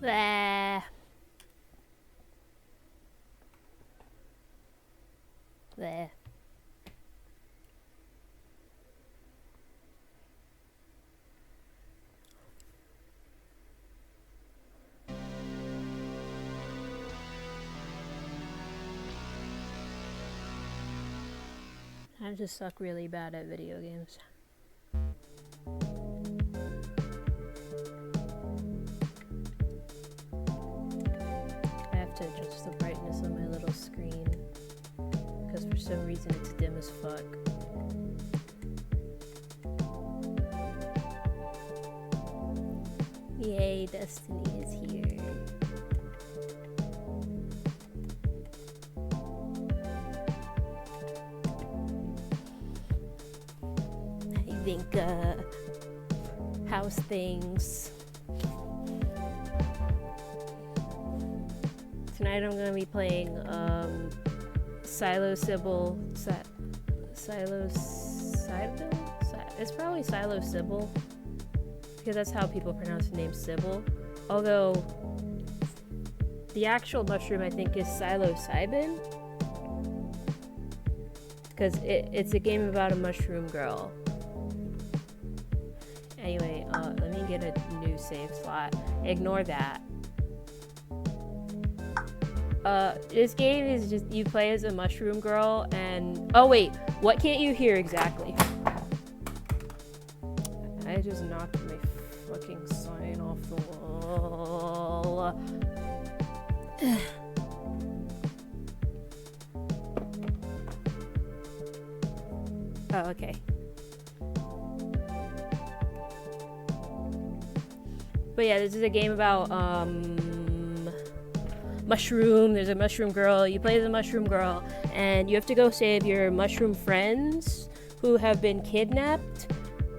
Bleh. Bleh. I just suck really bad at video games. I have to adjust the brightness on my little screen because for some reason it's dim as fuck. Yay, Destiny is here. I think, how's things? Tonight I'm gonna be playing, psilosybil. It's probably psilosybil, because that's how people pronounce the name Sybil. Although, the actual mushroom I think is psilosybil, because it's a game about a mushroom girl. Anyway, let me get a new save slot. Ignore that. This game is just, you play as a mushroom girl and... Oh wait, what can't you hear exactly? I just knocked my fucking sign off the wall. Oh, okay. But yeah, this is a game about, mushroom. There's a mushroom girl. You play as a mushroom girl, and you have to go save your mushroom friends who have been kidnapped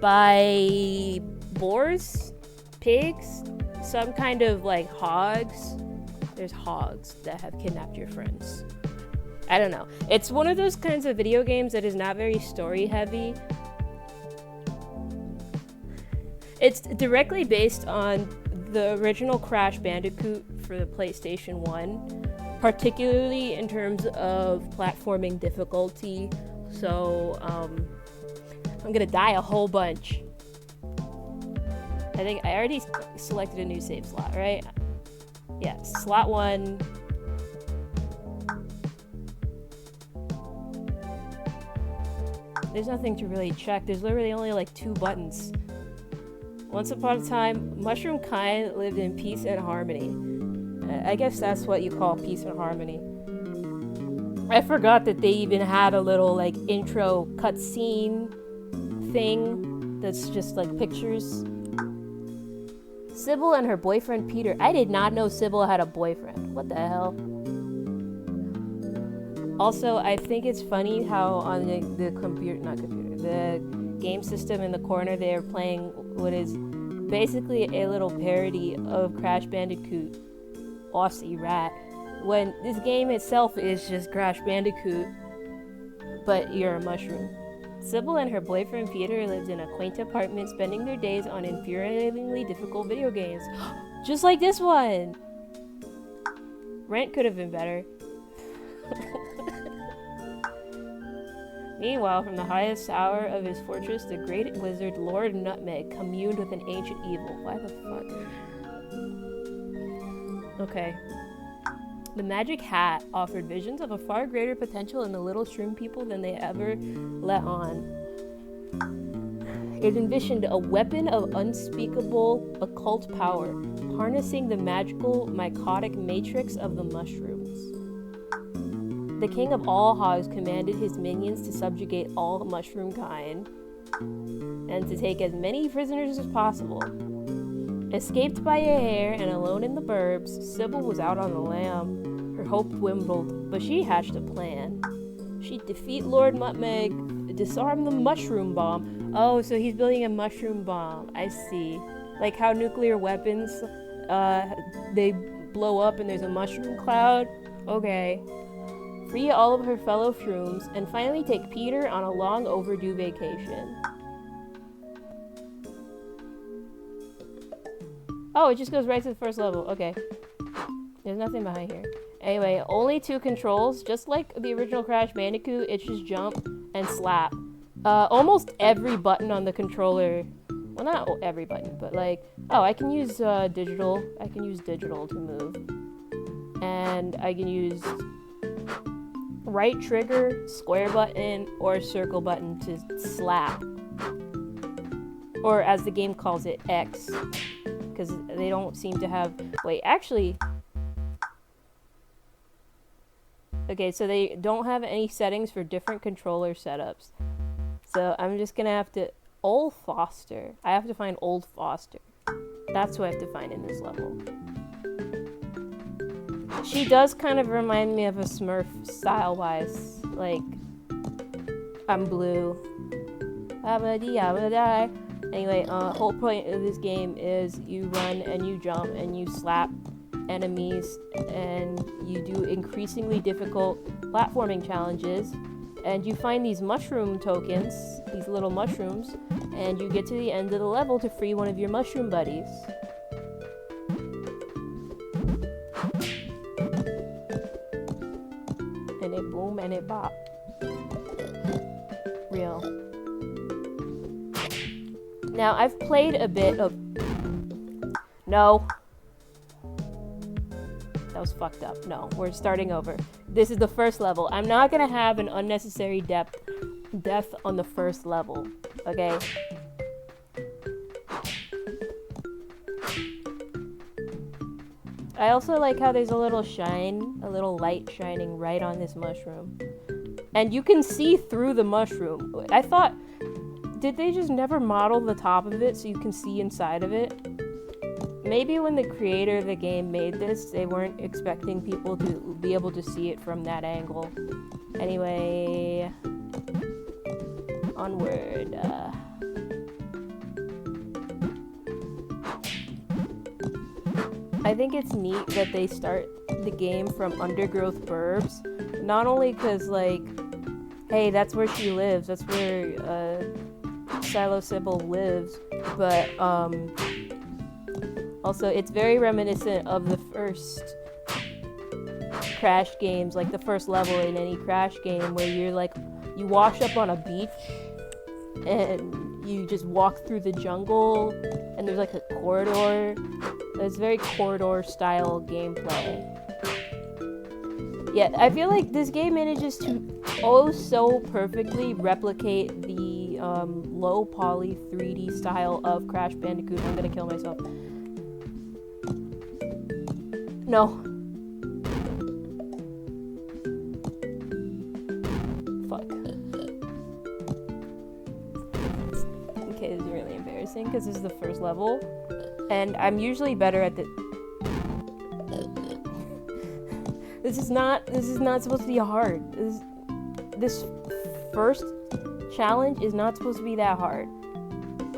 by boars, pigs, some kind of like hogs. There's hogs that have kidnapped your friends. I don't know. It's one of those kinds of video games that is not very story heavy. It's directly based on the original Crash Bandicoot for the PlayStation 1, particularly in terms of platforming difficulty. So, I'm gonna die a whole bunch. I think I already selected a new save slot, right? Yeah, slot 1. There's nothing to really check. There's literally only like 2 buttons. Once upon a time, mushroom kind lived in peace and harmony. I guess that's what you call peace and harmony. I forgot that they even had a little like intro cutscene thing that's just like pictures. Sybil and her boyfriend Peter. I did not know Sybil had a boyfriend. What the hell? Also, I think it's funny how on the game system in the corner they're playing what is basically a little parody of Crash Bandicoot Aussie Rat, when this game itself is just Crash Bandicoot, but you're a mushroom. Sybil and her boyfriend Peter lived in a quaint apartment, spending their days on infuriatingly difficult video games. Just like this one! Rent could have been better. Meanwhile, from the highest tower of his fortress, the great wizard Lord Nutmeg communed with an ancient evil. Why the fuck? Okay. The magic hat offered visions of a far greater potential in the little shroom people than they ever let on. It envisioned a weapon of unspeakable occult power, harnessing the magical mycotic matrix of the mushrooms. The king of all hogs commanded his minions to subjugate all mushroom kind and to take as many prisoners as possible. Escaped by a hare and alone in the burbs, Sybil was out on the lam. Her hope dwindled, but she hatched a plan. She'd defeat Lord Nutmeg, disarm the mushroom bomb. Oh, so he's building a mushroom bomb. I see. Like how nuclear weapons, they blow up and there's a mushroom cloud. Okay. Free all of her fellow shrooms, and finally take Peter on a long overdue vacation. Oh, it just goes right to the first level. Okay. There's nothing behind here. Anyway, only 2 controls. Just like the original Crash Bandicoot, it's just jump and slap. Almost every button on the controller... Well, not every button, but like... Oh, I can use digital. I can use digital to move. And I can use right trigger, square button, or circle button to slap. Or as the game calls it, X. Because they don't seem to have... Wait, actually... Okay, so they don't have any settings for different controller setups. So I'm just gonna have to... Old Foster. I have to find Old Foster. That's who I have to find in this level. She does kind of remind me of a Smurf style-wise. Like, I'm blue. Anyway, whole point of this game is you run and you jump and you slap enemies and you do increasingly difficult platforming challenges, and you find these mushroom tokens, these little mushrooms, and you get to the end of the level to free one of your mushroom buddies. And it boom and it bop. Real. Now, I've played a bit of... No. That was fucked up. No, we're starting over. This is the first level. I'm not gonna have an unnecessary death on the first level. Okay? I also like how there's a little shine, a little light shining right on this mushroom. And you can see through the mushroom. I thought, did they just never model the top of it so you can see inside of it? Maybe when the creator of the game made this, they weren't expecting people to be able to see it from that angle. Anyway, onward. I think it's neat that they start the game from undergrowth burbs. Not only because, like, hey, that's where she lives, that's where psilosybil lives, but also it's very reminiscent of the first Crash games, like the first level in any Crash game where you're like, you wash up on a beach and you just walk through the jungle and there's like a corridor. It's very corridor style gameplay. Yeah, I feel like this game manages to oh so perfectly replicate the low poly 3D style of Crash Bandicoot. I'm gonna kill myself. No. Fuck. Okay, this is really embarrassing because this is the first level. And I'm usually better at the... This is not supposed to be hard. This first challenge is not supposed to be that hard.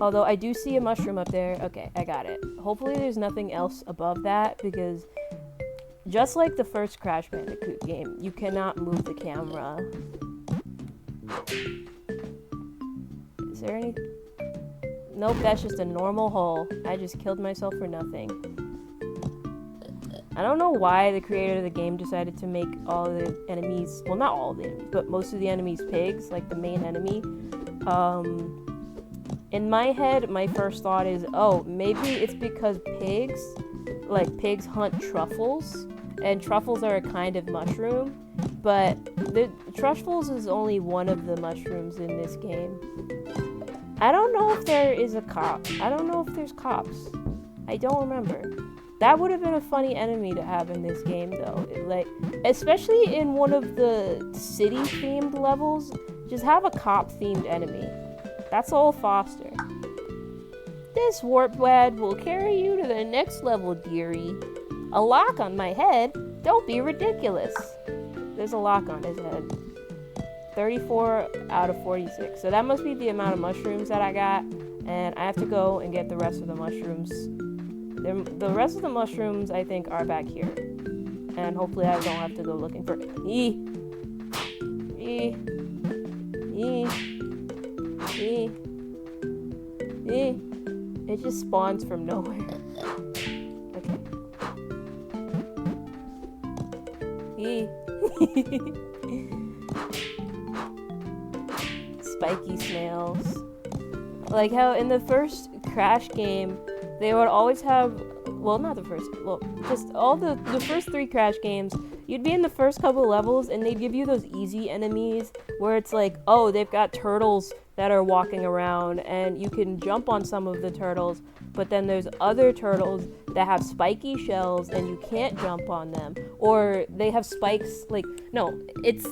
Although I do see a mushroom up there. Okay, I got it. Hopefully there's nothing else above that, because just like the first Crash Bandicoot game, you cannot move the camera. Is there any... Nope, that's just a normal hole. I just killed myself for nothing. I don't know why the creator of the game decided to make all the enemies, well, not all the enemies, but most of the enemies pigs, like the main enemy. In my head, my first thought is, oh, maybe it's because pigs hunt truffles, and truffles are a kind of mushroom, but the truffles is only one of the mushrooms in this game. I don't know if there is a cop. I don't know if there's cops. I don't remember. That would have been a funny enemy to have in this game, though. Like, especially in one of the city-themed levels, just have a cop-themed enemy. That's Old Foster. This warp wad will carry you to the next level, dearie. A lock on my head? Don't be ridiculous. There's a lock on his head. 34 out of 46. So that must be the amount of mushrooms that I got. And I have to go and get the rest of the mushrooms. The rest of the mushrooms, I think, are back here. And hopefully I don't have to go looking for... It just spawns from nowhere. Spiky snails. Like how in the first Crash game, they would always have, well, not the first, well, just all the first 3 Crash games, you'd be in the first couple levels and they'd give you those easy enemies where it's like, oh, they've got turtles that are walking around and you can jump on some of the turtles, but then there's other turtles that have spiky shells and you can't jump on them, or they have spikes, like, no, it's,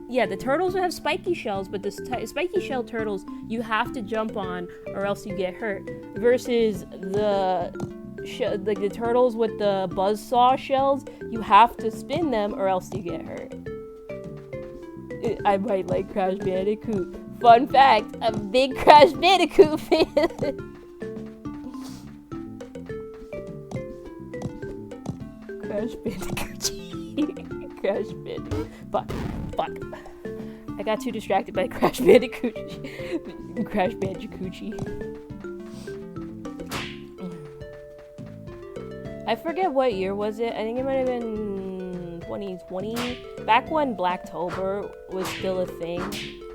yeah, the turtles have spiky shells, but the spiky shell turtles you have to jump on or else you get hurt, versus the turtles with the buzzsaw shells, you have to spin them or else you get hurt. I might like Crash Bandicoot. Fun fact, I'm a big Crash Bandicoot fan. Crash Bandicoot. Crash Bandicoot. Fuck. I got too distracted by Crash Bandicoot. Crash Bandicoot. I forget what year was it. I think it might have been 2020. Back when Blacktober was still a thing.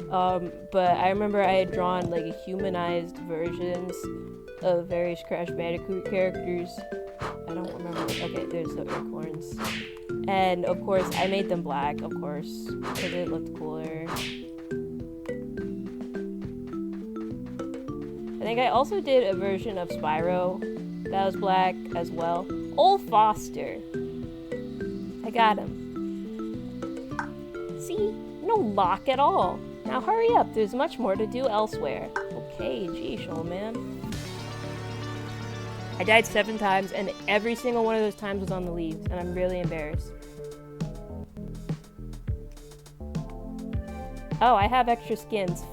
But I remember I had drawn like humanized versions of various Crash Bandicoot characters. I don't remember. Okay, there's the acorns. And of course, I made them black, of course, because it looked cooler. I think I also did a version of Spyro that was black as well. Old Foster. I got him. See? No lock at all. Now hurry up, there's much more to do elsewhere. Okay, geez, old man. I died 7 times, and every single one of those times was on the leaves, and I'm really embarrassed. Oh, I have extra skins.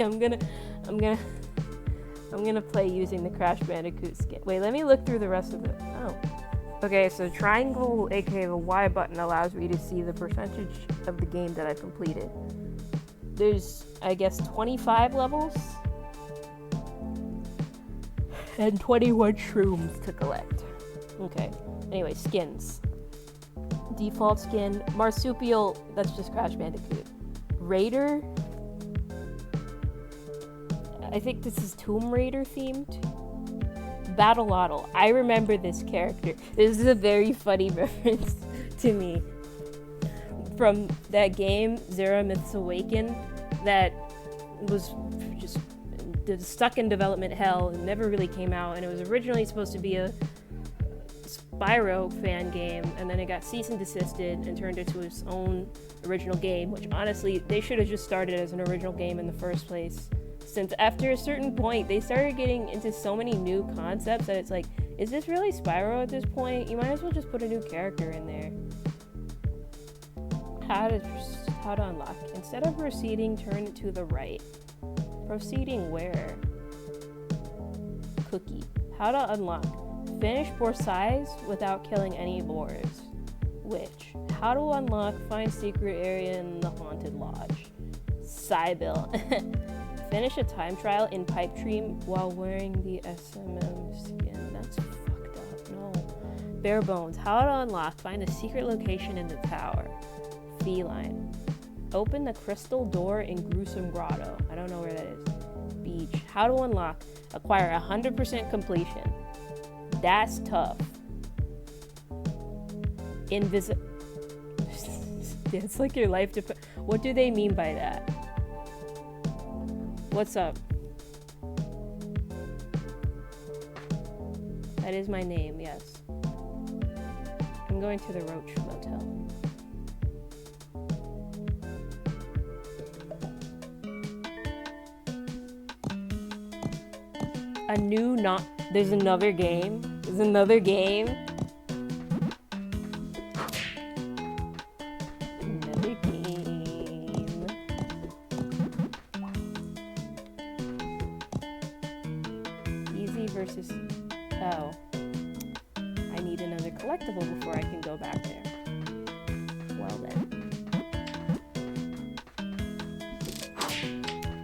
I'm gonna play using the Crash Bandicoot skin. Wait, let me look through the rest of it. Oh. Okay, so triangle, aka the Y button, allows me to see the percentage of the game that I've completed. There's, I guess, 25 levels. And 21 shrooms to collect. Okay. Anyway, skins. Default skin. Marsupial, that's just Crash Bandicoot. Raider. I think this is Tomb Raider themed. Battle-Oddle. I remember this character. This is a very funny reference to me. From that game, Zera Myths Awaken, that was just stuck in development hell and never really came out, and it was originally supposed to be a Spyro fan game, and then it got cease and desisted and turned into its own original game, which honestly, they should have just started as an original game in the first place. Since after a certain point, they started getting into so many new concepts that it's like, is this really Spyro at this point? You might as well just put a new character in there. How to unlock. Instead of proceeding, turn it to the right. Proceeding where? Cookie. How to unlock. Finish Borsai's without killing any boars. Which? How to unlock. Find secret area in the haunted lodge. Sybil. Finish a time trial in Pipe Dream while wearing the SMM skin. That's fucked up. No. Bare Bones. How to unlock. Find a secret location in the tower. Feline. Open the crystal door in Gruesome Grotto. I don't know where that is. Beach. How to unlock. Acquire 100% completion. That's tough. It's like your life depends. What do they mean by that? What's up? That is my name, yes. I'm going to the Roach Motel. There's another game. There's another game. Another game. Easy versus... Oh. I need another collectible before I can go back there. Well then.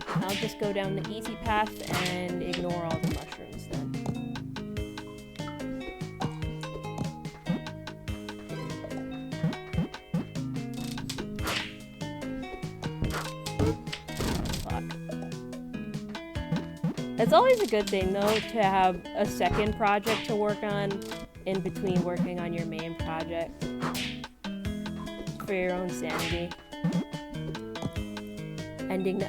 I'll just go down the easy path and ignore all the mushrooms then. It's always a good thing, though, to have a second project to work on in between working on your main project. For your own sanity. Ending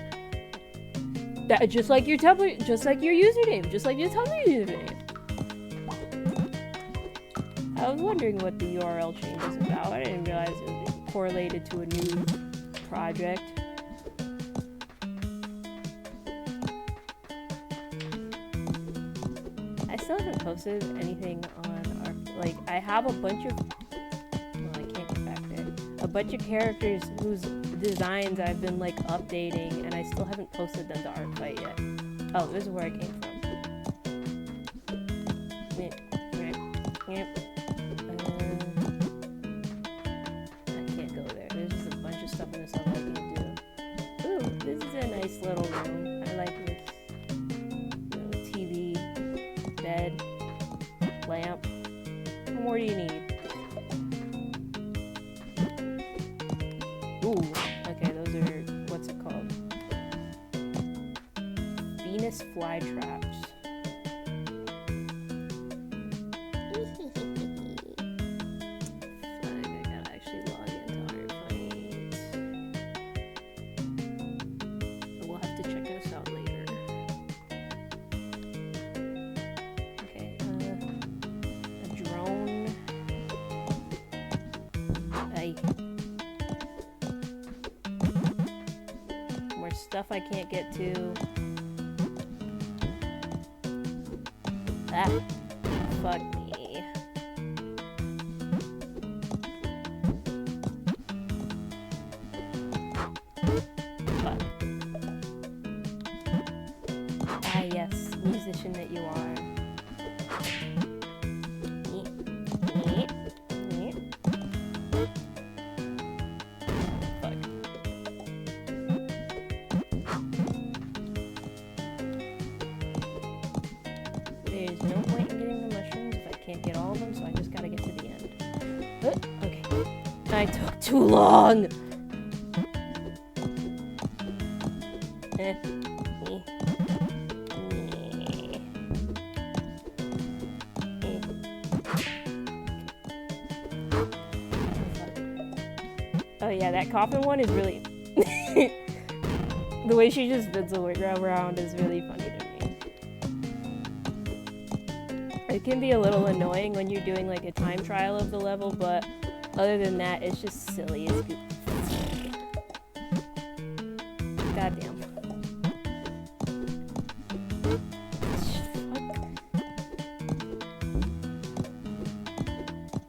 that just like your Tumblr, just like your username, just like your Tumblr username. I was wondering what the URL change is about. I didn't realize it was correlated to a new project. I still haven't posted anything on our, like, I have a bunch of, well, I can't get back there, a bunch of characters whose designs I've been, like, updating, and I still haven't posted them to ArcFight yet. Oh, this is where I came from. I can't go there. There's just a bunch of stuff in this level I can't do. Ooh, this is a nice little room. I like this. TV, bed, lamp. What more do you need? Ooh, okay, those are, what's it called? Venus flytraps. I gotta actually log into ArcFight. But we'll have to check this out later. Okay, a drone. More stuff I can't get to. Ah, fuck me. Fuck. Ah, yes, musician that you are. Fuck. There's no point in getting the mushrooms if I can't get all of them, so I just gotta get to the end. Okay. I took too long! Oh yeah, that coffin one is really... The way she just spins around is really funny to me. It can be a little annoying when you're doing like a time trial of the level, but other than that, it's just silly. It's good. Goddamn.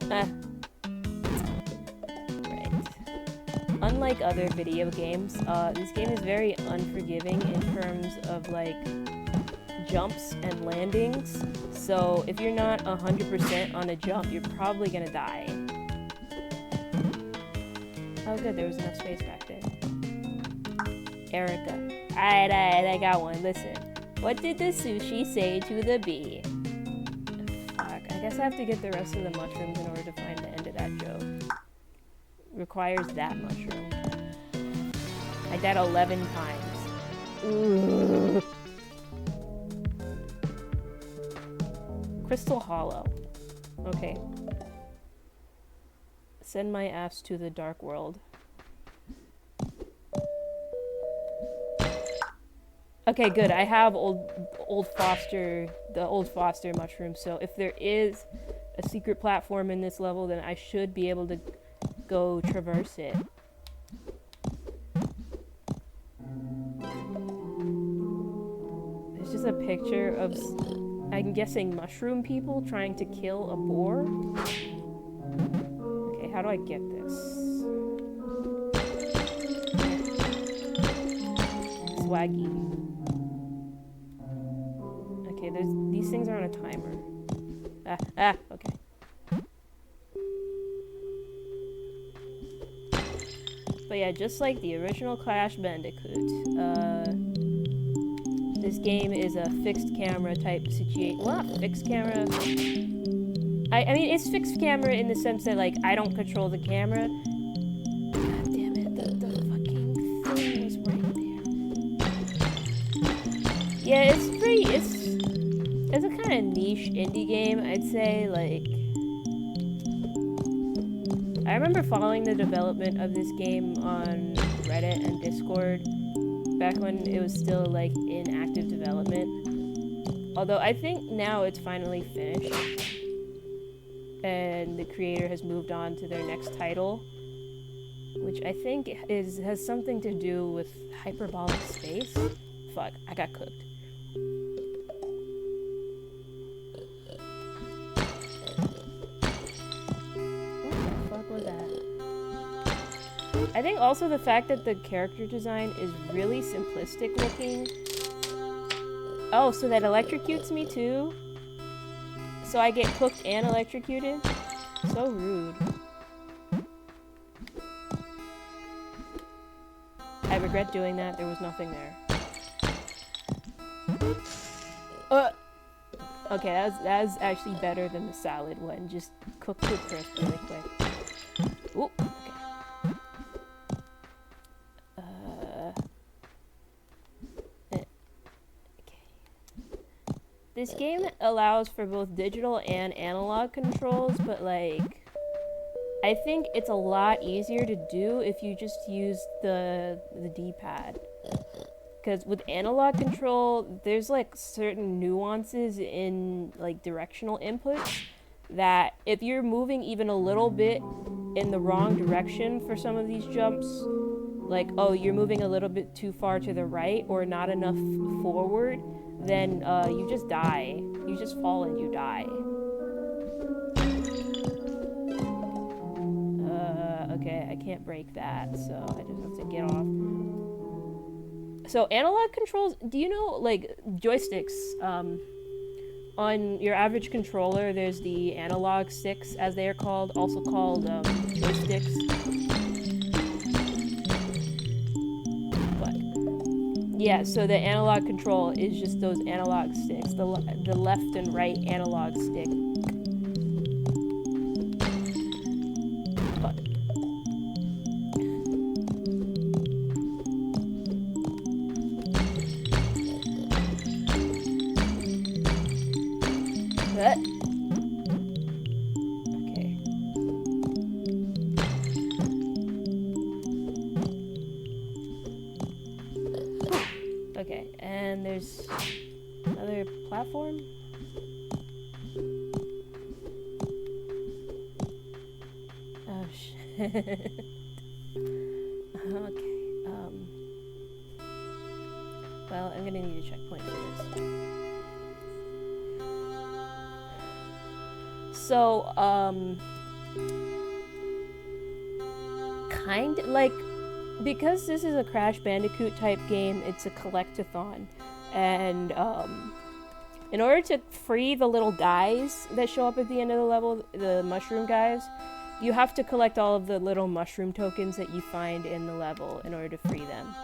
Right. Unlike other video games, this game is very unforgiving in terms of like jumps and landings. So if you're not 100% on a jump, you're probably gonna die. Oh good, there was enough space back there. Erica. Alright, I got one. Listen. What did the sushi say to the bee? Fuck, I guess I have to get the rest of the mushrooms in order to find the end of that joke. Requires that mushroom. I died 11 times. Ooh. Crystal Hollow. Okay. Send my ass to the dark world. Okay, good. I have old Foster mushroom. So if there is a secret platform in this level, then I should be able to go traverse it. There's just a picture of, I'm guessing, mushroom people trying to kill a boar. Okay, how do I get this? Swaggy. Okay, these things are on a timer. Okay. But yeah, just like the original Crash Bandicoot, this game is a fixed camera type situation. Well, not fixed camera. I mean, it's fixed camera in the sense that, like, I don't control the camera. God damn it, the fucking thing was right there. Yeah, it's it's a kind of niche indie game, I'd say. Like, I remember following the development of this game on Reddit and Discord back when it was still like in active development. Although I think now it's finally finished and the creator has moved on to their next title, which I think has something to do with hyperbolic space. Fuck, I got cooked. What was that? I think also the fact that the character design is really simplistic looking. Oh, so that electrocutes me too? So I get cooked and electrocuted? So rude. I regret doing that. There was nothing there. Okay, that's actually better than the salad one. Just cook to a crisp really quick. Ooh, okay. Okay. This game allows for both digital and analog controls, but like, I think it's a lot easier to do if you just use the D-pad. Because with analog control, there's like certain nuances in like directional inputs that if you're moving even a little bit in the wrong direction for some of these jumps, like, oh, you're moving a little bit too far to the right or not enough forward, then you just die. You just fall and you die. Okay, I can't break that, so I just have to get off. So analog controls, do you know, like, joysticks, on your average controller, there's the analog sticks, as they are called, also called, joysticks. But, yeah, so the analog control is just those analog sticks, the left and right analog stick. Okay, and there's another platform. Oh shit. Okay. Well, I'm gonna need a checkpoint for this. So, kind like, because this is a Crash Bandicoot type game, it's a collectathon, and in order to free the little guys that show up at the end of the level, the mushroom guys, you have to collect all of the little mushroom tokens that you find in the level in order to free them.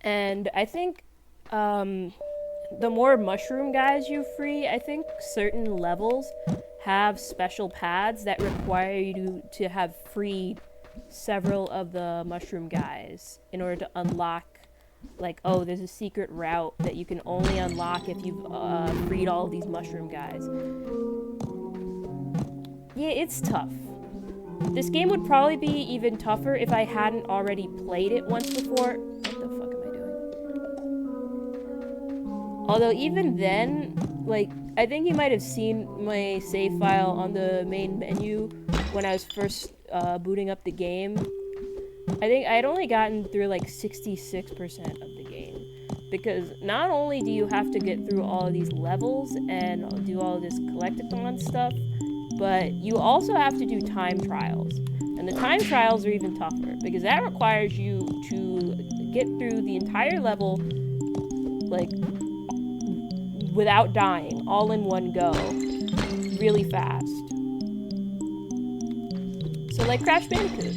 And I think the more mushroom guys you free, I think certain levels have special pads that require you to have freed several of the mushroom guys in order to unlock, like, oh, there's a secret route that you can only unlock if you've freed all of these mushroom guys. Yeah, it's tough. This game would probably be even tougher if I hadn't already played it once before. What the fuck am I doing? Although even then, like, I think you might have seen my save file on the main menu when I was first booting up the game. I think I'd only gotten through like 66% of the game. Because not only do you have to get through all of these levels and do all of this collectathon stuff, but you also have to do time trials. And the time trials are even tougher, because that requires you to get through the entire level, like, without dying, all in one go, really fast. So like Crash Bandicoot.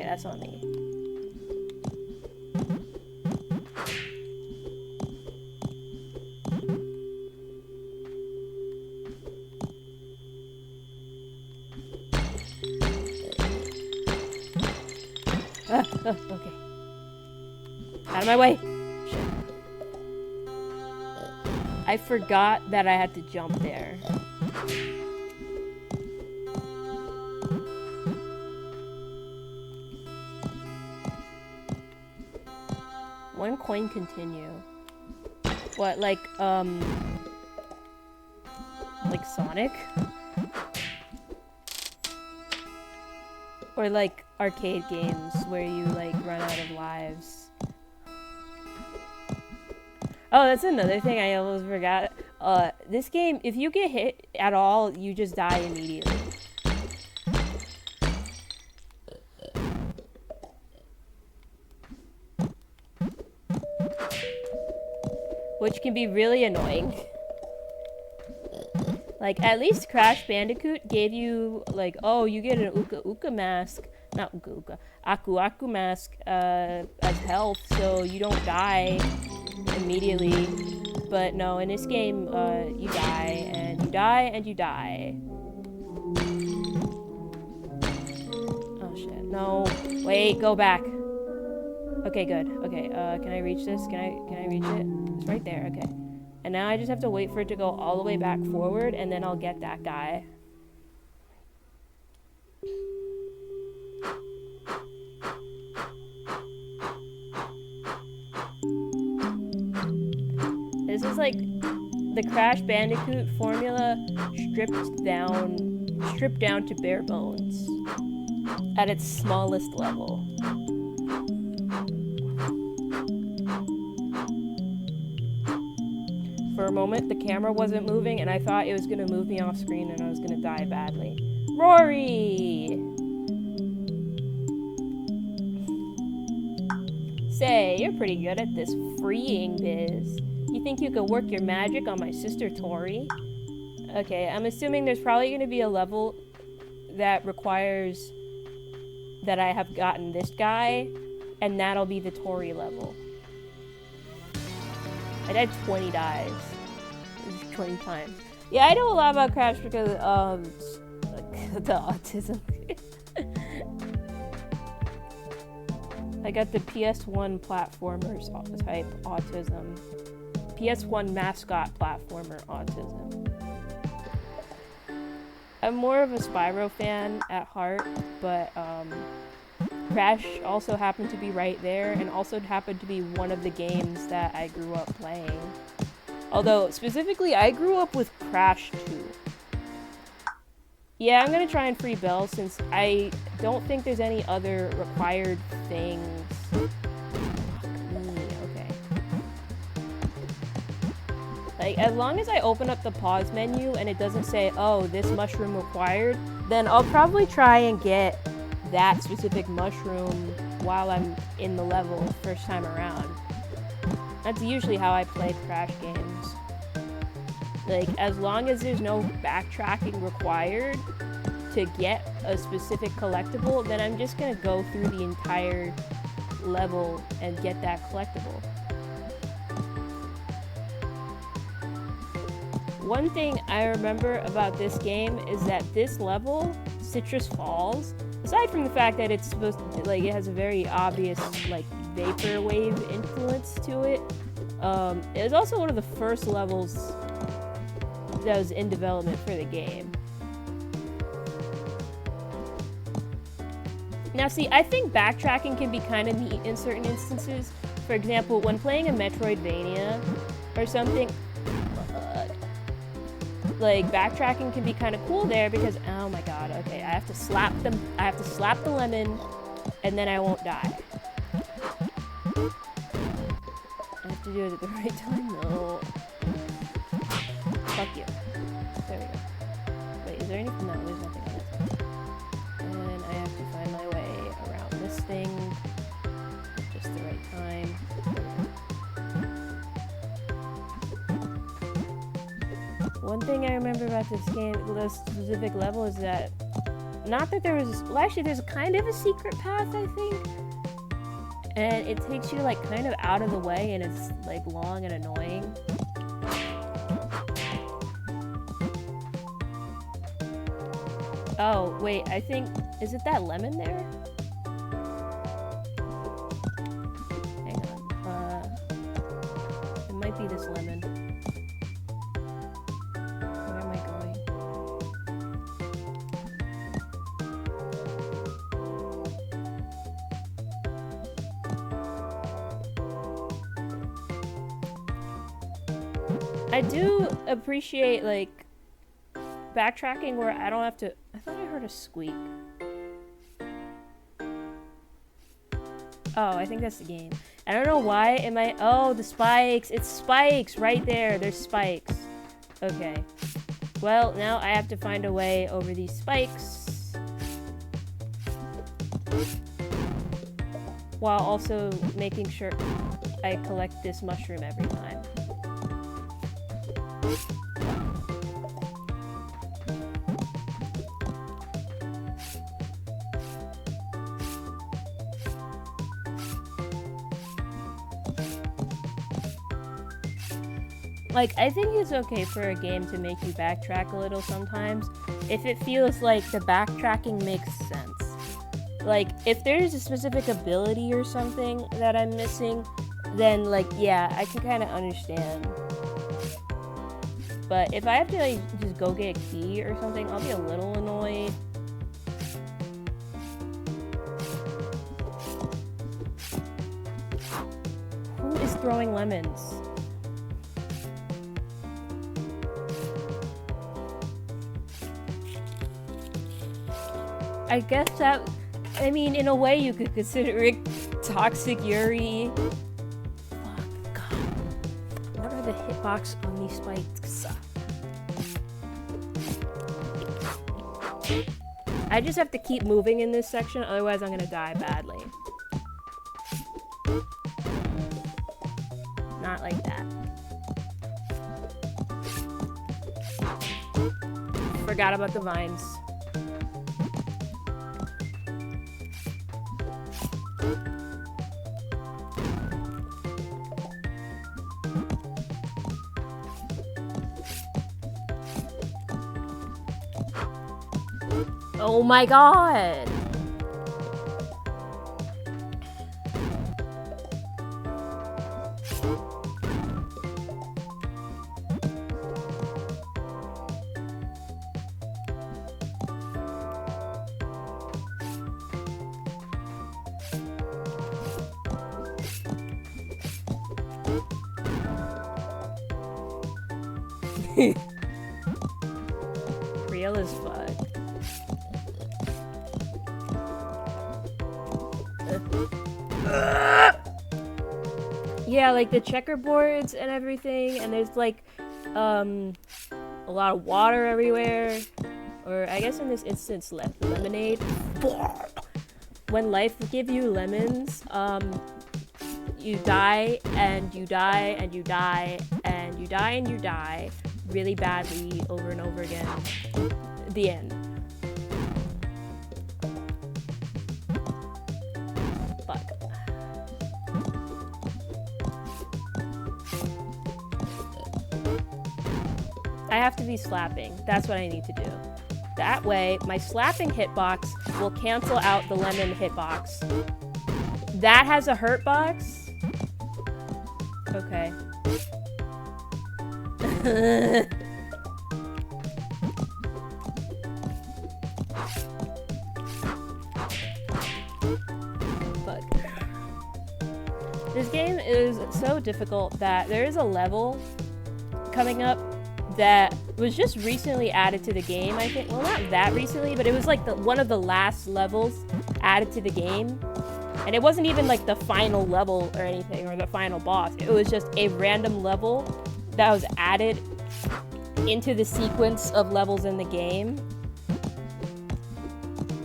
that's on me. Okay. Out of my way! Shit. I forgot that I had to jump there. One coin continue. What, like Sonic? Or like arcade games where you like run out of lives. Oh, that's another thing I almost forgot. This game, if you get hit at all, you just die immediately. Which can be really annoying. Like, at least Crash Bandicoot gave you, like, oh, you get an Uka Uka mask. Not Uka Uka. Aku Aku mask as health, so you don't die immediately. But no, in this game, you die, and you die, and you die. Oh, shit. No. Wait, go back. Okay, good. Okay, can I reach this? Can I reach it? It's right there, okay. And now I just have to wait for it to go all the way back forward, and then I'll get that guy. This is like the Crash Bandicoot formula stripped down to bare bones at its smallest level. For a moment, the camera wasn't moving, and I thought it was going to move me off screen and I was going to die badly. Rory! Say, you're pretty good at this freeing biz. You think you could work your magic on my sister Tori? Okay, I'm assuming there's probably going to be a level that requires that I have gotten this guy, and that'll be the Tori level. I died 20 dives. 20 times. Yeah, I know a lot about Crash because, the autism. I got the PS1 platformers type autism. PS1 mascot platformer autism. I'm more of a Spyro fan at heart, but, Crash also happened to be right there, and also happened to be one of the games that I grew up playing. Although, specifically, I grew up with Crash 2. Yeah, I'm gonna try and free Belle, since I don't think there's any other required things. Okay. Like, as long as I open up the pause menu and it doesn't say, oh, this mushroom required, then I'll probably try and get that specific mushroom while I'm in the level first time around. That's usually how I play Crash games. Like, as long as there's no backtracking required to get a specific collectible, then I'm just gonna go through the entire level and get that collectible. One thing I remember about this game is that this level, Citrus Falls, aside from the fact that it's supposed to, like, it has a very obvious, like, vaporwave influence to it, it was also one of the first levels that was in development for the game. Now, see, I think backtracking can be kind of neat in certain instances. For example, when playing a Metroidvania or something, like, backtracking can be kind of cool there because, oh my god, okay, I have to slap the lemon, and then I won't die. I have to do it at the right time, though. Fuck you. There we go. Wait, is there anything? No, there's nothing on this side. And I have to find my way around this thing. Just the right time. One thing I remember about this game, this specific level, is that not that there was, well, actually there's kind of a secret path, I think. And it takes you like kind of out of the way, and it's like long and annoying. Oh, wait, I think, is it that lemon there? Hang on, it might be this lemon. Where am I going? I do appreciate, like, backtracking where I don't have to... I thought I heard a squeak. Oh, I think that's the game. I don't know why am I... Oh, the spikes! It's spikes! Right there! There's spikes. Okay. Well, now I have to find a way over these spikes. While also making sure I collect this mushroom every time. Like, I think it's okay for a game to make you backtrack a little sometimes, if it feels like the backtracking makes sense. Like, if there's a specific ability or something that I'm missing, then, like, yeah, I can kind of understand. But if I have to, like, just go get a key or something, I'll be a little annoyed. Who is throwing lemons? I guess that, I mean, in a way you could consider it toxic Yuri. Fuck, God. What are the hitbox on these spikes? I just have to keep moving in this section, otherwise I'm gonna die badly. Not like that. Forgot about the vines. Oh my god! Real as fuck. Yeah, like the checkerboards and everything, and there's like a lot of water everywhere, or I guess in this instance lemonade. When life gives you lemons, you die and you die and you die and you die and you die really badly over and over again. The end. Fuck. I have to be slapping. That's what I need to do. That way, my slapping hitbox will cancel out the lemon hitbox. That has a hurt box? Okay. Fuck. This game is so difficult that there is a level coming up that was just recently added to the game, I think. Well, not that recently, but it was like one of the last levels added to the game. And it wasn't even like the final level or anything, or the final boss. It was just a random level that was added into the sequence of levels in the game.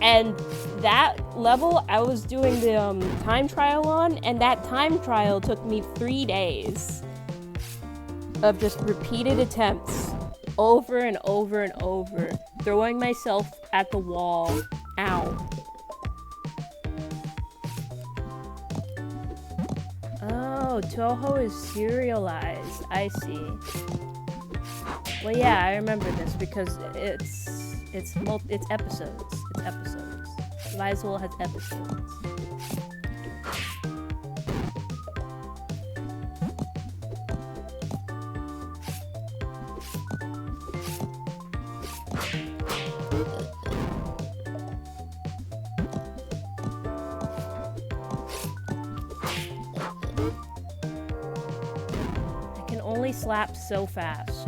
And that level, I was doing the time trial on, and that time trial took me 3 days of just repeated attempts over and over and over throwing myself at the wall. Ow. Oh, Toho is serialized. I see. Well, yeah, I remember this because it's episodes. It's episodes. Visol has episodes. I can only slap so fast.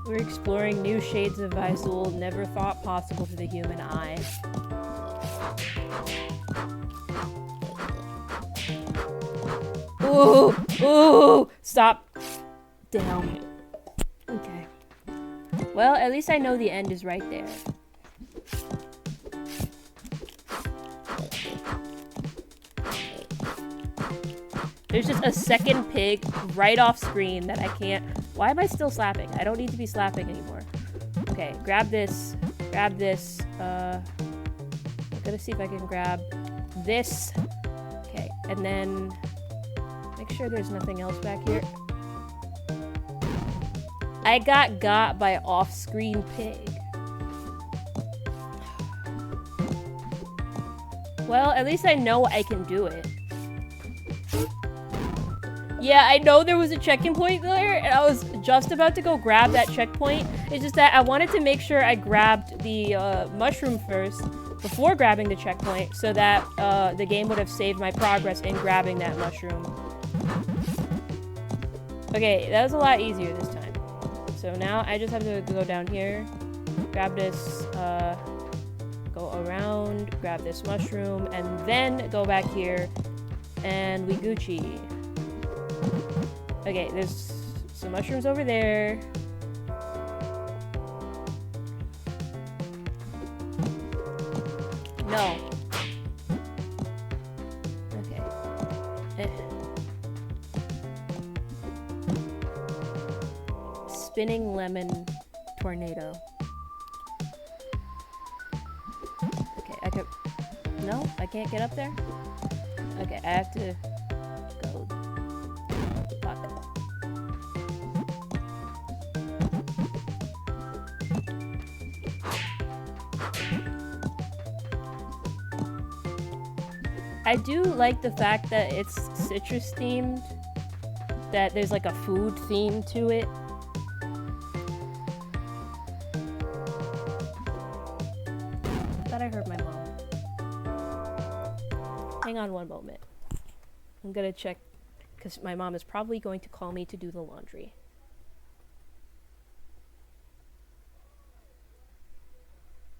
We're exploring new shades of Visol never thought possible to the human eye. Ooh! Ooh! Stop! Down. Okay. Well, at least I know the end is right there. There's just a second pig right off screen that I can't... Why am I still slapping? I don't need to be slapping anymore. Okay, grab this. Grab this. I'm gonna see if I can grab this. Okay, and then... Make sure there's nothing else back here. I got by off-screen pig. Well, at least I know I can do it. Yeah, I know there was a checkpoint there, and I was just about to go grab that checkpoint. It's just that I wanted to make sure I grabbed the mushroom first before grabbing the checkpoint, so that the game would have saved my progress in grabbing that mushroom. Okay, that was a lot easier this time. So now I just have to go down here, grab this, go around, grab this mushroom, and then go back here, and we Gucci. Okay, there's some mushrooms over there. No. Okay. Spinning lemon tornado. Okay, I could... No? I can't get up there? Okay, I have to go... Fuck. I do like the fact that it's citrus themed, that there's like a food theme to it. I thought I heard my mom. Hang on one moment. I'm gonna check, because my mom is probably going to call me to do the laundry.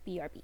BRB.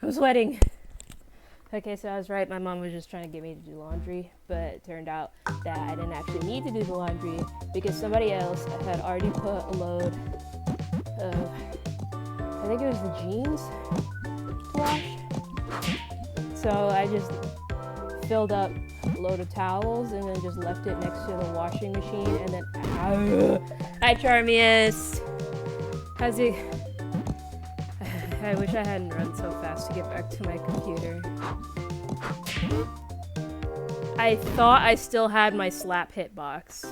I'm sweating. Okay, so I was right. My mom was just trying to get me to do laundry, but it turned out that I didn't actually need to do the laundry because somebody else had already put a load of, I think it was the jeans to wash. So I just filled up a load of towels and then just left it next to the washing machine, and then hi Charmius, how's it? I wish I hadn't run so fast to get back to my computer. I thought I still had my slap hitbox.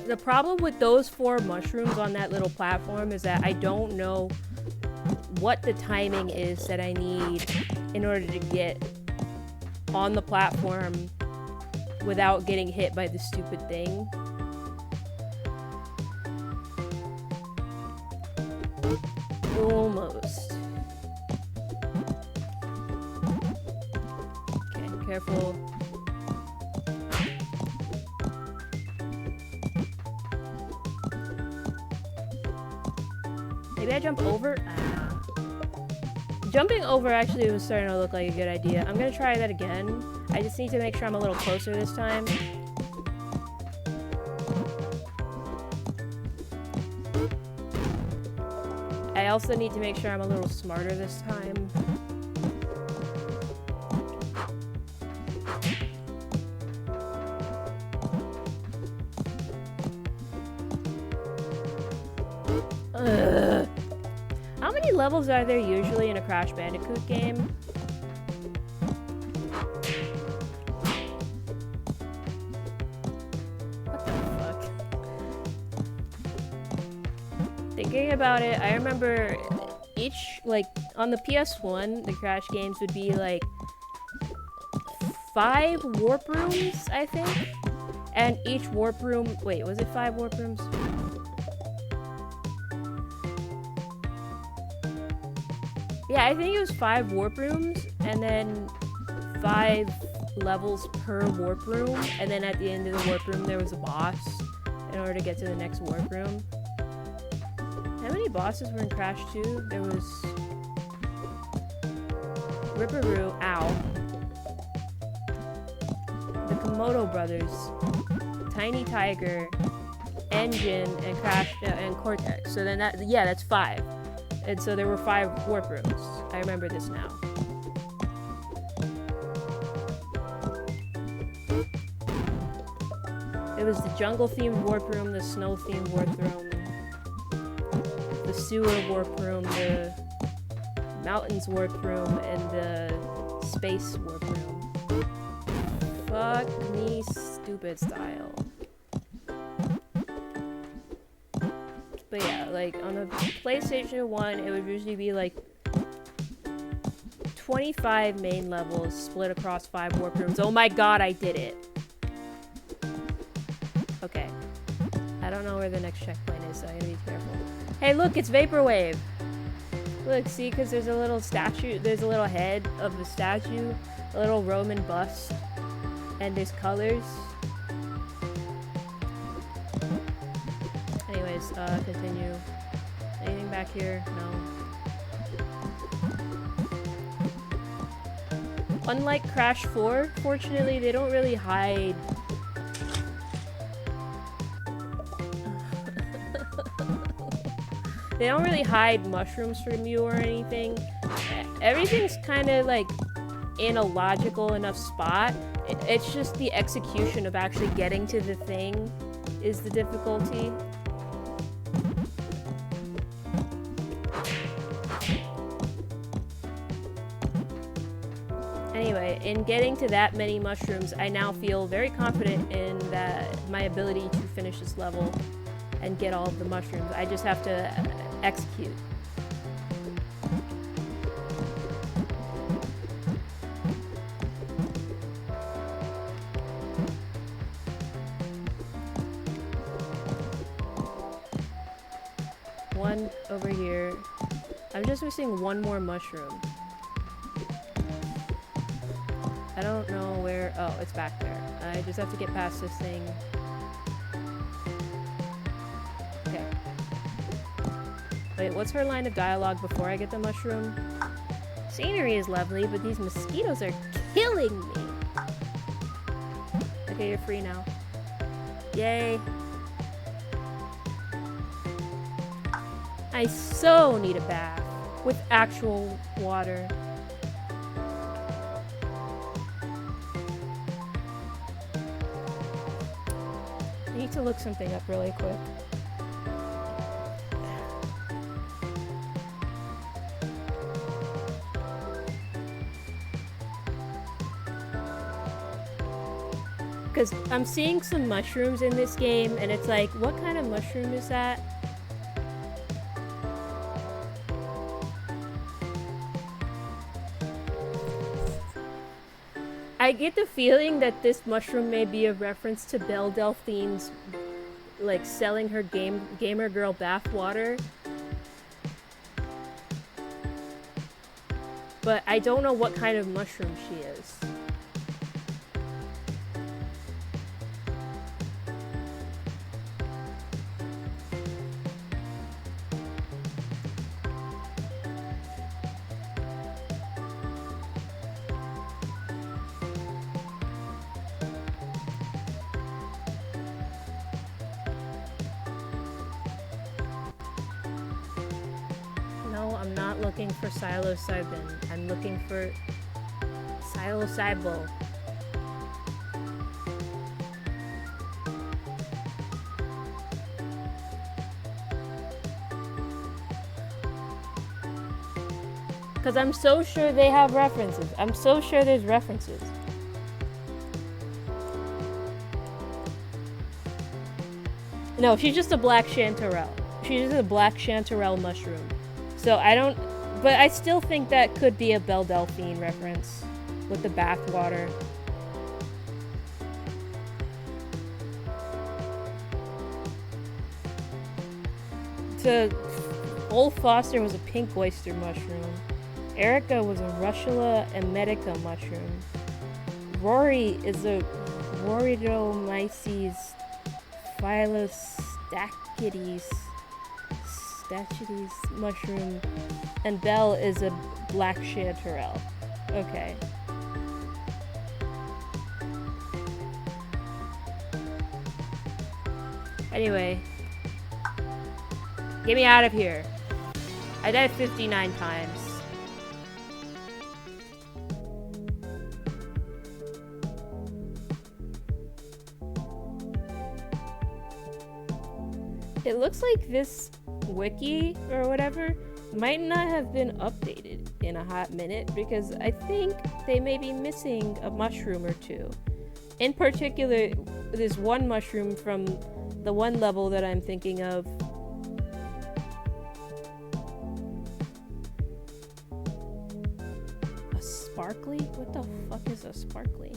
The problem with those 4 mushrooms on that little platform is that I don't know what the timing is that I need in order to get on the platform without getting hit by the stupid thing. Almost. Okay, careful. Maybe I jump over? Jumping over actually was starting to look like a good idea. I'm gonna try that again. I just need to make sure I'm a little closer this time. I also need to make sure I'm a little smarter this time. Ugh. How many levels are there usually in a Crash Bandicoot game? What the fuck? Thinking about it, I remember each, like, on the PS1, the Crash games would be, like, 5 warp rooms, I think? And each warp room... Wait, was it 5 warp rooms? Yeah, I think it was 5 warp rooms, and then 5 levels per warp room, and then at the end of the warp room there was a boss in order to get to the next warp room. How many bosses were in Crash 2? There was... Ripperoo, ow. The Komodo Brothers, Tiny Tiger, Engine, and Crash, and Cortex. So then that, yeah, that's 5. And so there were 5 warp rooms. I remember this now. It was the jungle-themed warp room, the snow-themed warp room, the sewer warp room, the mountains warp room, and the space warp room. Fuck me stupid style. But yeah, like, on the PlayStation 1, it would usually be, like, 25 main levels split across 5 warp rooms. Oh my god, I did it! Okay. I don't know where the next checkpoint is, so I gotta be careful. Hey, look, it's Vaporwave! Look, see, because there's a little statue, there's a little head of the statue, a little Roman bust, and there's colors. Anyways, continue. Anything back here? No. Unlike Crash 4, fortunately, they don't really hide... They don't really hide mushrooms from you or anything. Everything's kind of, like, in a logical enough spot. It's just the execution of actually getting to the thing is the difficulty. Anyway, in getting to that many mushrooms, I now feel very confident in my ability to finish this level and get all of the mushrooms. I just have to execute. One over here. I'm just missing one more mushroom. I don't know where where... Oh, it's back there. I just have to get past this thing. Okay. Wait, what's her line of dialogue before I get the mushroom? Scenery is lovely, but these mosquitoes are killing me. Okay, you're free now. Yay. I so need a bath with actual water. I need to look something up really quick. Because I'm seeing some mushrooms in this game, and it's like, what kind of mushroom is that? I get the feeling that this mushroom may be a reference to Belle Delphine's, like, selling her gamer girl bath water. But I don't know what kind of mushroom she is. I'm not looking for psilosybil. I'm looking for psilosybil. Because I'm so sure they have references. I'm so sure there's references. No, she's just a black chanterelle. She's just a black chanterelle mushroom. So I don't, but I still think that could be a Belle Delphine reference with the bath water. Old Foster was a pink oyster mushroom. Erica was a Russula emetica mushroom. Rory is a Roridomyces phylostachytes mushroom, and Belle is a black chanterelle. Okay. Anyway, get me out of here. I died 59 times. It looks like this wiki or whatever might not have been updated in a hot minute, because I think they may be missing a mushroom or two. In particular, this one mushroom from the one level that I'm thinking of. A sparkly? What the fuck is a sparkly?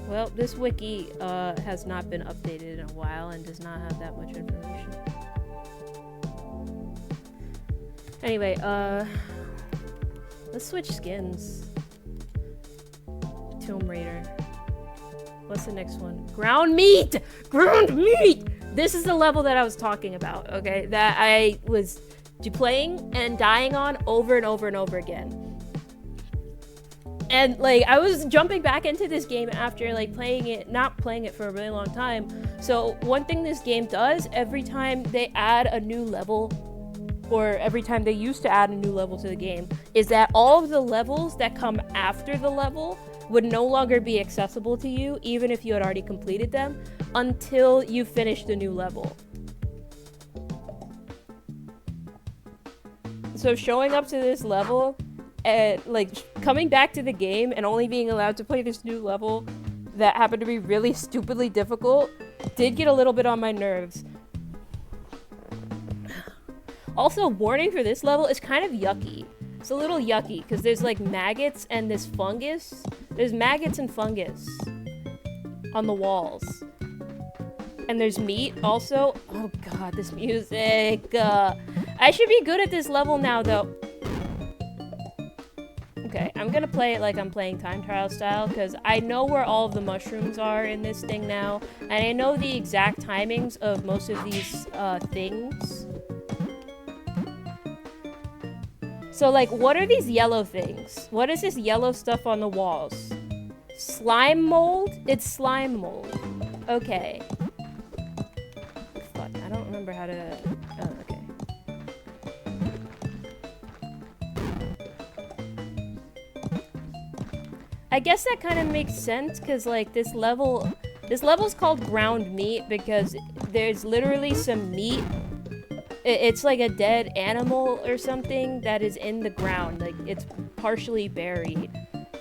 Well, this wiki has not been updated in a while and does not have that much information. Anyway, let's switch skins. Tomb Raider. What's the next one? Ground meat! Ground meat! This is the level that I was talking about, okay? That I was playing and dying on over and over and over again. And, like, I was jumping back into this game after, like, not playing it for a really long time. So, one thing this game does, every time they add a new level, or every time they used to add a new level to the game, is that all of the levels that come after the level would no longer be accessible to you, even if you had already completed them, until you finish the new level. So, showing up to this level, and like coming back to the game and only being allowed to play this new level that happened to be really stupidly difficult did get a little bit on my nerves. Also, warning for this level, it's kind of yucky. It's a little yucky because there's like maggots and this fungus. There's maggots and fungus. on the walls. And there's meat also. Oh god, this music. I should be good at this level now, though. Okay, I'm gonna play it like I'm playing time trial style, because I know where all of the mushrooms are in this thing now, and I know the exact timings of most of these things. So, like, what are these yellow things? What is this yellow stuff on the walls? Slime mold? It's slime mold. Okay. Fuck, I don't remember how to... Oh, okay. I guess that kind of makes sense, because, like, this level's called ground meat because there's literally some meat. It's like a dead animal or something that is in the ground. Like, it's partially buried.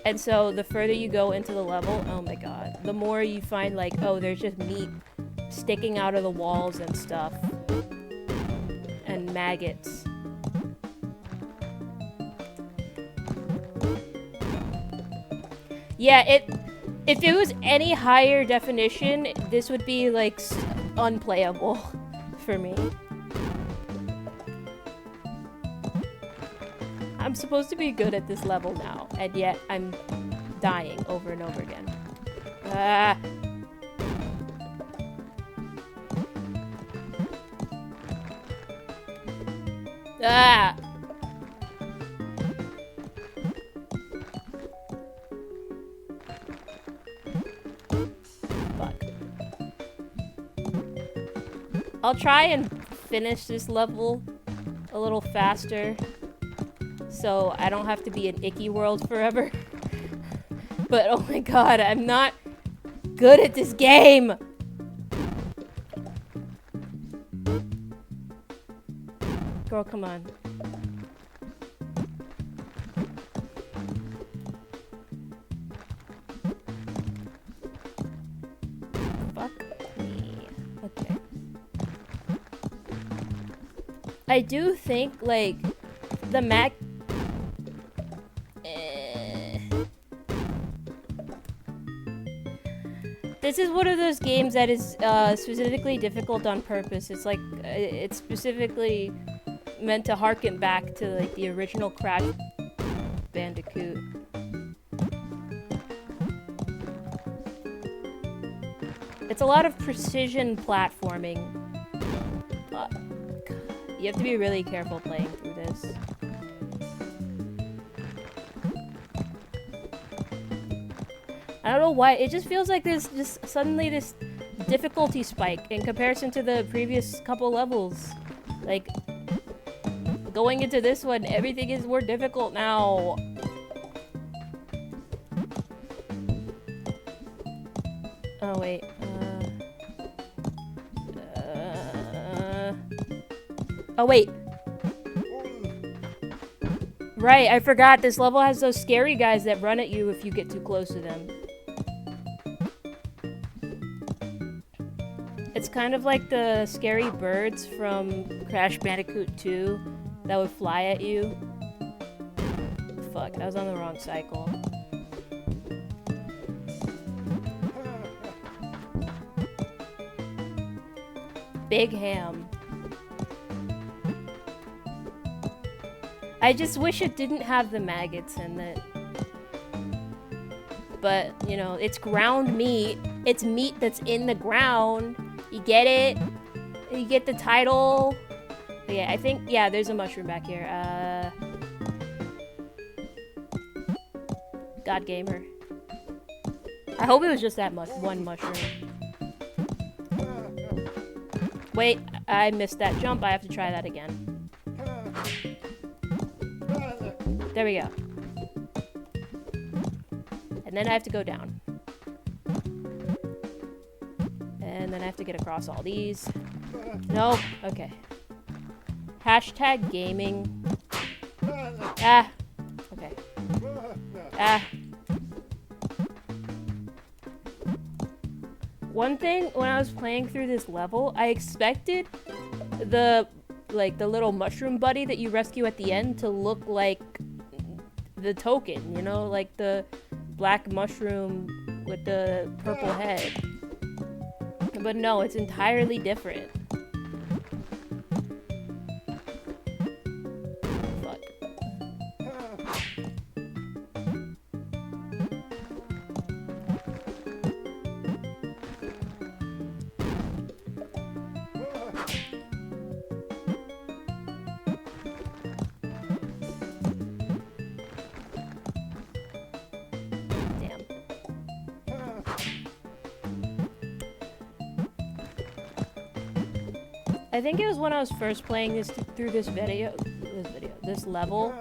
And so the further you go into the level, oh my god, the more you find, like, oh, there's just meat sticking out of the walls and stuff. And maggots. Yeah, if it was any higher definition, this would be, like, unplayable for me. I'm supposed to be good at this level now, and yet I'm dying over and over again. Ah. Ah! Fuck. I'll try and finish this level a little faster, so I don't have to be in Icky World forever. But oh my god, I'm not good at this game! Girl, come on. Fuck me. Okay. I do think, like, the This is one of those games that is specifically difficult on purpose. It's like, it's specifically meant to harken back to, like, the original Crash Bandicoot. It's a lot of precision platforming. You have to be really careful playing through this. I don't know why, it just feels like there's just suddenly this difficulty spike in comparison to the previous couple levels. Like, going into this one, everything is more difficult now. Oh, wait. Oh, wait. Right, I forgot. This level has those scary guys that run at you if you get too close to them. It's kind of like the scary birds from Crash Bandicoot 2 that would fly at you. Fuck, I was on the wrong cycle. Big ham. I just wish it didn't have the maggots in it. But, you know, it's ground meat. It's meat that's in the ground. You get it? You get the title? Okay, I think, yeah, there's a mushroom back here. God Gamer. I hope it was just that one mushroom. Wait, I missed that jump. I have to try that again. There we go. And then I have to go down. And then I have to get across all these. Nope. Okay. Hashtag gaming. Ah. Okay. Ah. One thing, when I was playing through this level, I expected the little mushroom buddy that you rescue at the end to look like the token, you know? Like the black mushroom with the purple head. But no, it's entirely different. Fuck. I think it was when I was first playing this through this level.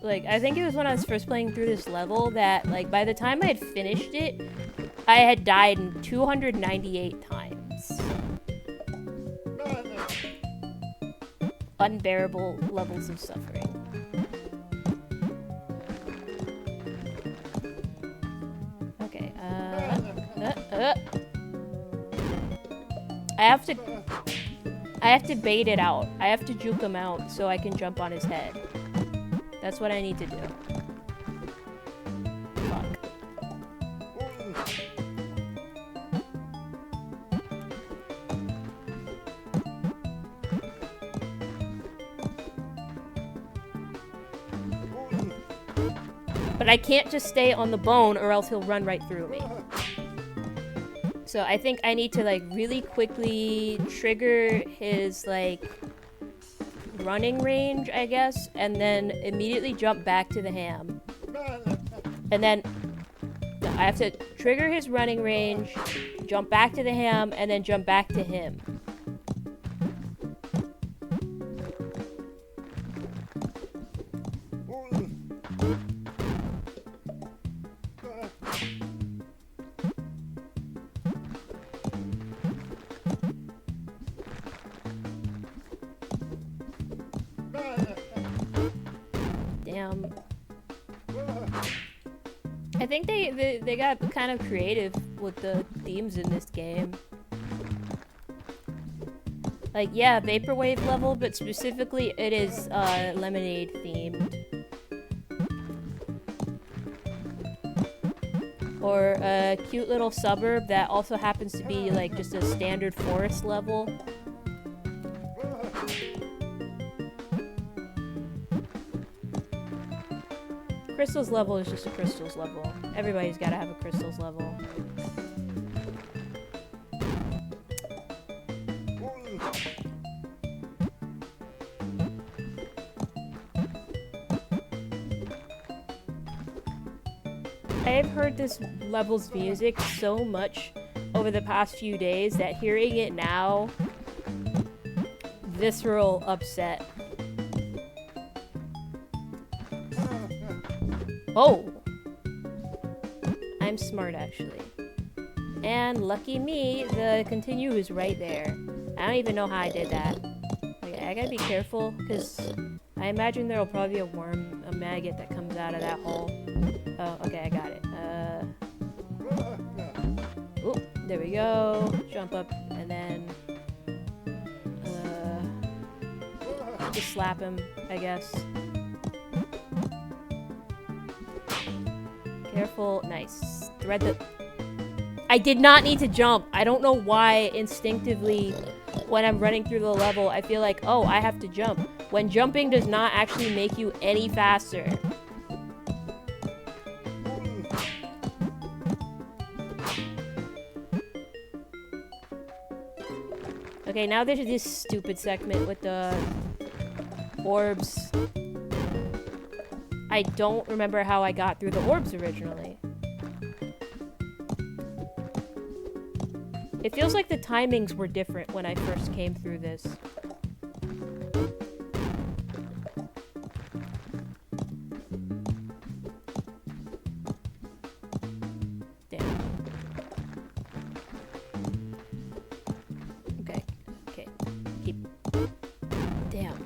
Like, I think it was when I was first playing through this level that, like, by the time I had finished it, I had died 298 times. Unbearable levels of suffering. I have to bait it out. I have to juke him out so I can jump on his head. That's what I need to do. Fuck. But I can't just stay on the bone or else he'll run right through me. So I think I need to, like, really quickly trigger his, like, running range, I guess, and then immediately jump back to the ham. And then I have to trigger his running range, jump back to the ham, and then jump back to him. Damn. I think they got kind of creative with the themes in this game. Like, yeah, vaporwave level, but specifically it is lemonade themed. Or a cute little suburb that also happens to be like just a standard forest level. Crystals level is just a crystals level. Everybody's gotta have a crystals level. I've heard this level's music so much over the past few days that hearing it now, visceral upset. Oh! I'm smart, actually. And lucky me, the continue is right there. I don't even know how I did that. Like, I gotta be careful, because I imagine there'll probably be a worm, a maggot that comes out of that hole. Oh, okay, I got it. Oh, there we go. Jump up, and then... just slap him, I guess. Careful. Nice. Thread the... I did not need to jump. I don't know why instinctively when I'm running through the level, I feel like, oh, I have to jump. When jumping does not actually make you any faster. Okay, now there's this stupid segment with the orbs. I don't remember how I got through the orbs originally. It feels like the timings were different when I first came through this. Damn. Okay. Okay. Keep... Damn.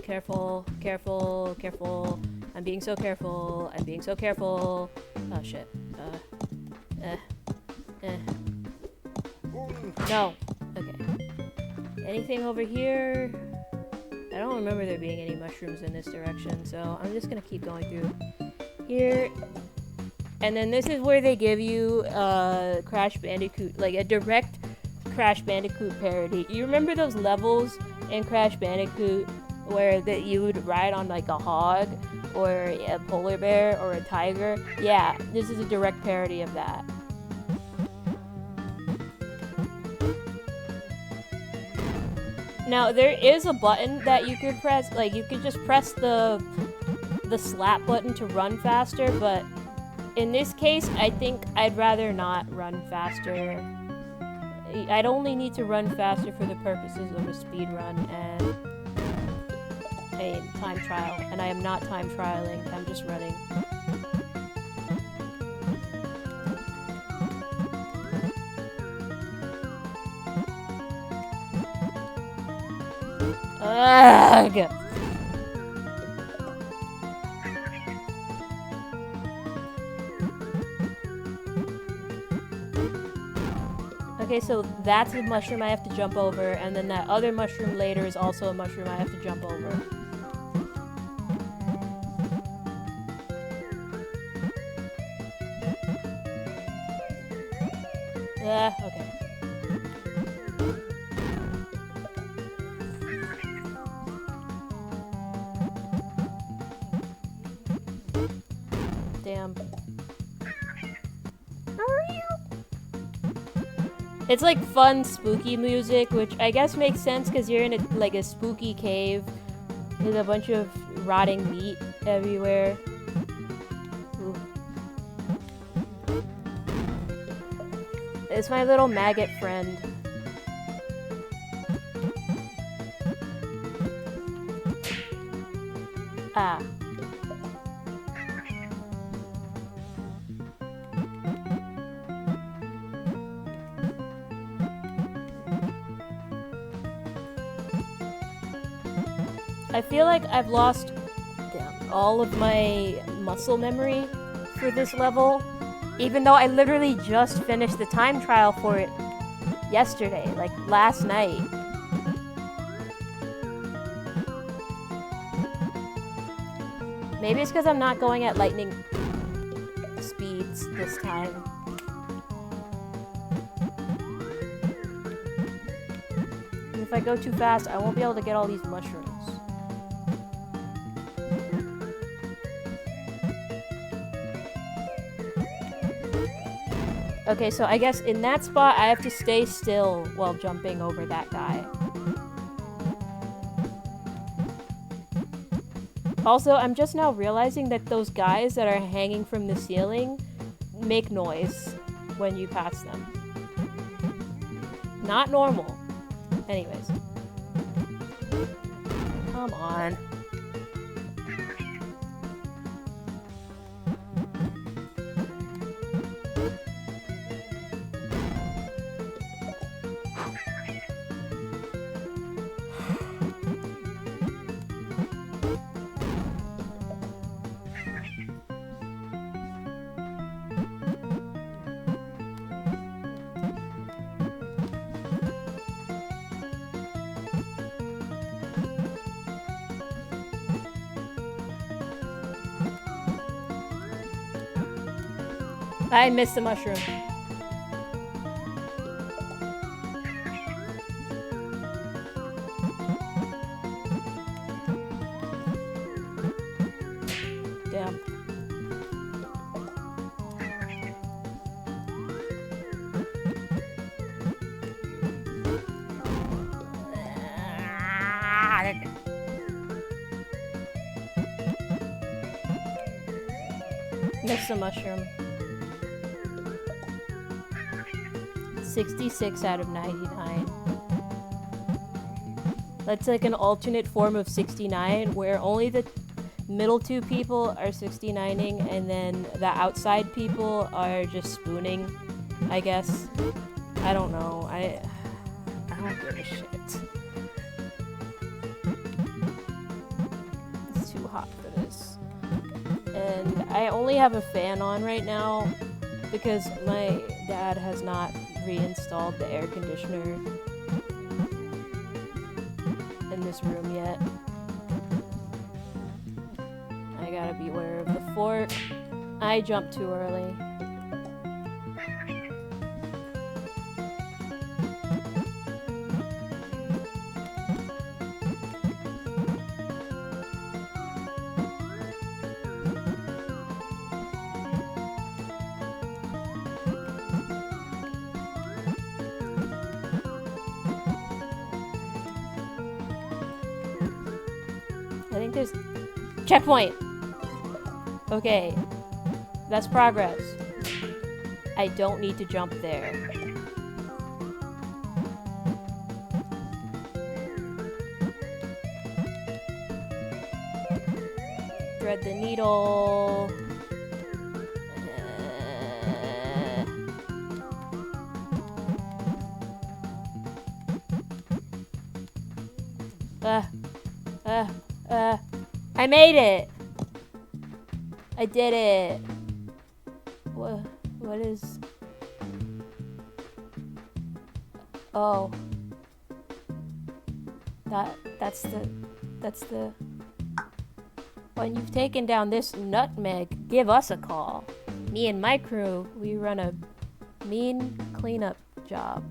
Careful, careful, careful. I'm being so careful. I'm being so careful. Oh shit. No. Okay. anything over here? I don't remember there being any mushrooms in this direction, so I'm just gonna keep going through here. And then this is where they give you Crash Bandicoot, like a direct Crash Bandicoot parody. You remember those levels in Crash Bandicoot where that you would ride on like a hog or a polar bear or a tiger? Yeah, this is a direct parody of that. Now there is a button that you could press, like you could just press the slap button to run faster, but in this case, I think I'd rather not run faster. I'd only need to run faster for the purposes of a speed run and a time trial, and I am not time trialing, I'm just running. Ugh! Okay, so that's a mushroom I have to jump over, and then that other mushroom later is also a mushroom I have to jump over. Okay. Damn. It's like fun, spooky music, which I guess makes sense because you're in a spooky cave with a bunch of rotting meat everywhere. Ooh. It's my little maggot friend. Ah. I feel like I've lost all of my muscle memory for this level, even though I literally just finished the time trial for it yesterday, like last night. Maybe it's because I'm not going at lightning speeds this time. And if I go too fast, I won't be able to get all these mushrooms. Okay, so I guess in that spot, I have to stay still while jumping over that guy. Also, I'm just now realizing that those guys that are hanging from the ceiling make noise when you pass them. Not normal. Anyways. Come on. I missed the mushroom. Damn. Missed the mushroom. 66 out of 99. That's like an alternate form of 69 where only the middle two people are 69ing and then the outside people are just spooning, I guess. I don't know. I don't give a shit. It's too hot for this. And I only have a fan on right now because my dad has not reinstalled the air conditioner. this room yet. I gotta beware of the fort. I jumped too early. I think there's... Checkpoint! Okay. That's progress. I don't need to jump there. Thread the needle. I made it! I did it! What is... Oh. That's the... When you've taken down this nutmeg, give us a call. Me and my crew, we run a mean cleanup job.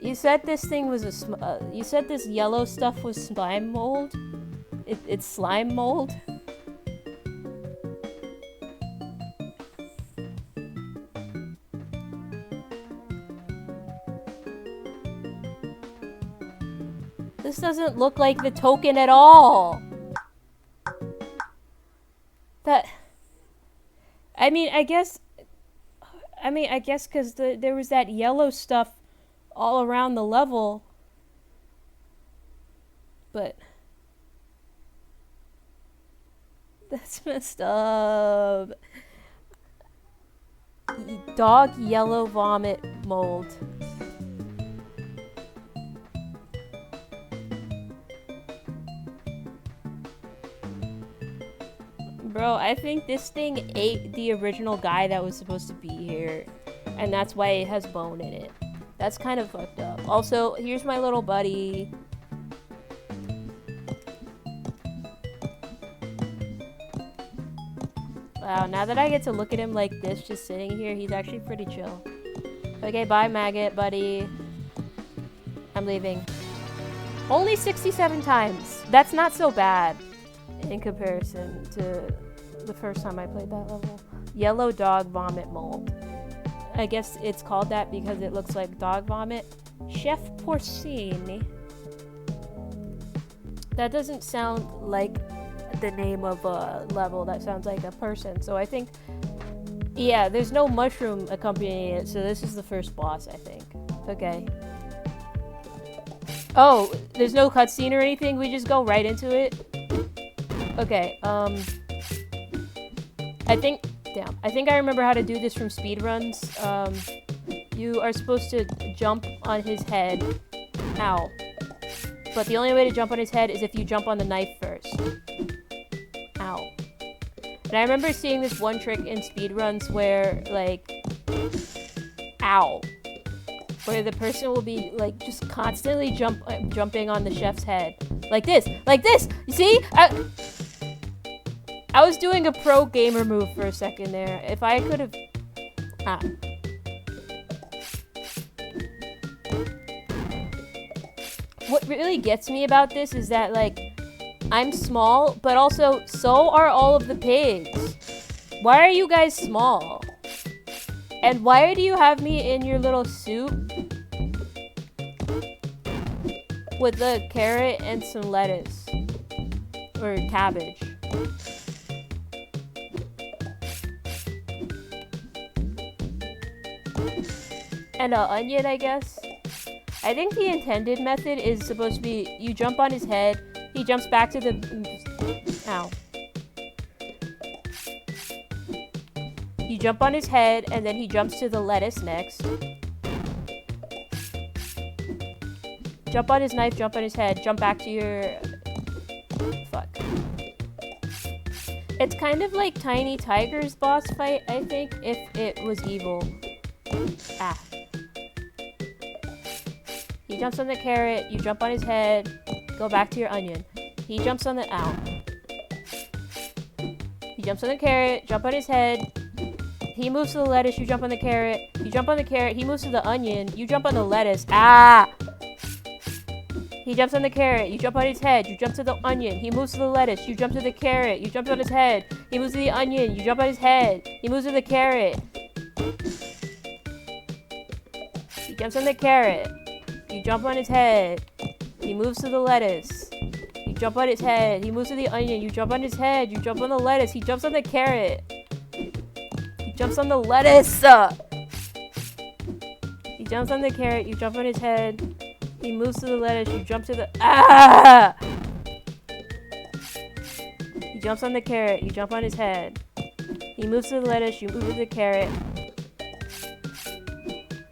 You said this thing was a you said this yellow stuff was slime mold? It's slime mold? This doesn't look like the token at all. I mean, I guess because there was that yellow stuff all around the level. But that's messed up. Dog yellow vomit mold. Bro, I think this thing ate the original guy that was supposed to be here. And that's why it has bone in it. That's kind of fucked up. Also, here's my little buddy. Wow, now that I get to look at him like this, just sitting here, he's actually pretty chill. Okay, bye, maggot, buddy. I'm leaving. Only 67 times. That's not so bad in comparison to the first time I played that level. Yellow dog vomit mold. I guess it's called that because it looks like dog vomit. Chef Porcini. That doesn't sound like the name of a level. That sounds like a person. So I think, yeah, there's no mushroom accompanying it. So this is the first boss, I think. Okay. Oh, there's no cutscene or anything? We just go right into it? Okay, I think I remember how to do this from speedruns. You are supposed to jump on his head. Ow. But the only way to jump on his head is if you jump on the knife first. Ow. And I remember seeing this one trick in speedruns where, like... Ow. Where the person will be, like, just constantly jumping on the chef's head. Like this! Like this! You see? I was doing a pro gamer move for a second there. If I could have... Ah. What really gets me about this is that, like, I'm small, but also, so are all of the pigs. Why are you guys small? And why do you have me in your little soup? With a carrot and some lettuce. Or cabbage. And an onion, I guess. I think the intended method is supposed to be you jump on his head, he jumps back to the... Ow. You jump on his head, and then he jumps to the lettuce next. Jump on his knife, jump on his head, jump back to your... Fuck. It's kind of like Tiny Tiger's boss fight, I think, if it was evil. Ah. He jumps on the carrot, you jump on his head, go back to your onion. He jumps on the, ow. He jumps on the carrot, jump on his head. He moves to the lettuce, you jump on the carrot. You jump on the carrot, he moves to the onion, you jump on the lettuce. Ah! He jumps on the carrot, you jump on his head, you jump to the onion. He moves to the lettuce, you jump to the carrot, you jump on his head. He moves to the onion, you jump on his head. He moves to the carrot. He jumps on the carrot, you jump on his head. He moves to the lettuce. You jump on his head. He moves to the onion. You jump on his head. You jump on the lettuce. He jumps on the carrot. He jumps on the lettuce. He jumps on the carrot. You jump on his head. He moves to the lettuce. You jump to the... Ah! He jumps on the carrot. You jump on his head. He moves to the lettuce. You move to the carrot.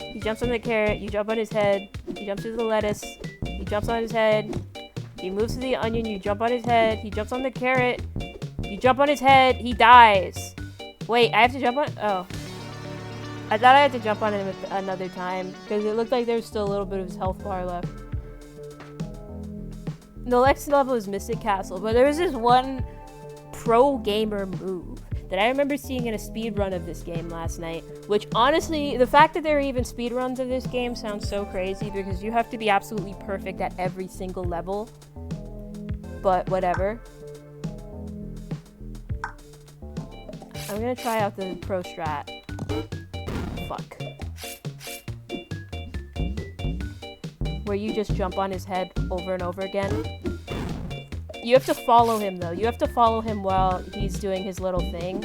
He jumps on the carrot. You jump on his head. He jumps to the lettuce. He jumps on his head. He moves to the onion, you jump on his head. He jumps on the carrot. You jump on his head, he dies. Wait, I have to jump on... Oh. I thought I had to jump on him another time, because it looked like there was still a little bit of his health bar left. The next level is Mystic Castle, but there was this one pro gamer move that I remember seeing in a speedrun of this game last night, which honestly, the fact that there are even speedruns of this game sounds so crazy, because you have to be absolutely perfect at every single level. But whatever. I'm gonna try out the pro strat. Fuck. Where you just jump on his head over and over again. You have to follow him though. You have to follow him while he's doing his little thing.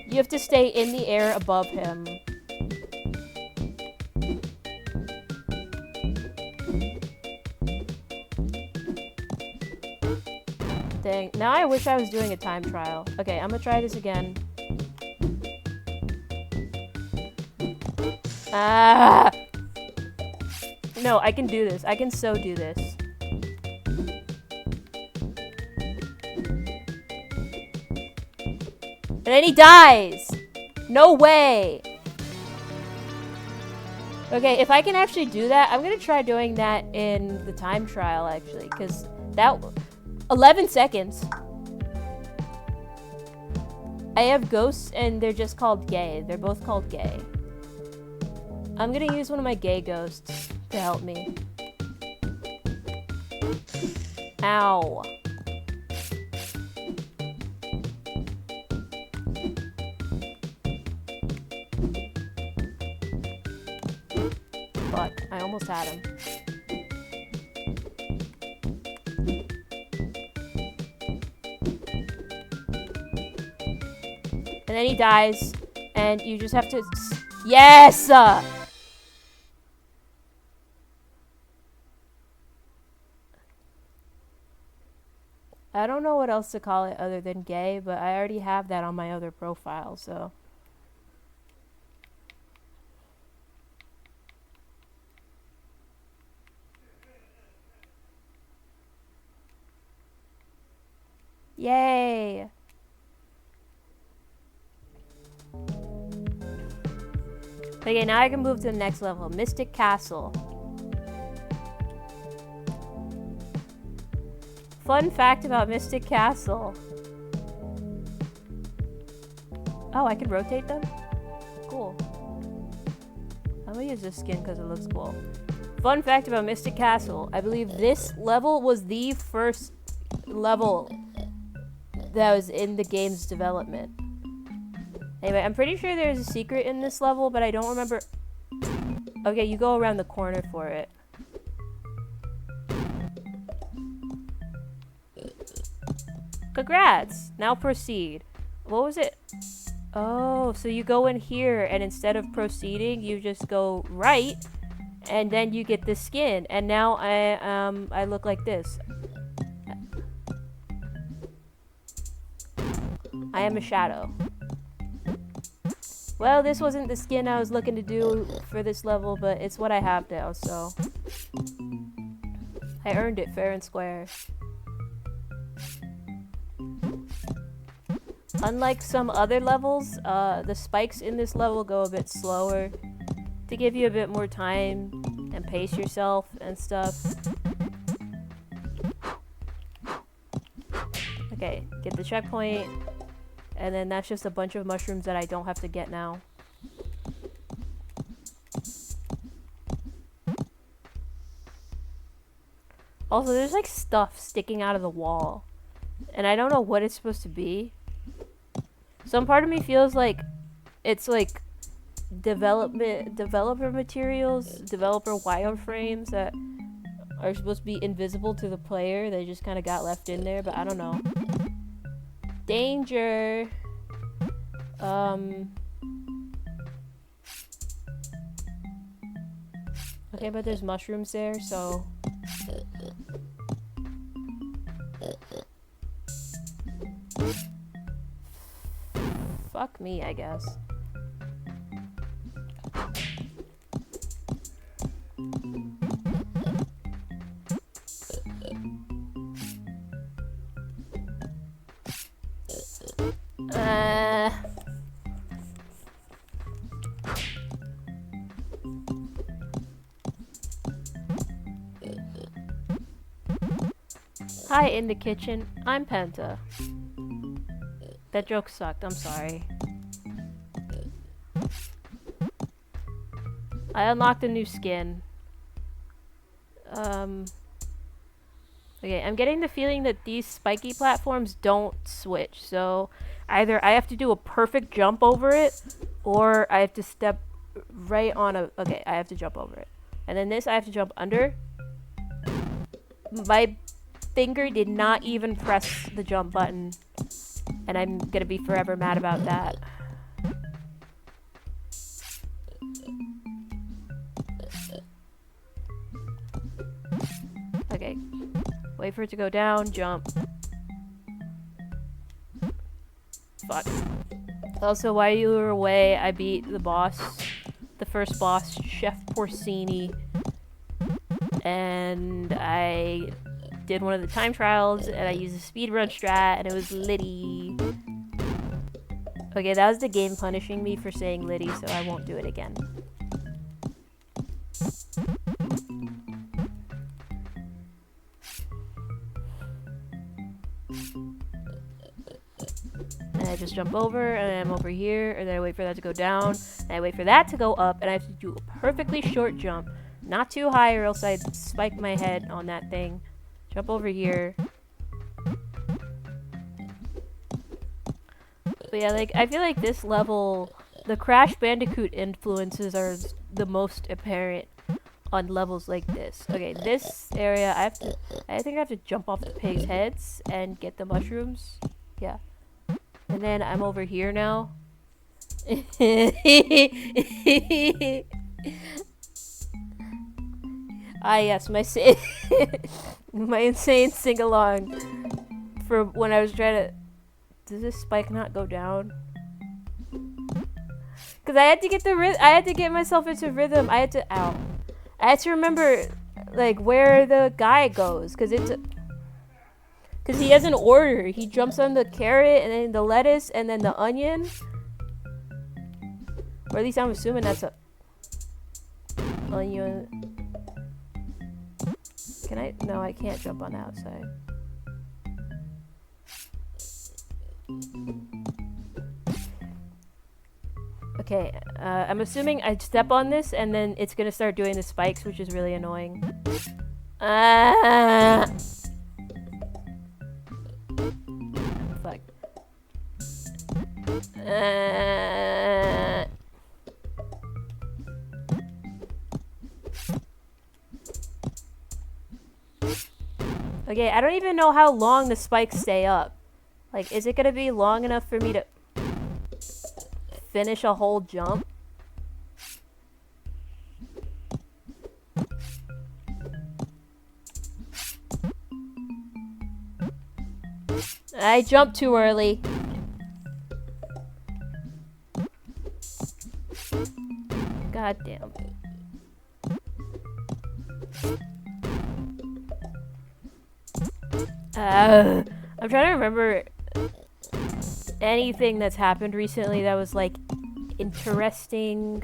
You have to stay in the air above him. Dang. Now I wish I was doing a time trial. Okay, I'm gonna try this again. Ah! No, I can do this. I can so do this. And then he dies! No way! Okay, if I can actually do that, I'm gonna try doing that in the time trial, actually, because that... 11 seconds! I have ghosts, and they're just called gay. They're both called gay. I'm gonna use one of my gay ghosts to help me. Ow. Fuck, I almost had him. And then he dies, and you just have to... Yes! I don't know what else to call it other than gay, but I already have that on my other profile, so... Yay! Okay, now I can move to the next level. Mystic Castle. Fun fact about Mystic Castle. Oh, I can rotate them? Cool. I'm gonna use this skin because it looks cool. Fun fact about Mystic Castle. I believe this level was the first level that was in the game's development. Anyway, I'm pretty sure there's a secret in this level, but I don't remember... Okay, you go around the corner for it. Congrats! Now proceed. What was it? Oh, so you go in here, and instead of proceeding, you just go right, and then you get the skin. And now I look like this. I am a shadow. Well, this wasn't the skin I was looking to do for this level, but it's what I have now, so... I earned it fair and square. Unlike some other levels, the spikes in this level go a bit slower to give you a bit more time and pace yourself and stuff. Okay, get the checkpoint, and then that's just a bunch of mushrooms that I don't have to get now. Also, there's like stuff sticking out of the wall, and I don't know what it's supposed to be. Some part of me feels like it's like developer materials, developer wireframes that are supposed to be invisible to the player. They just kind of got left in there, but I don't know. Danger. Okay, but there's mushrooms there, so. Fuck me, I guess. Hi, in the kitchen. I'm Penta. That joke sucked. I'm sorry. I unlocked a new skin. Okay, I'm getting the feeling that these spiky platforms don't switch. So either I have to do a perfect jump over it, or I have to step right on a... Okay, I have to jump over it. And then this, I have to jump under. My finger did not even press the jump button. And I'm gonna be forever mad about that. Okay. Wait for it to go down, jump. Fuck. Also, while you were away, I beat the boss. The first boss, Chef Porcini. And I did one of the time trials, and I used a speedrun strat, and it was litty. Okay, that was the game punishing me for saying litty, so I won't do it again. And I just jump over, and I'm over here, and then I wait for that to go down, and I wait for that to go up, and I have to do a perfectly short jump. Not too high, or else I'd spike my head on that thing. Jump over here. But yeah, like, I feel like this level, the Crash Bandicoot influences are the most apparent on levels like this. Okay, this area, I think I have to jump off the pigs' heads and get the mushrooms. Yeah. And then I'm over here now. Ah, yes, my insane sing-along for when I was trying to... Does this spike not go down? Because I had to get I had to get myself into rhythm. I had to... Ow. I had to remember, like, where the guy goes. Because it's... Because he has an order. He jumps on the carrot, and then the lettuce, and then the onion. Or at least I'm assuming that's a... Onion... Can I? No, I can't jump on the outside. Okay, I'm assuming I step on this and then it's gonna start doing the spikes, which is really annoying. Fuck. Okay, I don't even know how long the spikes stay up. Like, is it gonna be long enough for me to finish a whole jump? I jumped too early. God damn. I'm trying to remember anything that's happened recently that was like interesting.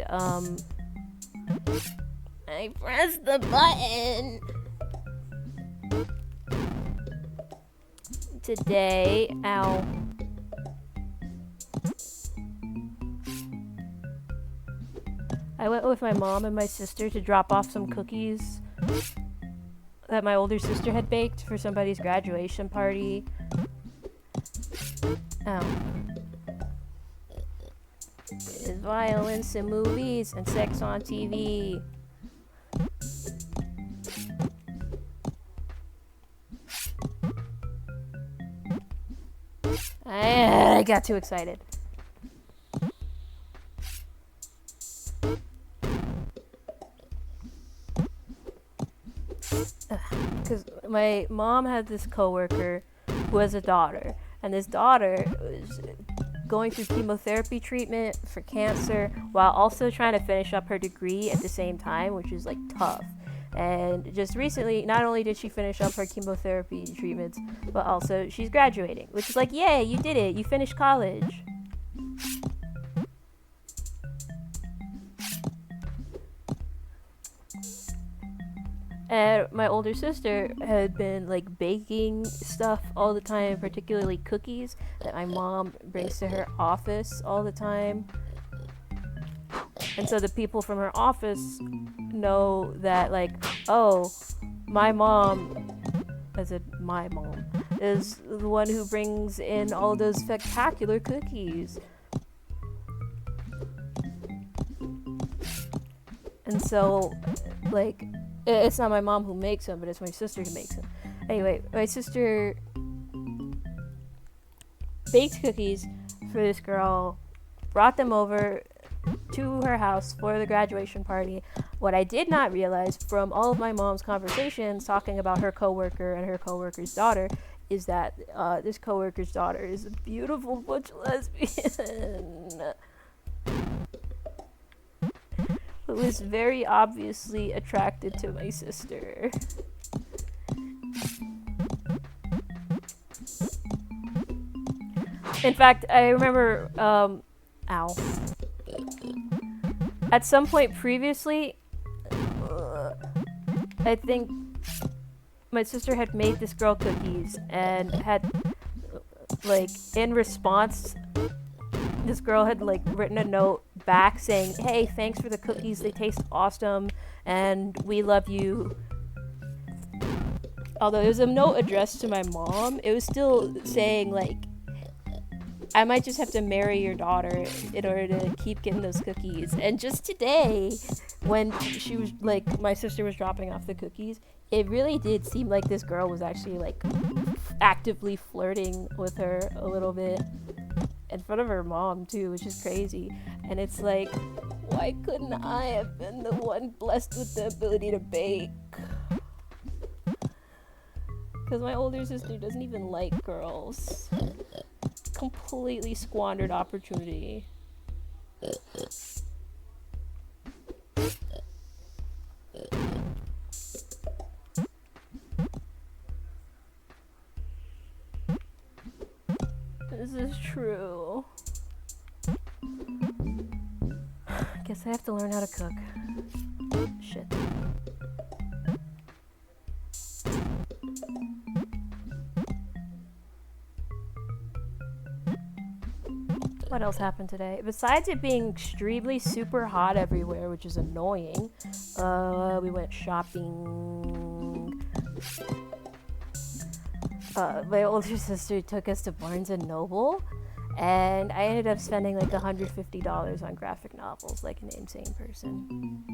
I pressed the button. Today, ow. I went with my mom and my sister to drop off some cookies that my older sister had baked for somebody's graduation party. Ow. There's violence in movies and sex on TV. I got too excited. Because my mom had this coworker who has a daughter, and this daughter was going through chemotherapy treatment for cancer while also trying to finish up her degree at the same time, which is like tough. And just recently, not only did she finish up her chemotherapy treatments, but also she's graduating, which is like, yay, you did it, you finished college. And my older sister had been like baking stuff all the time, particularly cookies that my mom brings to her office all the time. And so the people from her office know that, like, oh, my mom, as in my mom, is the one who brings in all those spectacular cookies. And so, like, it's not my mom who makes them, but it's my sister who makes them. Anyway, my sister baked cookies for this girl, brought them over to her house for the graduation party. What I did not realize from all of my mom's conversations talking about her coworker and her coworker's daughter is that this coworker's daughter is a beautiful butch lesbian who is very obviously attracted to my sister. In fact, I remember, ow. At some point previously, I think my sister had made this girl cookies and had, like, in response, this girl had, like, written a note back saying, hey, thanks for the cookies, they taste awesome, and we love you. Although it was a note addressed to my mom, it was still saying, like, I might just have to marry your daughter in order to keep getting those cookies. And just today, when she was, like, my sister was dropping off the cookies, it really did seem like this girl was actually, like, actively flirting with her a little bit. In front of her mom, too, which is crazy. And it's like, why couldn't I have been the one blessed with the ability to bake? Because my older sister doesn't even like girls. Completely squandered opportunity. This is true. Guess I have to learn how to cook. Shit. What else happened today? Besides it being extremely super hot everywhere, which is annoying, we went shopping. My older sister took us to Barnes & Noble, and I ended up spending like $150 on graphic novels like an insane person.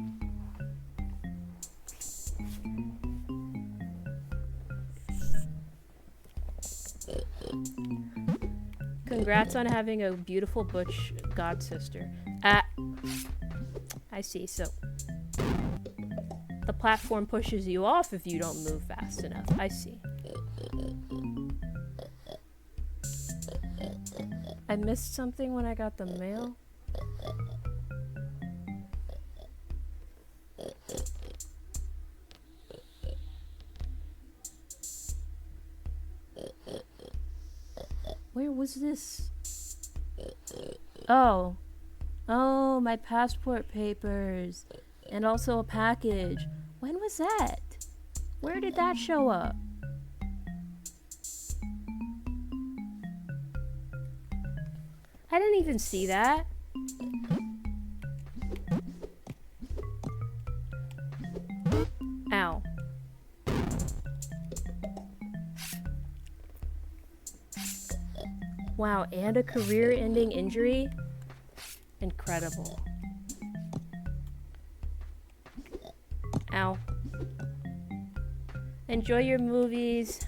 Congrats on having a beautiful butch god sister. I see, so the platform pushes you off if you don't move fast enough. I see. I missed something when I got the mail. Where was this? Oh, my passport papers. And also a package. When was that? Where did that show up? I didn't even see that. Ow. Wow, and a career-ending injury? Incredible. Ow. Enjoy your movies.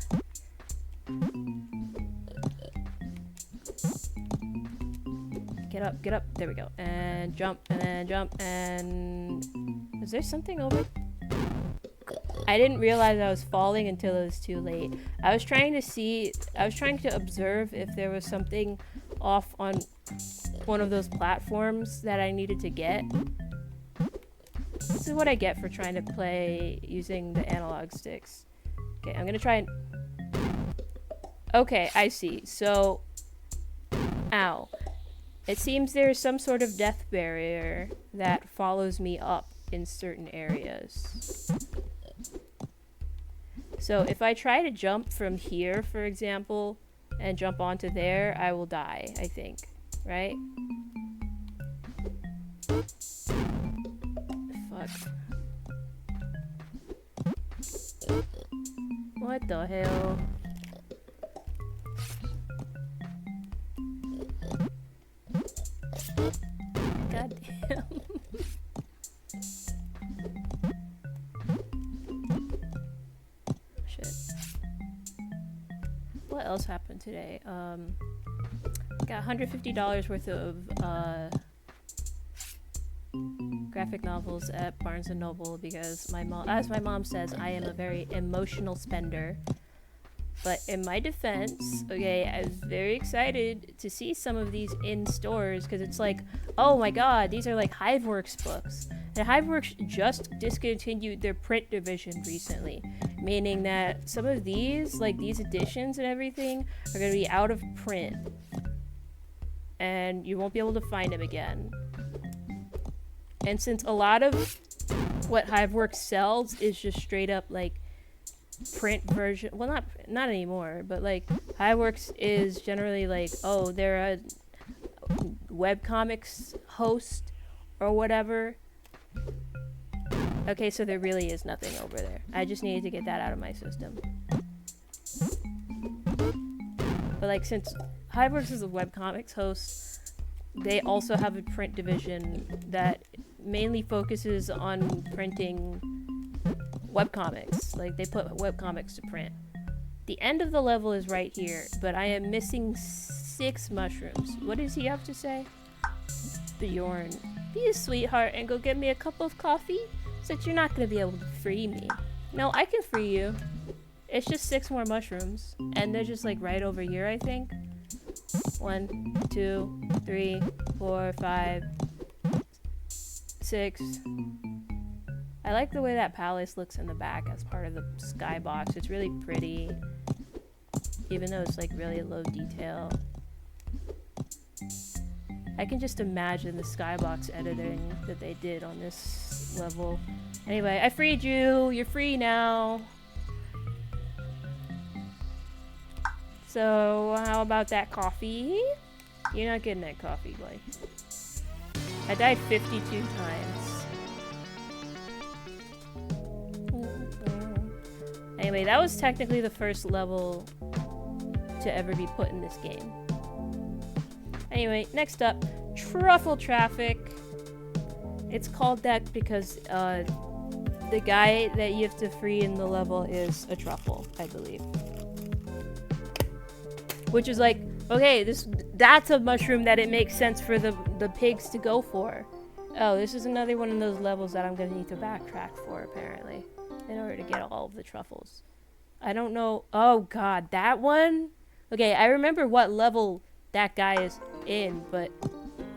Get up, get up. There we go. And jump, and then jump, and... Is there something over? I didn't realize I was falling until it was too late. I was trying to observe if there was something off on one of those platforms that I needed to get. This is what I get for trying to play using the analog sticks. Okay, I'm gonna try and... Okay, I see. So... Ow. It seems there's some sort of death barrier that follows me up in certain areas. So if I try to jump from here, for example, and jump onto there, I will die, I think. Right? Fuck. What the hell? God damn. Shit. What else happened today? Got $150 worth of graphic novels at Barnes & Noble because my mom, as my mom says, I am a very emotional spender. But in my defense, okay, I was very excited to see some of these in stores because it's like, oh my god, these are like HiveWorks books. And HiveWorks just discontinued their print division recently, meaning that some of these, like these editions and everything, are going to be out of print. And you won't be able to find them again. And since a lot of what HiveWorks sells is just straight up like print version, well, not anymore, but like HiveWorks is generally like, oh, they're a webcomics host or whatever. Okay, so there really is nothing over there. I just needed to get that out of my system. But like, since HiveWorks is a webcomics host, they also have a print division that mainly focuses on printing webcomics. Like, they put webcomics to print. The end of the level is right here, but I am missing 6 mushrooms. What does he have to say? Bjorn, be a sweetheart and go get me a cup of coffee, since you're not going to be able to free me. No, I can free you. It's just 6 more mushrooms, and they're just like right over here, I think. 1, 2, 3, 4, 5, 6. I like the way that palace looks in the back as part of the skybox. It's really pretty, even though it's like really low detail. I can just imagine the skybox editing that they did on this level. Anyway, I freed you. You're free now. So, how about that coffee? You're not getting that coffee, boy. I died 52 times. Anyway, that was technically the first level to ever be put in this game. Anyway, next up, Truffle Traffic. It's called that because the guy that you have to free in the level is a truffle, I believe. Which is like, okay, that's a mushroom that it makes sense for the pigs to go for. Oh, this is another one of those levels that I'm gonna need to backtrack for, apparently, in order to get all of the truffles. I don't know. Oh god, that one? Okay, I remember what level that guy is in, but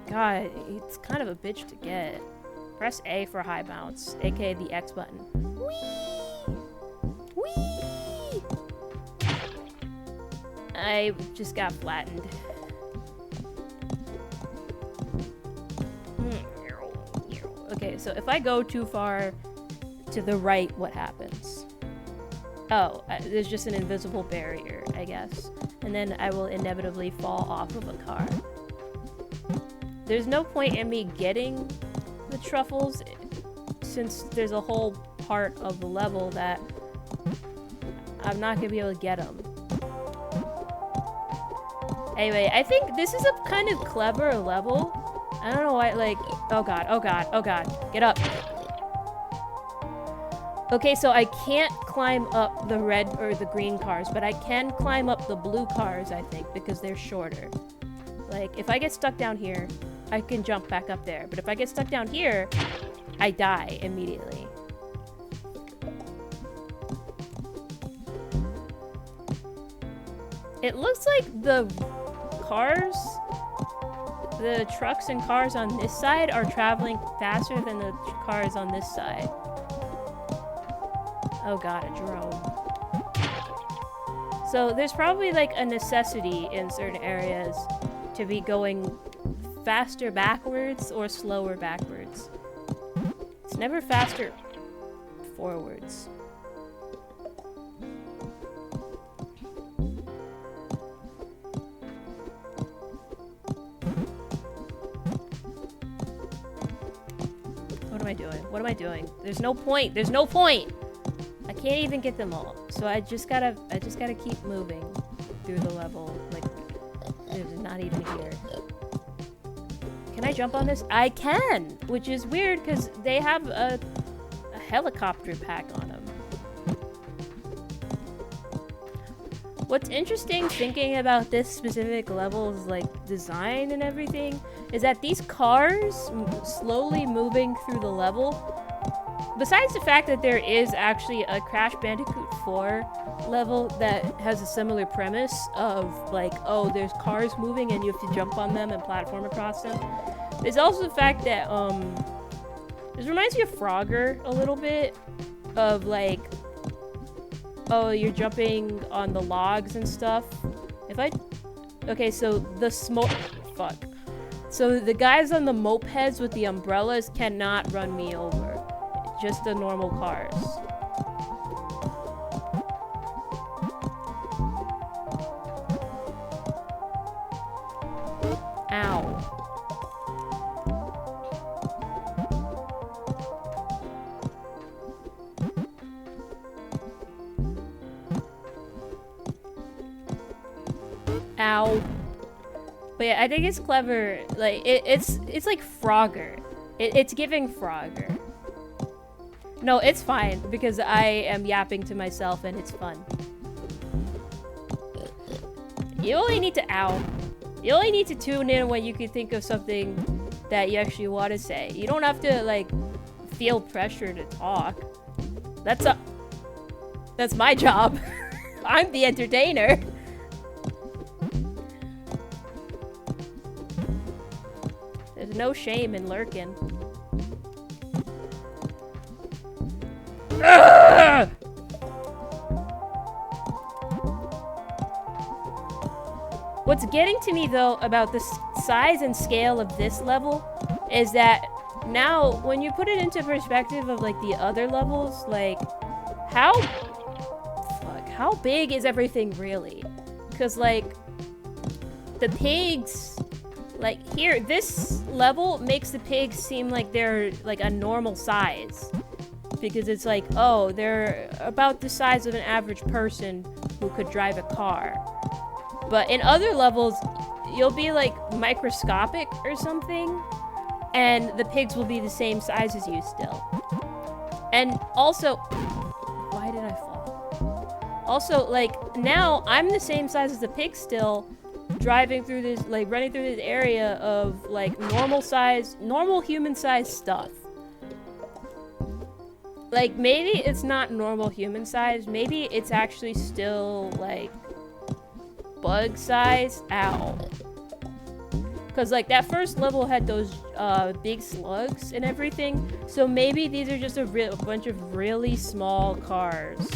god, it's kind of a bitch to get. Press A for high bounce, aka the X button. Whee! Whee! I just got flattened. Okay, so if I go too far to the right, what happens? Oh, there's just an invisible barrier, I guess. And then I will inevitably fall off of a car. There's no point in me getting the truffles since there's a whole part of the level that I'm not gonna be able to get them. Anyway, I think this is a kind of clever level. I don't know why, like, oh god, oh god, oh god, get up. Okay, so I can't climb up the red or the green cars, but I can climb up the blue cars, I think, because they're shorter. Like, if I get stuck down here, I can jump back up there. But if I get stuck down here, I die immediately. It looks like the cars, the trucks and cars on this side are traveling faster than the cars on this side. Oh god, a drone. So there's probably like a necessity in certain areas to be going faster backwards or slower backwards. It's never faster forwards. What am I doing? What am I doing? There's no point. There's no point. I can't even get them all. So I just gotta keep moving through the level. Like, it's not even here. Can I jump on this? I can! Which is weird because they have a helicopter pack on them. What's interesting thinking about this specific level's like design and everything is that these cars slowly moving through the level, besides the fact that there is actually a Crash Bandicoot 4 level that has a similar premise of like, oh, there's cars moving and you have to jump on them and platform across them. There's also the fact that this reminds me of Frogger a little bit, of like, oh, you're jumping on the logs and stuff. Okay, so the fuck. So the guys on the mopeds with the umbrellas cannot run me over. Just the normal cars. Ow. Ow. But yeah, I think it's clever. Like it's like Frogger. It's giving Frogger. No, it's fine because I am yapping to myself and it's fun. You only need to You only need to tune in when you can think of something that you actually want to say. You don't have to like feel pressure to talk. That's my job. I'm the entertainer. There's no shame in lurking. What's getting to me though about the size and scale of this level is that now when you put it into perspective of like the other levels, like how big is everything really? Because like the pigs, like here, this level makes the pigs seem like they're like a normal size. Because it's like, oh, they're about the size of an average person who could drive a car. But in other levels, you'll be like microscopic or something, and the pigs will be the same size as you still. And also, why did I fall? Also, like, now I'm the same size as the pig still, driving through this, like, running through this area of, like, normal human-sized stuff. Like, maybe it's not normal human size. Maybe it's actually still, like, bug size. Ow. Because, like, that first level had those big slugs and everything. So maybe these are just a bunch of really small cars.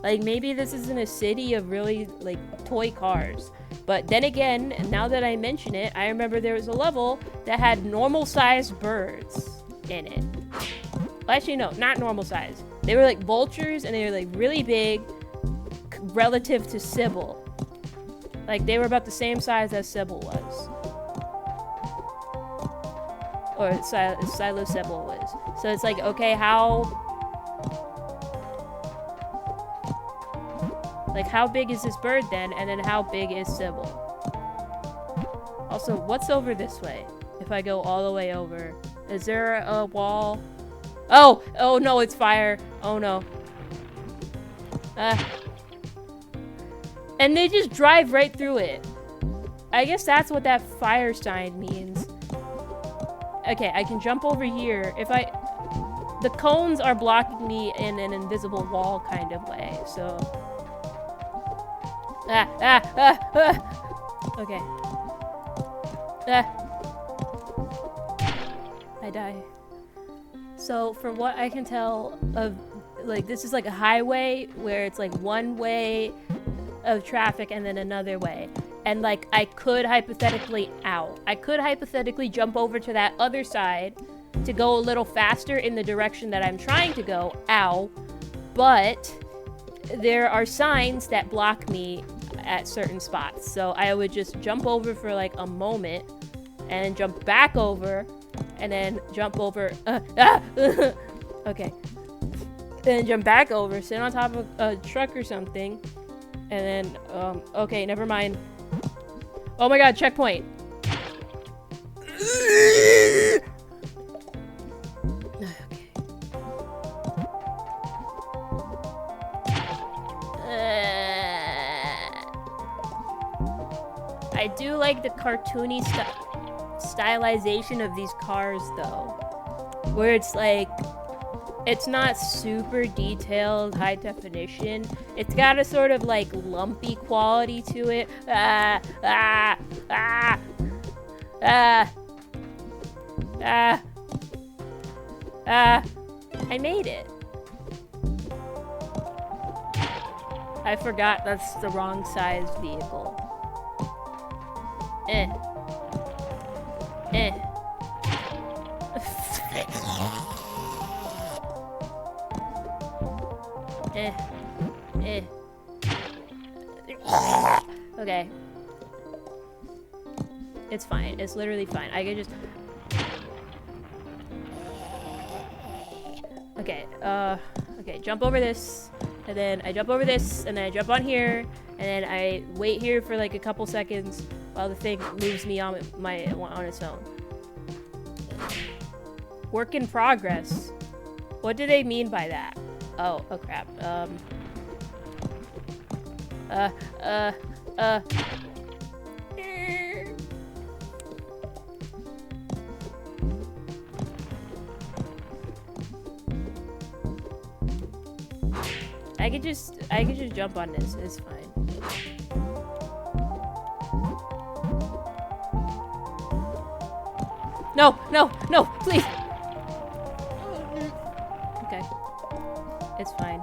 Like, maybe this isn't a city of really, like, toy cars. But then again, now that I mention it, I remember there was a level that had normal-sized birds. in it. Well, actually, no, not normal size. They were like vultures, and they were like really big relative to Sybil. Like, they were about the same size as Sybil was. Or psilosybil was. So it's like, okay, how big is this bird then? And then how big is Sybil? Also, what's over this way? If I go all the way over. Is there a wall? Oh! Oh no, it's fire. Oh no. And they just drive right through it. I guess that's what that fire sign means. Okay, I can jump over here. The cones are blocking me in an invisible wall kind of way, so. Okay. I die. So, from what I can tell of, like, this is like a highway where it's like one way of traffic and then another way. And, like, I could hypothetically jump over to that other side to go a little faster in the direction that I'm trying to go. Ow. But there are signs that block me at certain spots. So I would just jump over for, like, a moment and jump back over and then jump over. Okay. Then jump back over, sit on top of a truck or something. And then, okay, never mind. Oh my god, checkpoint. Okay. I do like the cartoony stylization of these cars, though. Where it's like, it's not super detailed, high definition. It's got a sort of like lumpy quality to it. I made it. I forgot that's the wrong sized vehicle. Okay. It's fine. It's literally fine. I can just... Okay, okay, jump over this, and then I jump over this, and then I jump on here, and then I wait here for like a couple seconds while the thing moves me on its own. Work in progress. What do they mean by that? Oh crap. I could just jump on this. It's fine. No, no, no, please. Okay. It's fine.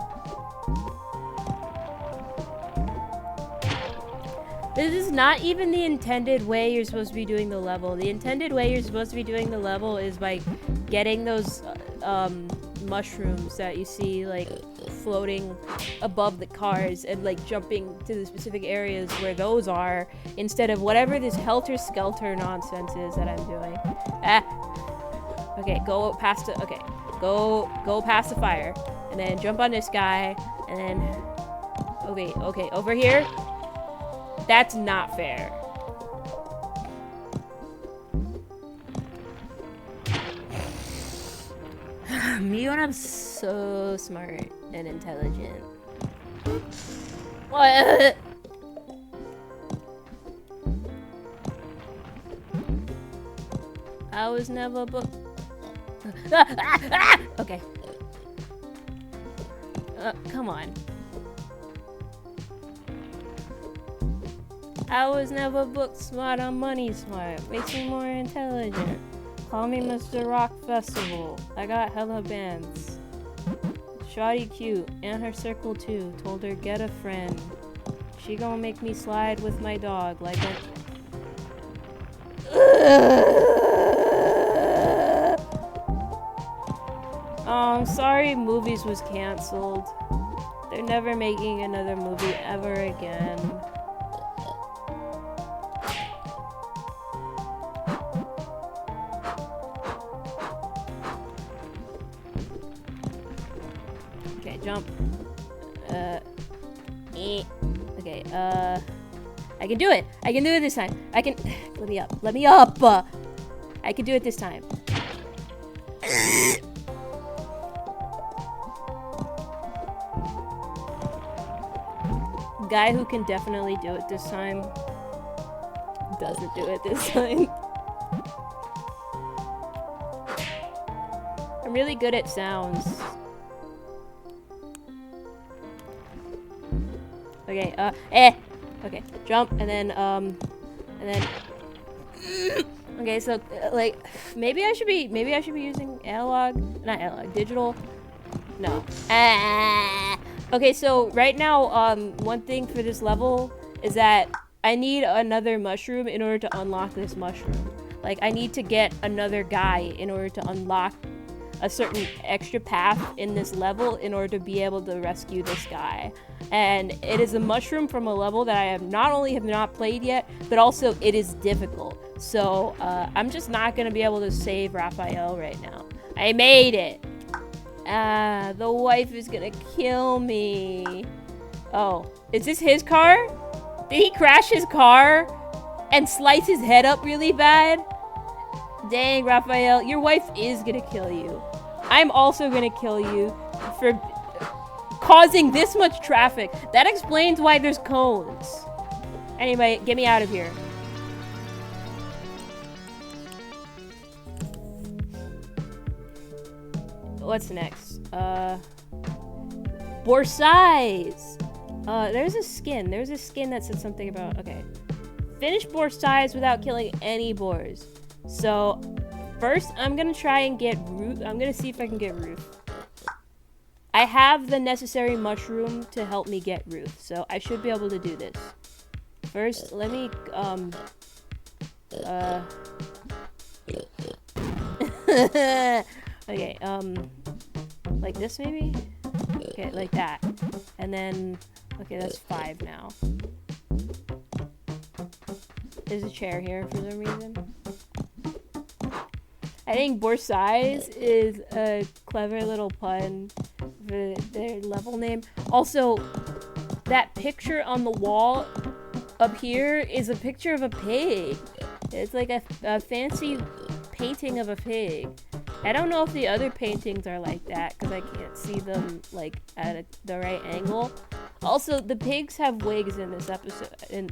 This is not even the intended way you're supposed to be doing the level. The intended way you're supposed to be doing the level is by getting those mushrooms that you see like floating above the cars and like jumping to the specific areas where those are, instead of whatever this helter-skelter nonsense is that I'm doing. Okay, go past the, okay, go past the fire, and then jump on this guy, and then, okay, over here. That's not fair. Me when I'm so smart and intelligent. What? I was never okay. Come on. I was never book smart, I'm money smart. Makes me more intelligent. Call me Mr. Rock Festival. I got hella bands. Shawty cute, and her circle too. Told her get a friend. She gonna make me slide with my dog like a... I'm sorry Movies was canceled. They're never making another movie ever again. Okay, jump. Okay, I can do it! I can do it this time! I can- Let me up. Let me up! I can do it this time. Guy who can definitely do it this time doesn't do it this time. I'm really good at sounds. Okay, okay, jump, and then, okay, so, like, maybe I should be using digital. No. Okay, so right now, one thing for this level is that I need another mushroom in order to unlock this mushroom. Like, I need to get another guy in order to unlock a certain extra path in this level in order to be able to rescue this guy. And it is a mushroom from a level that I have not played yet, but also it is difficult. So, I'm just not gonna be able to save Raphael right now. I made it! The wife is gonna kill me. Oh, is this his car? Did he crash his car and slice his head up really bad? Dang, Raphael, your wife is gonna kill you. I'm also gonna kill you for causing this much traffic. That explains why there's cones. Anyway, get me out of here. What's next? Borsai's! There's a skin. There's a skin that said something about... Okay. Finish Borsai's without killing any boars. So, first, I'm gonna try and get Ruth. I'm gonna see if I can get Ruth. I have the necessary mushroom to help me get Ruth, so I should be able to do this. First, let me, okay, like this maybe? Okay, like that. And then, okay, that's 5 now. There's a chair here for some reason. I think Borsai's is a clever little pun for their level name. Also, that picture on the wall up here is a picture of a pig. It's like a fancy painting of a pig. I don't know if the other paintings are like that because I can't see them like at the right angle. Also, the pigs have wigs in this in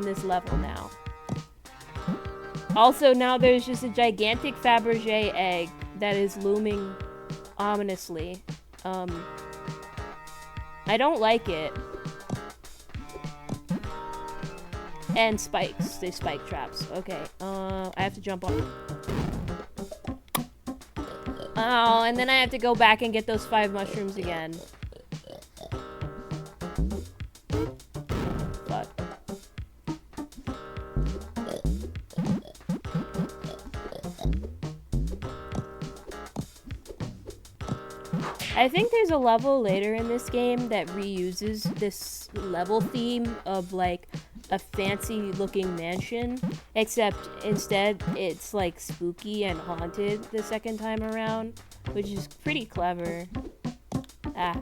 this level now. Also, now there's just a gigantic Fabergé egg that is looming ominously. I don't like it. And spikes. They spike traps. Okay, I have to jump on. Oh, and then I have to go back and get those 5 mushrooms again. Fuck. I think there's a level later in this game that reuses this level theme of like a fancy looking mansion, except instead it's like spooky and haunted the second time around, which is pretty clever. Ah.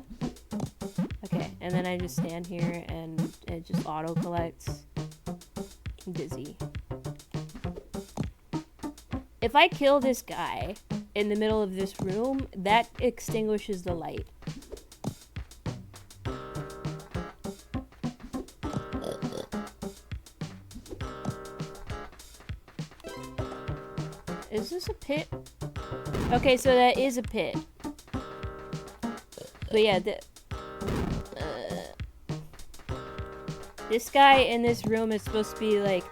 Okay, and then I just stand here and it just auto collects. I'm dizzy. If I kill this guy in the middle of this room, that extinguishes the light. Is this a pit? Okay, so that is a pit. But yeah, this guy in this room is supposed to be like...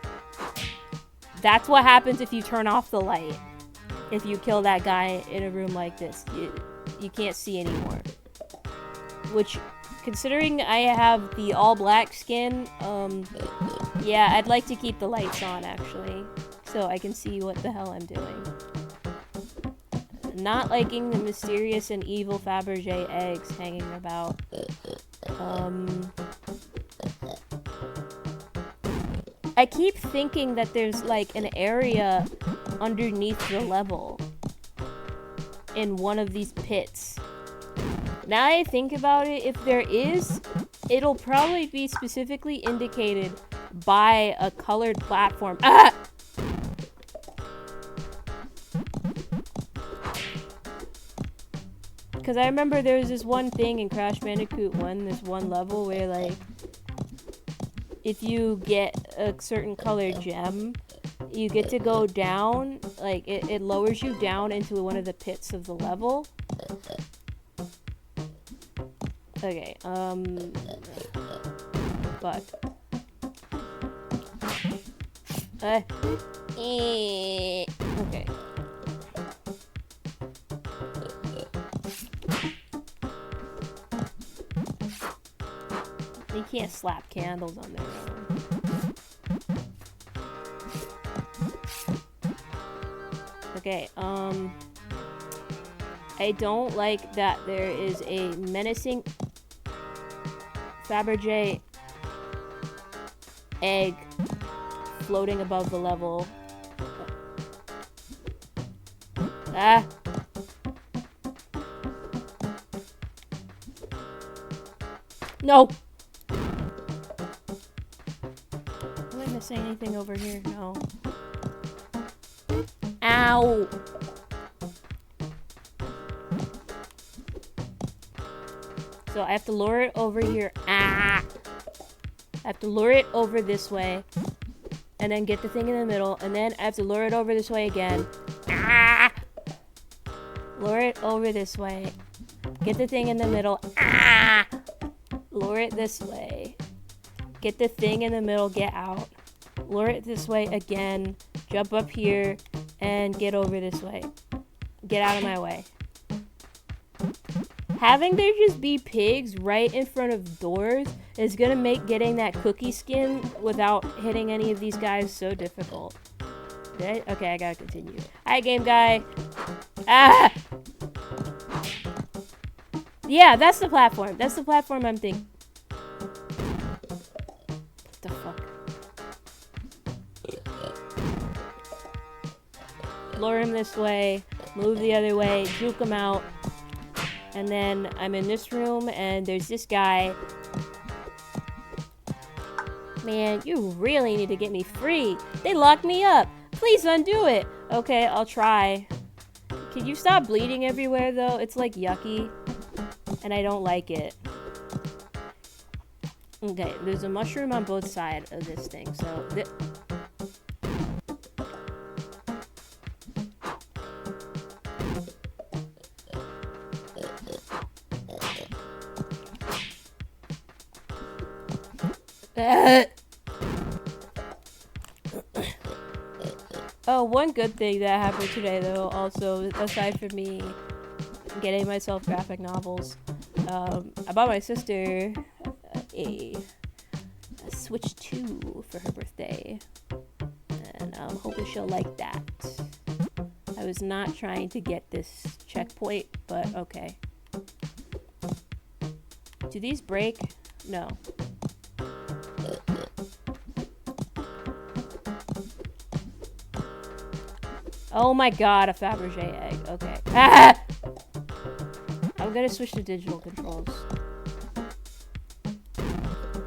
That's what happens if you turn off the light. If you kill that guy in a room like this. You can't see anymore. Which, considering I have the all-black skin, yeah, I'd like to keep the lights on, actually. So I can see what the hell I'm doing. not liking the mysterious and evil Fabergé eggs hanging about. I keep thinking that there's like an area underneath the level in one of these pits. Now I think about it, if there is, it'll probably be specifically indicated by a colored platform. Ah! Because I remember there was this one thing in Crash Bandicoot 1, this one level where, like, if you get a certain colored gem, you get to go down, like, it lowers you down into one of the pits of the level. Okay, fuck. Okay. You can't slap candles on their own. Okay, I don't like that there is a menacing Fabergé egg floating above the level. Ah! No! Am I missing anything over here? No. Ow! So I have to lure it over here. Ah! I have to lure it over this way. And then get the thing in the middle. And then I have to lure it over this way again. Ah! Lure it over this way. Get the thing in the middle. Ah! Lure it this way. Get the thing in the middle. Get out. Lure it this way again. Jump up here. And get over this way. Get out of my way. Having there just be pigs right in front of doors is gonna make getting that cookie skin without hitting any of these guys so difficult. Okay, I gotta continue. Hi, game guy. Ah! Yeah, that's the platform. That's the platform I'm thinking. What the fuck? Lure him this way. Move the other way. Juke him out. And then I'm in this room, and there's this guy. Man, you really need to get me free. They locked me up. Please undo it. Okay, I'll try. Can you stop bleeding everywhere, though? It's, like, yucky. And I don't like it. Okay, there's a mushroom on both sides of this thing, so... Oh, one good thing that happened today, though, also, aside from me getting myself graphic novels, I bought my sister a Switch 2 for her birthday, and I'm hoping she'll like that. I was not trying to get this checkpoint, but okay. Do these break? No. Oh my god, a Fabergé egg. Okay. Ah! I'm gonna switch to digital controls.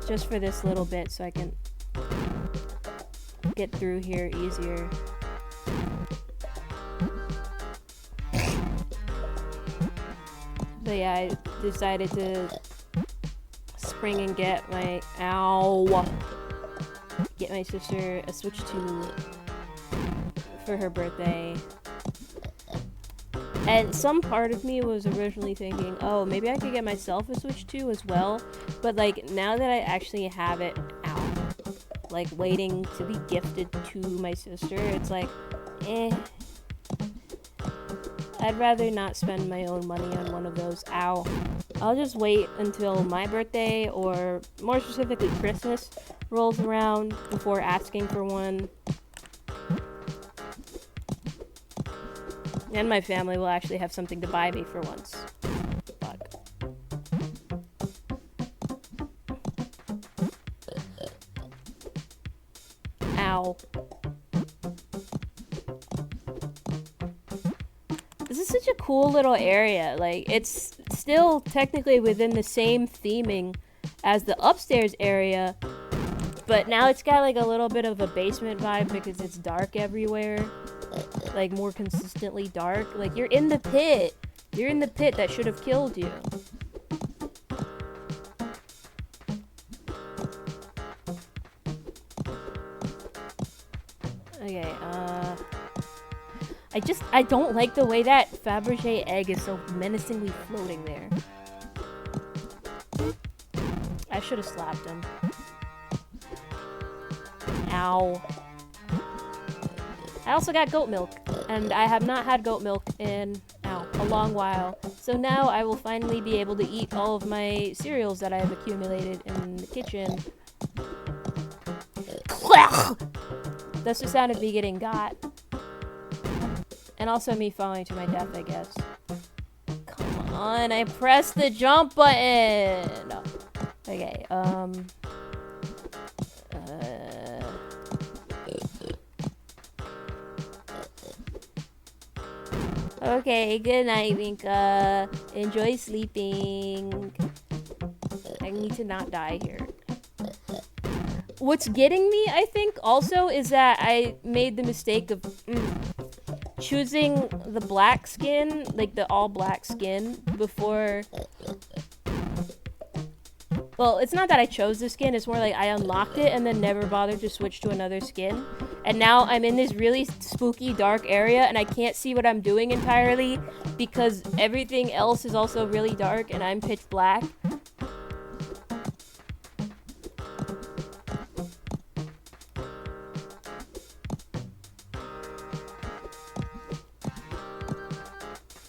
Just for this little bit so I can get through here easier. But yeah, I decided to spring and get my... Ow! Get my sister a Switch 2 for her birthday. And some part of me was originally thinking, oh, maybe I could get myself a Switch 2 as well. But, like, now that I actually have it out, like, waiting to be gifted to my sister, it's like, eh. I'd rather not spend my own money on one of those. Ow. I'll just wait until my birthday, or more specifically Christmas, rolls around before asking for one. And my family will actually have something to buy me for once. Fuck. Ow. This is such a cool little area. Like, it's still technically within the same theming as the upstairs area, but now it's got like a little bit of a basement vibe because it's dark everywhere. Like, more consistently dark. Like, you're in the pit. You're in the pit that should have killed you. Okay, I don't like the way that Fabergé egg is so menacingly floating there. I should have slapped him. Ow. I also got goat milk, and I have not had goat milk in, a long while. So now I will finally be able to eat all of my cereals that I have accumulated in the kitchen. That's the sound of me getting got. And also me falling to my death, I guess. Come on, I pressed the jump button! Okay, Okay, good night, Vinka. Enjoy sleeping. I need to not die here. What's getting me, I think, also, is that I made the mistake of choosing the black skin, like the all black skin, before... Well, it's not that I chose the skin, it's more like I unlocked it and then never bothered to switch to another skin. And now I'm in this really spooky, dark area, and I can't see what I'm doing entirely because everything else is also really dark and I'm pitch black.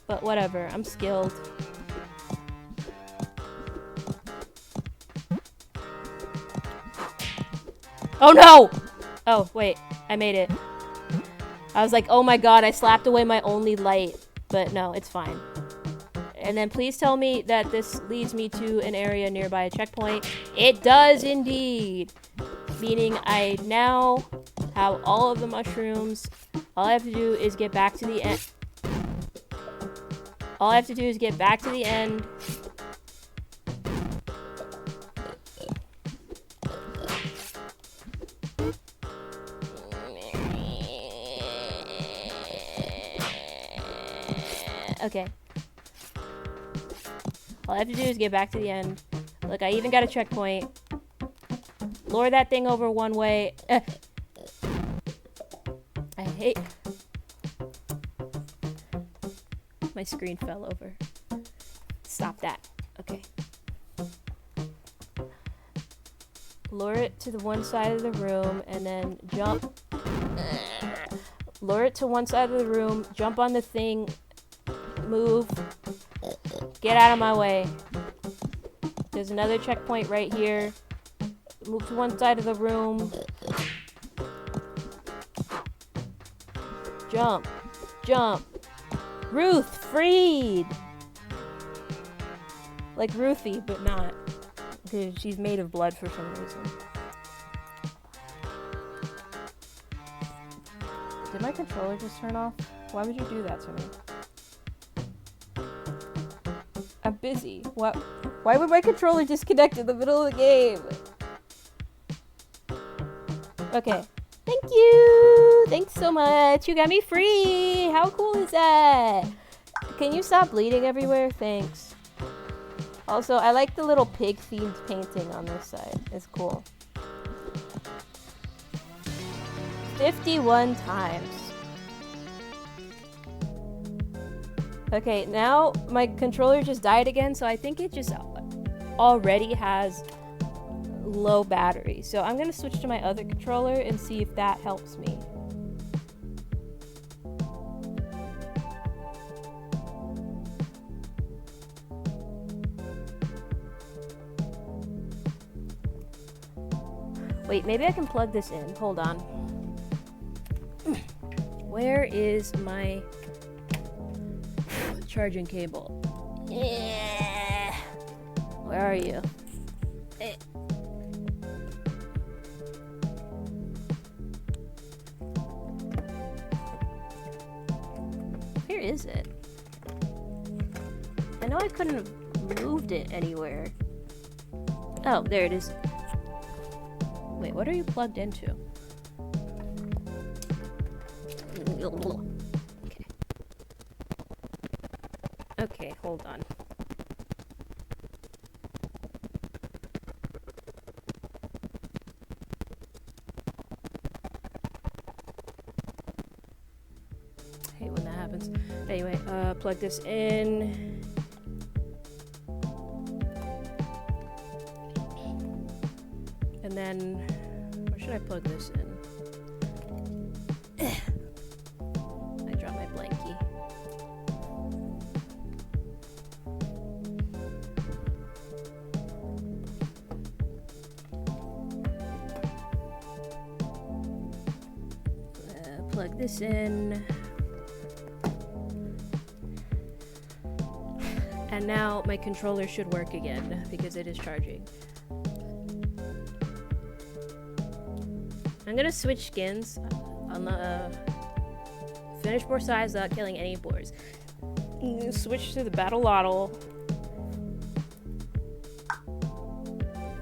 But whatever, I'm skilled. Oh no! Oh, wait, I made it. I was like, oh my god, I slapped away my only light. But no, it's fine. And then please tell me that this leads me to an area nearby a checkpoint. It does indeed! Meaning I now have all of the mushrooms. All I have to do is get back to the end. All I have to do is get back to the end. Okay. All I have to do is get back to the end. Look, I even got a checkpoint. Lure that thing over one way. I hate... My screen fell over. Stop that. Okay. Lure it to the one side of the room and then jump. Lure it to one side of the room, jump on the thing, move, get out of my way. There's another checkpoint right here. Move to one side of the room. Jump. Jump. Ruth, freed! Like Ruthie, but not. Because she's made of blood for some reason. Did my controller just turn off? Why would you do that to me? I'm busy. What? Why would my controller disconnect in the middle of the game? Okay. Thank you! Thanks so much! You got me free! How cool is that? Can you stop bleeding everywhere? Thanks. Also, I like the little pig-themed painting on this side. It's cool. 51 times. Okay, now my controller just died again, so I think it just already has low battery. So I'm gonna switch to my other controller and see if that helps me. Wait, maybe I can plug this in. Hold on. Where is my charging cable. Yeah. Where are you? Where is it? I know I couldn't have moved it anywhere. Oh, there it is. Wait, what are you plugged into? Okay. Okay, hold on. I hate when that happens. Anyway, plug this in. And then, where should I plug this in? I dropped my blankie. Plug this in. And now my controller should work again because it is charging. I'm gonna switch skins on the finish boar size without killing any boars. Switch to the battle lotto.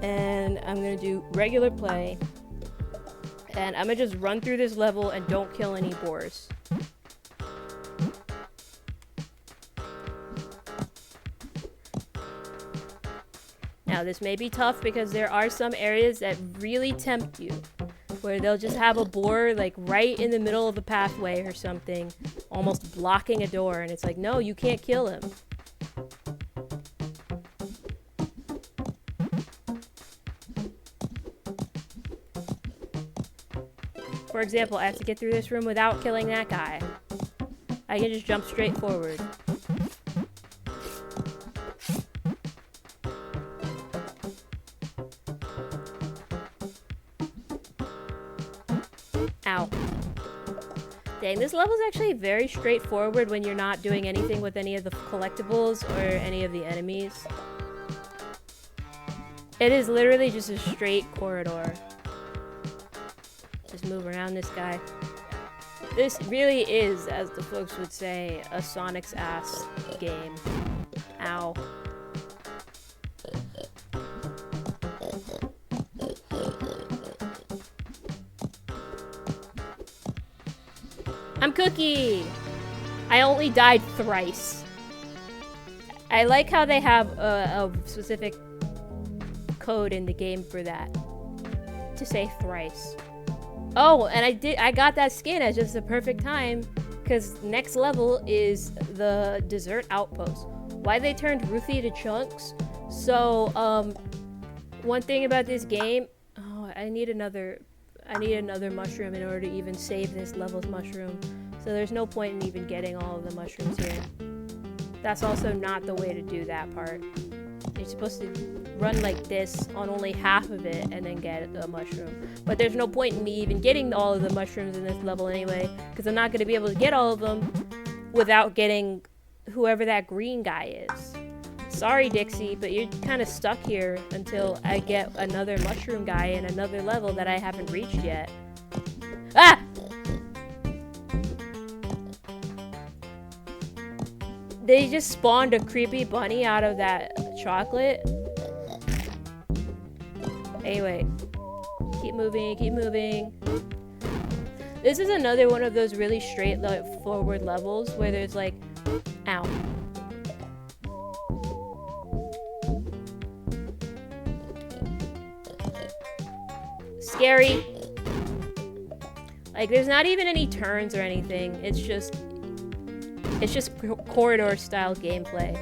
And I'm gonna do regular play. And I'm gonna just run through this level and don't kill any boars. Now this may be tough because there are some areas that really tempt you, where they'll just have a boar like right in the middle of a pathway or something, almost blocking a door, and it's like, no, you can't kill him. For example, I have to get through this room without killing that guy. I can just jump straight forward. Ow. Dang, this level is actually very straightforward when you're not doing anything with any of the collectibles or any of the enemies. It is literally just a straight corridor. Just move around this guy. This really is, as the folks would say, a Sonic's ass game. Ow. I'm Cookie! I only died thrice. I like how they have a specific code in the game for that. To say thrice. Oh, and I got that skin at just the perfect time, because next level is the dessert outpost. Why they turned Ruthie to chunks? So, one thing about this game, oh, I need another mushroom in order to even save this level's mushroom. So there's no point in even getting all of the mushrooms here. That's also not the way to do that part. You're supposed to run like this on only half of it and then get a mushroom. But there's no point in me even getting all of the mushrooms in this level anyway, because I'm not going to be able to get all of them without getting whoever that green guy is. Sorry, Dixie, but you're kind of stuck here until I get another mushroom guy in another level that I haven't reached yet. Ah! They just spawned a creepy bunny out of that chocolate. Anyway, keep moving, keep moving. This is another one of those really straight forward levels where there's like, ow. Scary. Like, there's not even any turns or anything. It's just corridor style gameplay.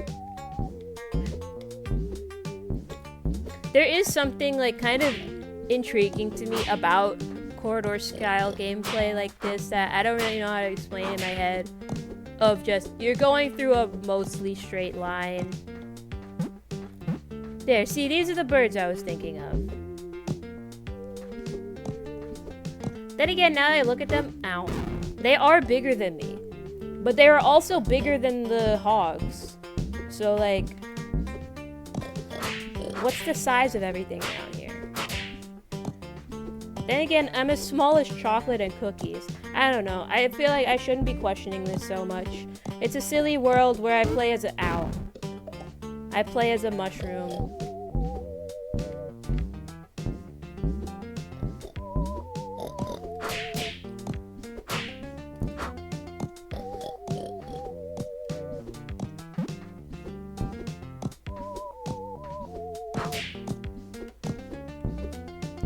There is something like kind of intriguing to me about corridor style gameplay like this that I don't really know how to explain in my head. Of just, you're going through a mostly straight line. There, see, these are the birds I was thinking of. Then again, now that I look at them, ow, they are bigger than me. But they were also bigger than the hogs. So, like, what's the size of everything around here? Then again, I'm as small as chocolate and cookies. I don't know. I feel like I shouldn't be questioning this so much. It's a silly world where I play as an owl. I play as a mushroom.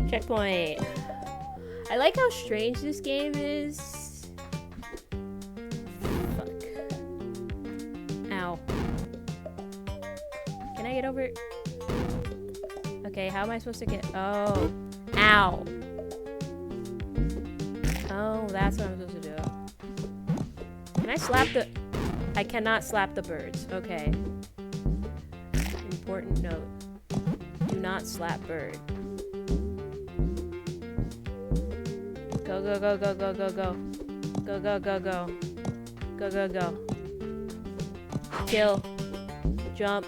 Checkpoint. I like how strange this game is. Fuck. Ow. Can I get over it? Okay, how am I supposed to get... Oh. Ow. Oh, that's what I'm supposed to do. Can I slap the... I cannot slap the birds. Okay. Important note. Do not slap bird. Go, go, go, go, go, go, go. Go, go, go, go. Go, go, go. Kill. Jump.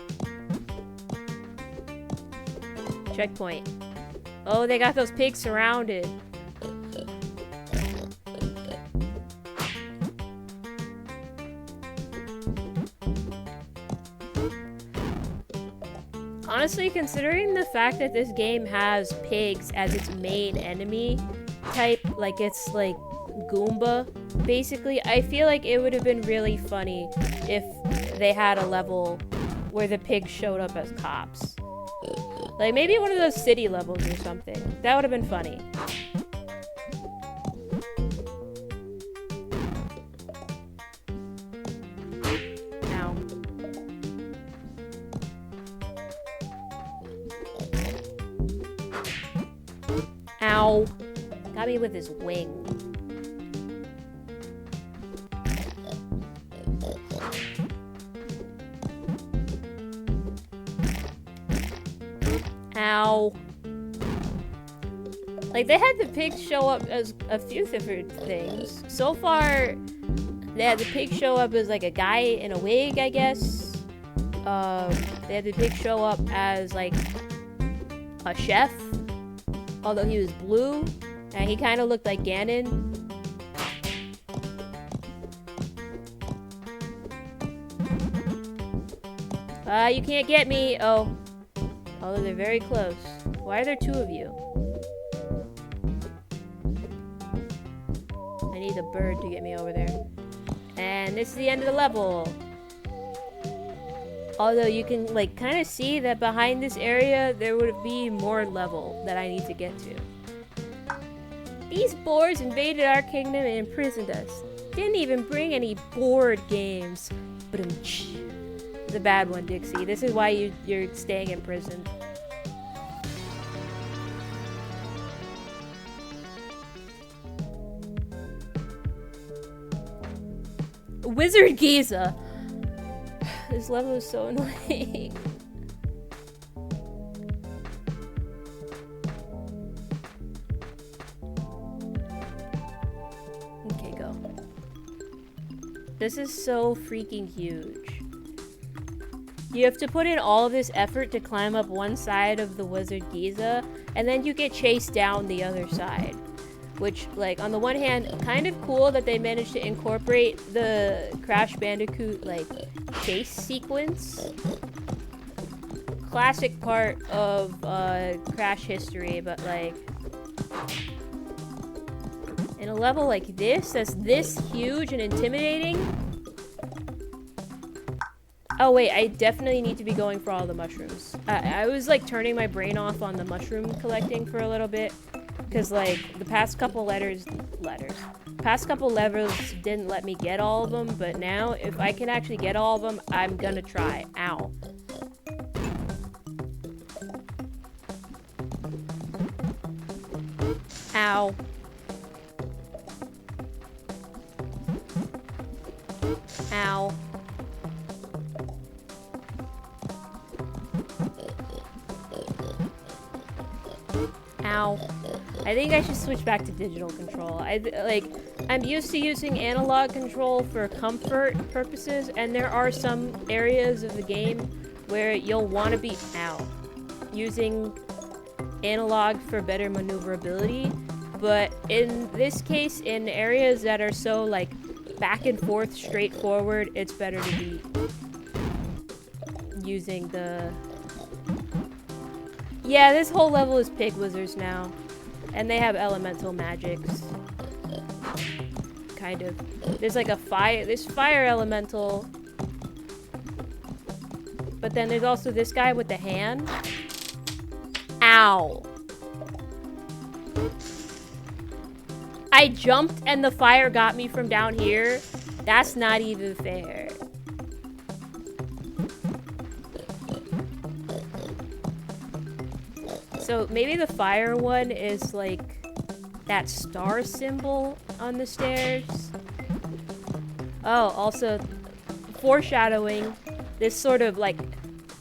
Checkpoint. Oh, they got those pigs surrounded. Honestly, considering the fact that this game has pigs as its main enemy type, like it's like Goomba, basically, I feel like it would have been really funny if they had a level where the pigs showed up as cops. Like maybe one of those city levels or something. That would have been funny. Ow. Ow. Got me with his wing. Ow. Like, they had the pigs show up as a few different things. So far, they had the pig show up as, like, a guy in a wig, I guess. They had the pig show up as, like, a chef. Although he was blue. And he kind of looked like Ganon. You can't get me. Oh. Although they're very close. Why are there two of you? I need a bird to get me over there. And this is the end of the level. Although you can, like, kind of see that behind this area, there would be more level that I need to get to. These boars invaded our kingdom and imprisoned us. Didn't even bring any board games. The bad one, Dixie. This is why you're staying in prison. Wizard Giza. This level is so annoying. Okay, go. This is so freaking huge. You have to put in all of this effort to climb up one side of the Wizard Giza, and then you get chased down the other side. Which, like, on the one hand, kind of cool that they managed to incorporate the Crash Bandicoot, like, chase sequence. Classic part of Crash history, but, like, in a level like this, that's this huge and intimidating. Oh wait, I definitely need to be going for all the mushrooms. I was like turning my brain off on the mushroom collecting for a little bit. Because like the past couple levels didn't let me get all of them. But now if I can actually get all of them, I'm gonna try. Ow. Ow. Ow. Ow. I think I should switch back to digital control. Like, I'm used to using analog control for comfort purposes, and there are some areas of the game where you'll want to be using analog for better maneuverability. But in this case, in areas that are so like back and forth straightforward, it's better to be using the... Yeah, this whole level is pig wizards now, and they have elemental magics. Kind of. There's like a fire elemental, but then there's also this guy with the hand. Ow. I jumped and the fire got me from down here. That's not even fair. So maybe the fire one is like that star symbol on the stairs. Oh, also foreshadowing, this sort of like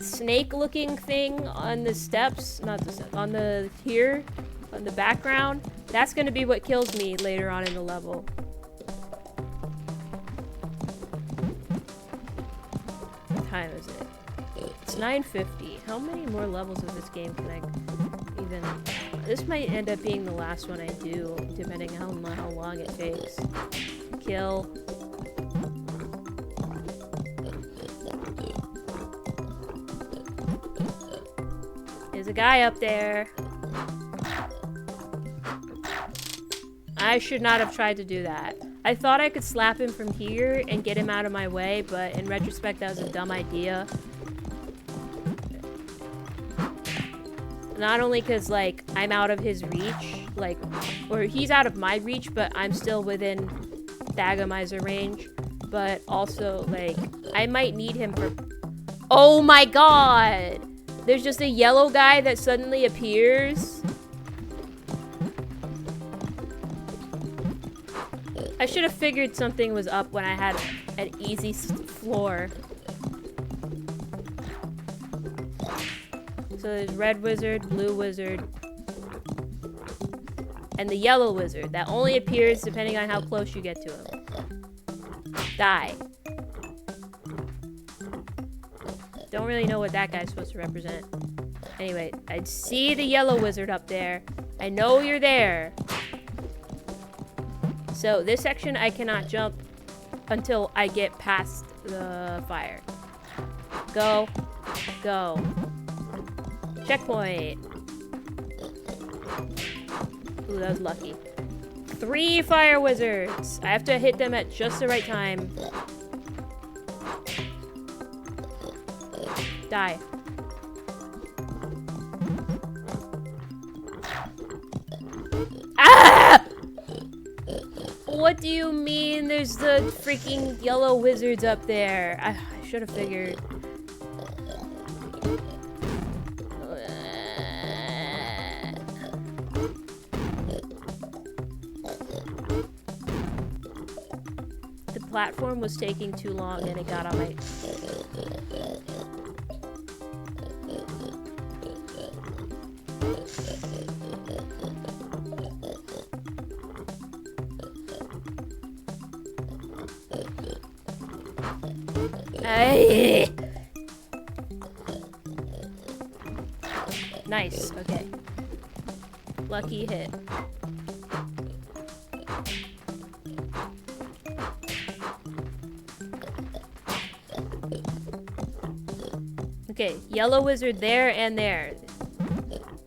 snake looking thing on the steps, not the steps, on the background. That's gonna be what kills me later on in the level. What time is it? It's 9:50. How many more levels of this game can I even... This might end up being the last one I do, depending on how long it takes. Kill. There's a guy up there. I should not have tried to do that. I thought I could slap him from here and get him out of my way, but in retrospect, that was a dumb idea. Not only because, like, I'm out of his reach, like, or he's out of my reach, but I'm still within Thagomizer range, but also, like, I might need him for... Oh my god! There's just a yellow guy that suddenly appears. I should have figured something was up when I had an easy floor. So there's red wizard, blue wizard, and the yellow wizard that only appears depending on how close you get to him. Die. Don't really know what that guy's supposed to represent. Anyway, I see the yellow wizard up there. I know you're there. So this section I cannot jump until I get past the fire. Go. Go. Checkpoint. Ooh, that was lucky. 3 fire wizards. I have to hit them at just the right time. Die. Ah! What do you mean there's the freaking yellow wizards up there? I should have figured. The platform was taking too long and it got on my... Nice, okay. Lucky hit. Okay, yellow wizard there and there.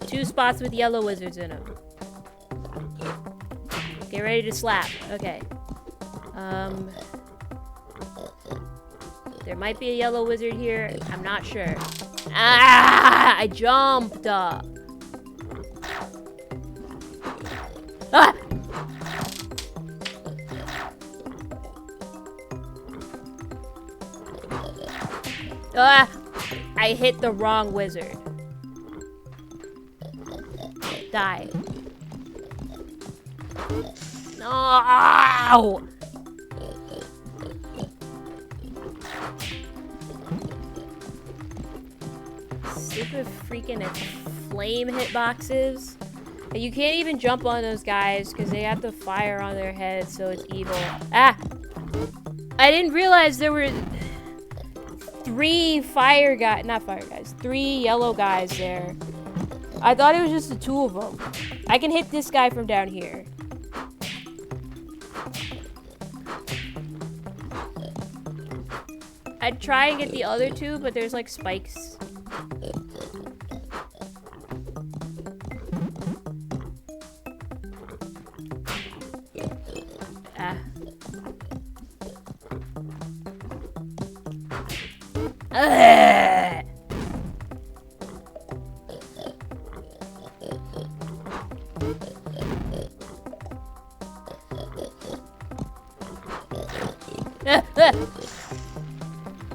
2 spots with yellow wizards in them. Get ready to slap. Okay. There might be a yellow wizard here. I'm not sure. Ah! I jumped. Ah! Ah! I hit the wrong wizard. Die. No! Super freaking flame hitboxes. You can't even jump on those guys because they have the fire on their heads, so it's evil. Ah! I didn't realize there were 3 3 yellow guys there. I thought it was just the 2 of them. I can hit this guy from down here. I'd try and get the other 2, but there's like spikes. Ah.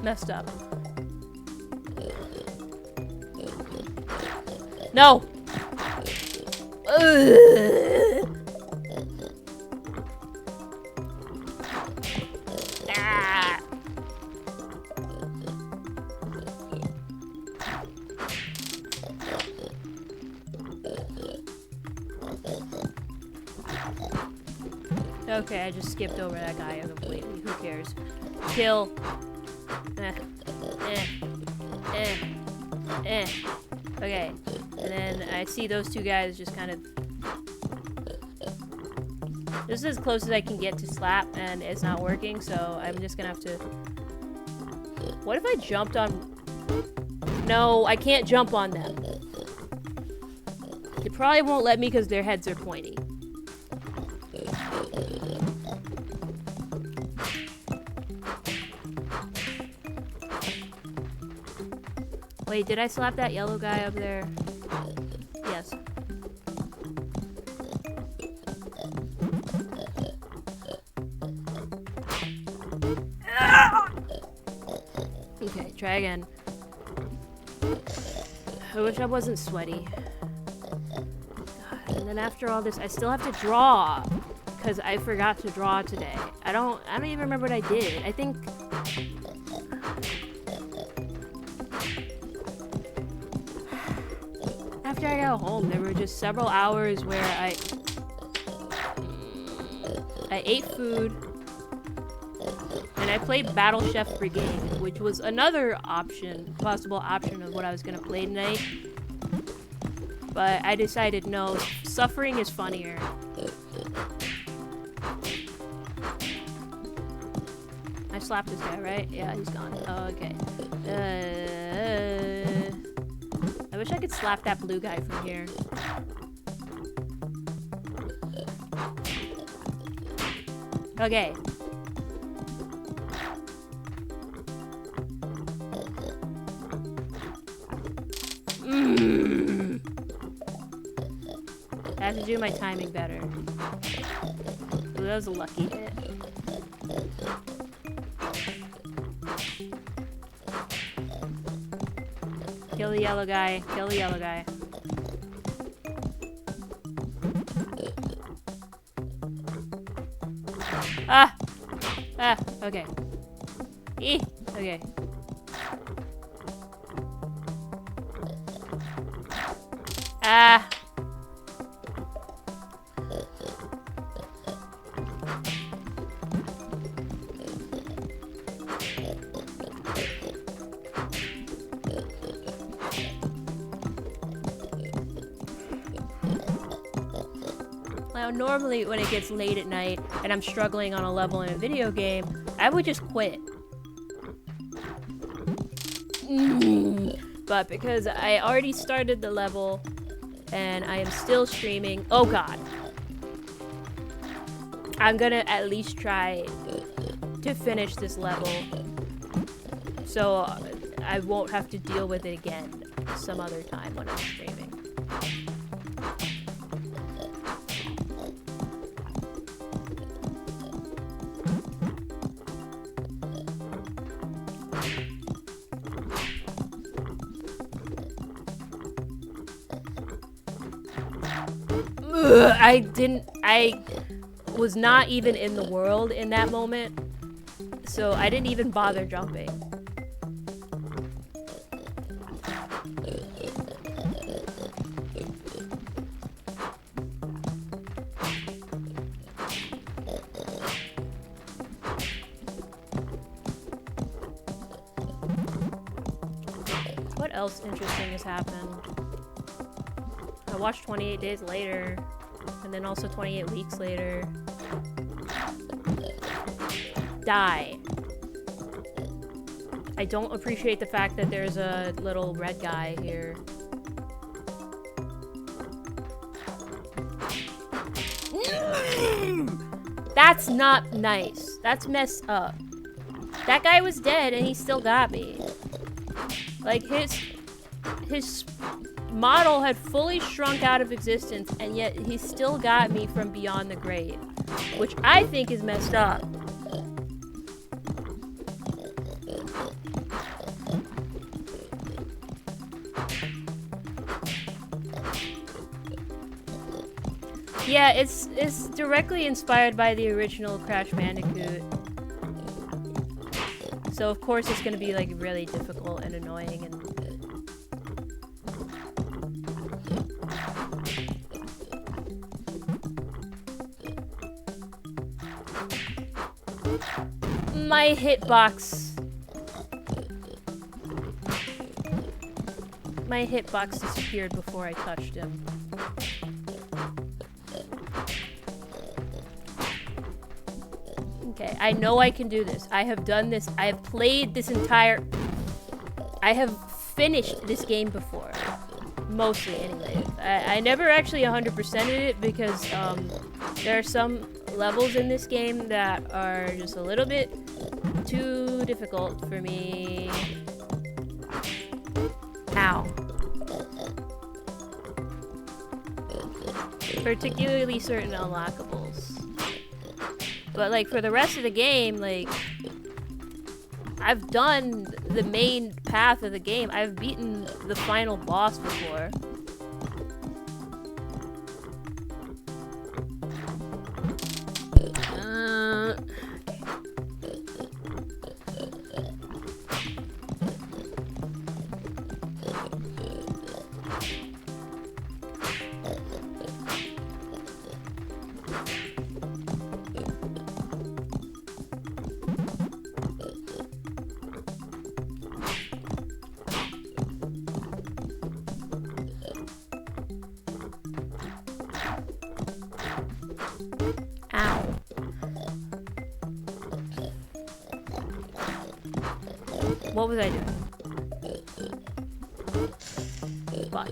Messed up. No! Ah. Okay, I just skipped over that guy completely. Who cares? Kill. Okay, and then I see those 2 guys just kind of... This is as close as I can get to slap, and it's not working, so I'm just gonna have to... What if I jumped on... No, I can't jump on them. They probably won't let me because their heads are pointy. Wait, did I slap that yellow guy up there? Yes. Okay, try again. I wish I wasn't sweaty. And then after all this, I still have to draw. Because I forgot to draw today. I don't even remember what I did. I think... After I got home, there were just several hours where I ate food, and I played Battle Chef Brigade, which was another possible option of what I was gonna play tonight. But I decided no, suffering is funnier. I slapped this guy, right? Yeah, he's gone. Oh, okay. I wish I could slap that blue guy from here. Okay. I have to do my timing better. Ooh, that was a lucky hit. Kill the yellow guy. Kill the yellow guy. Ah! Ah, okay. Okay. Ah! Now, normally when it gets late at night and I'm struggling on a level in a video game, I would just quit. But because I already started the level and I am still streaming, oh god, I'm gonna at least try to finish this level so I won't have to deal with it again some other time when I'm streaming. I was not even in the world in that moment, so I didn't even bother jumping. else interesting has happened. I watched 28 Days Later, and then also 28 Weeks Later. Die. I don't appreciate the fact that there's a little red guy here. That's not nice. That's messed up. That guy was dead and he still got me. Like, his model had fully shrunk out of existence, and yet he still got me from beyond the grave, which I think is messed up. Yeah, it's directly inspired by the original Crash Bandicoot. So of course it's gonna be like really difficult and annoying and my hitbox disappeared before I touched him. Okay, I know I can do this. I have done this. I have played this entire... I have finished this game before. Mostly, anyway. I never actually 100%ed it because there are some levels in this game that are just a little bit too difficult for me. Ow. Particularly certain unlockables. But, like, for the rest of the game, like, I've done the main path of the game. I've beaten the final boss before. What was I doing? But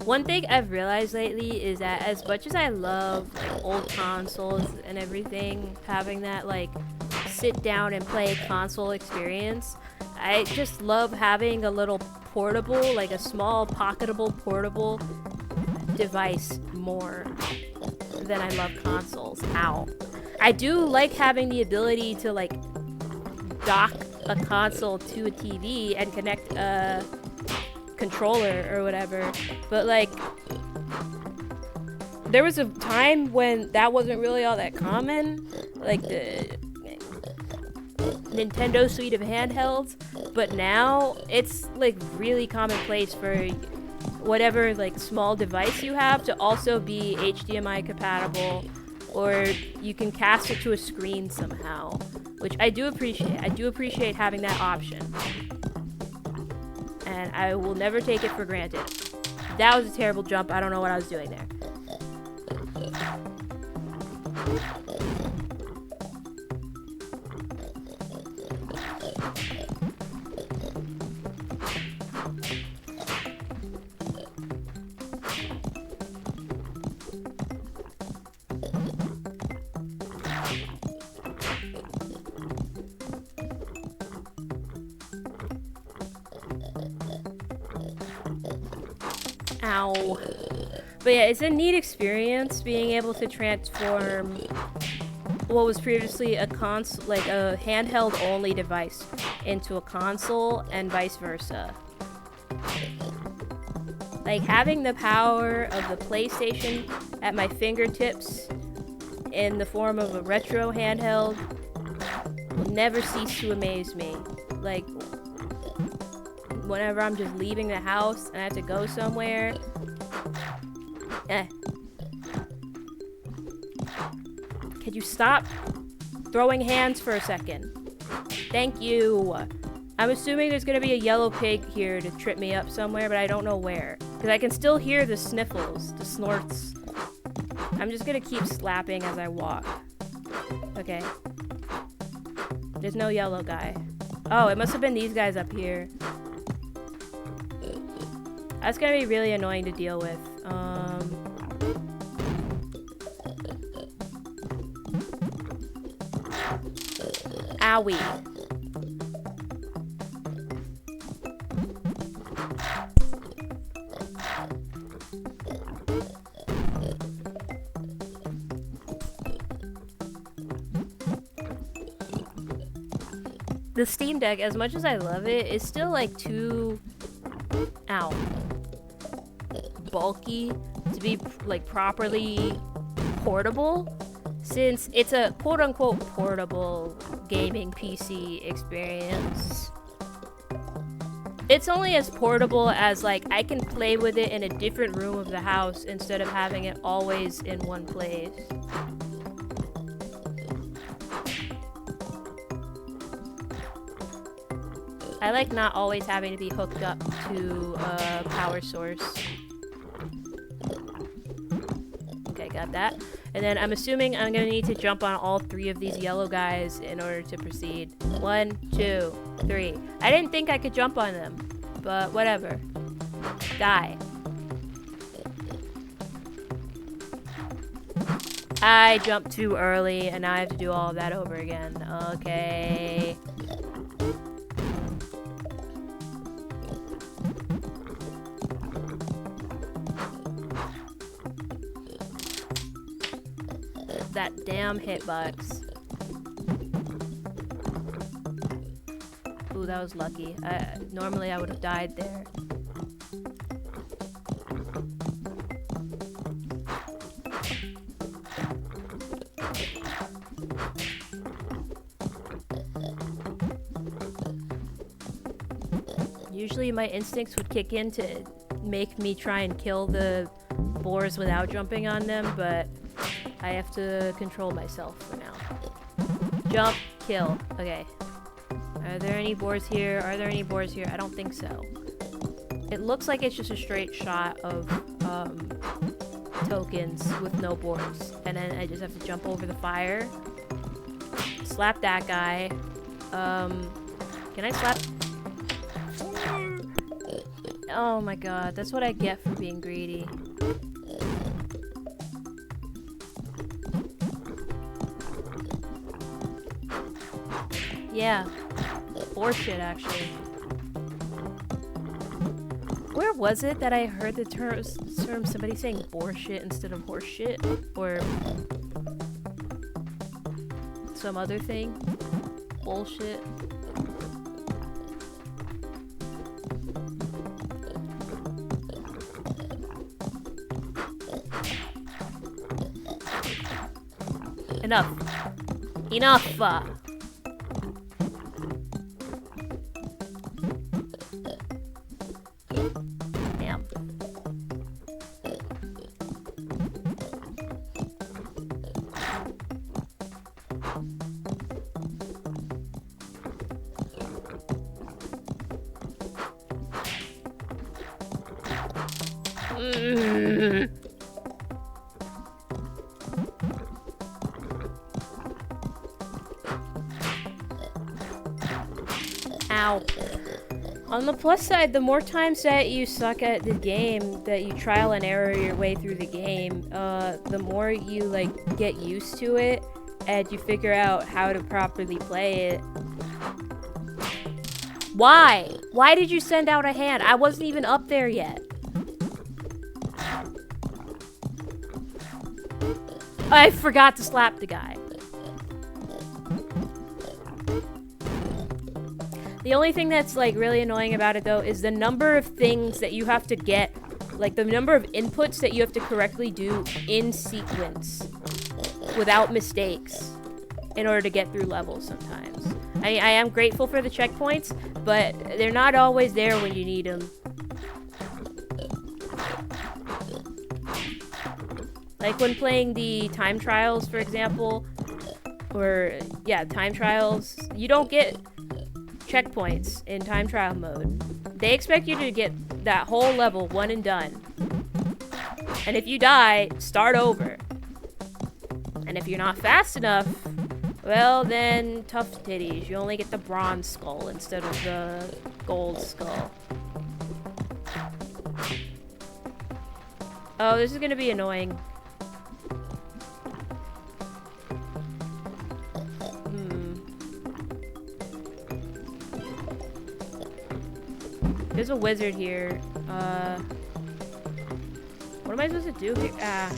one thing I've realized lately is that as much as I love like, old consoles and everything, having that like sit down and play console experience, I just love having a little portable, like a small pocketable portable device more than I love consoles. Ow. I do like having the ability to like dock a console to a TV and connect a controller or whatever, but like there was a time when that wasn't really all that common, like the Nintendo suite of handhelds, but now it's like really commonplace for whatever like small device you have to also be HDMI compatible, or you can cast it to a screen somehow, which I do appreciate. I do appreciate having that option. And I will never take it for granted. That was a terrible jump. I don't know what I was doing there. Ow. But yeah, it's a neat experience being able to transform what was previously a handheld only device into a console and vice versa. Like having the power of the PlayStation at my fingertips in the form of a retro handheld will never cease to amaze me. Like whenever I'm just leaving the house and I have to go somewhere. Could you stop throwing hands for a second? Thank you. I'm assuming there's gonna be a yellow pig here to trip me up somewhere, but I don't know where. Because I can still hear the sniffles, the snorts. I'm just gonna keep slapping as I walk. Okay. There's no yellow guy. Oh, it must have been these guys up here. That's gonna be really annoying to deal with. Owie. The Steam Deck, as much as I love it, is still like too bulky to be like properly portable, since it's a quote-unquote portable gaming PC experience. It's only as portable as like I can play with it in a different room of the house instead of having it always in one place. I like not always having to be hooked up to a power source. Okay, got that. And then I'm assuming I'm gonna need to jump on all 3 of these yellow guys in order to proceed. 1, 2, 3. I didn't think I could jump on them, but whatever. Die. I jumped too early and now I have to do all of that over again. Okay. That damn hitbox. Ooh, that was lucky. Normally I would have died there. Usually my instincts would kick in to make me try and kill the boars without jumping on them, but I have to control myself for now. Jump, kill. Okay. Are there any boars here? Are there any boars here? I don't think so. It looks like it's just a straight shot of tokens with no boars. And then I just have to jump over the fire. Slap that guy. Can I slap? Oh my god, that's what I get for being greedy. Yeah, bullshit actually. Where was it that I heard the term somebody saying bullshit instead of horseshit? Or some other thing? Bullshit. Enough. Enough! Damn. Ow. On the plus side, the more times that you suck at the game, that you trial and error your way through the game, the more you like get used to it and you figure out how to properly play it. Why? Why did you send out a hand? I wasn't even up there yet. I forgot to slap the guy. The only thing that's like really annoying about it though is the number of things that you have to get, like the number of inputs that you have to correctly do in sequence without mistakes in order to get through levels sometimes. I am grateful for the checkpoints, but they're not always there when you need them. Like when playing the time trials, for example, or yeah, time trials, you don't get checkpoints in time trial mode. They expect you to get that whole level one and done. And if you die, start over. And if you're not fast enough, well then, tough titties. You only get the bronze skull instead of the gold skull. Oh, this is gonna be annoying. There's a wizard here. What am I supposed to do here? Ah.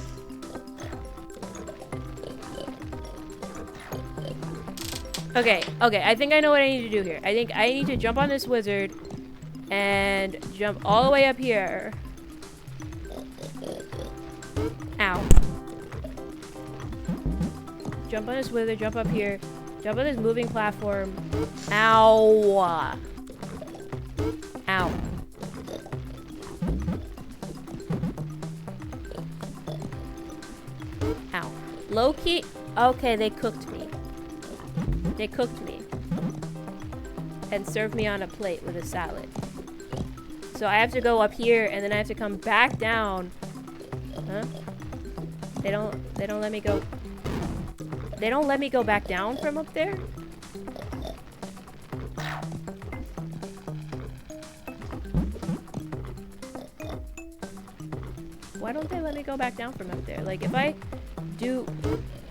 Okay, I think I know what I need to do here. I think I need to jump on this wizard and jump all the way up here. Ow. Jump on this wizard, jump up here. Jump on this moving platform. Ow. Ow. Ow. Low-key? Okay, they cooked me. They cooked me. And served me on a plate with a salad. So I have to go up here, and then I have to come back down. Huh? They don't let me go. They don't let me go back down from up there? Why don't they let me go back down from up there? Like, if I do...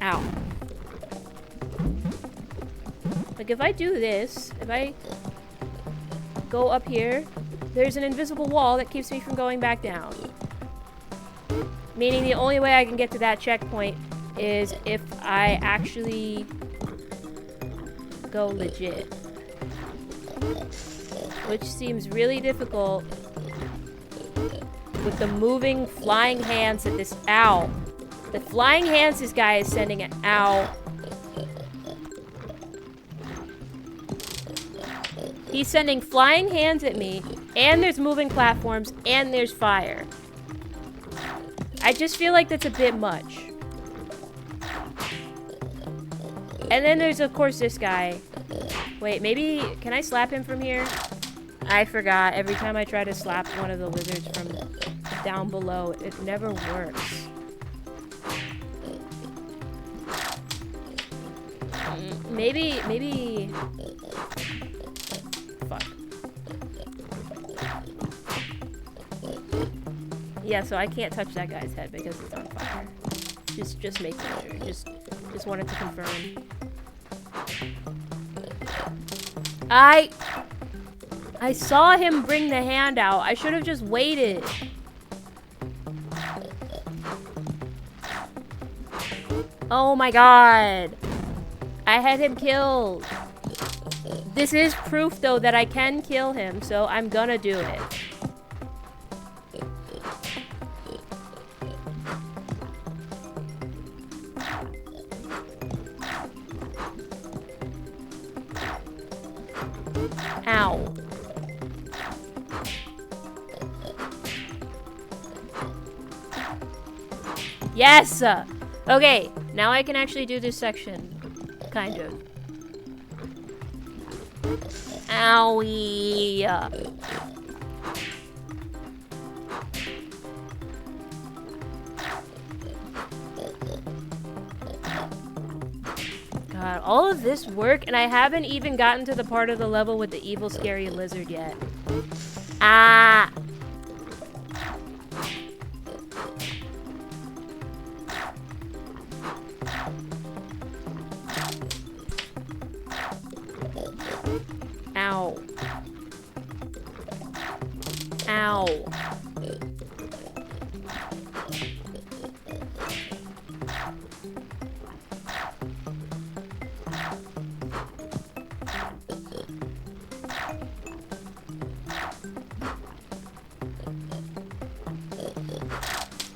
Ow. Like, if I do this, if I go up here, there's an invisible wall that keeps me from going back down. Meaning the only way I can get to that checkpoint is if I actually go legit. Which seems really difficult with the moving flying hands that this... Ow. The flying hands this guy is sending an ow. He's sending flying hands at me, and there's moving platforms, and there's fire. I just feel like that's a bit much. And then there's, of course, this guy. Wait, maybe... Can I slap him from here? I forgot. Every time I try to slap one of the lizards from down below, it never works. Maybe... Fuck. Yeah, so I can't touch that guy's head because it's on fire. Just making sure. Just wanted to confirm. I saw him bring the hand out. I should have just waited. Oh my god. I had him killed. This is proof, though, that I can kill him, so I'm gonna do it. Ow. Yes! Okay, now I can actually do this section. Kind of. Owie. God, all of this work, and I haven't even gotten to the part of the level with the evil, scary lizard yet. Ah! Ow. Ow.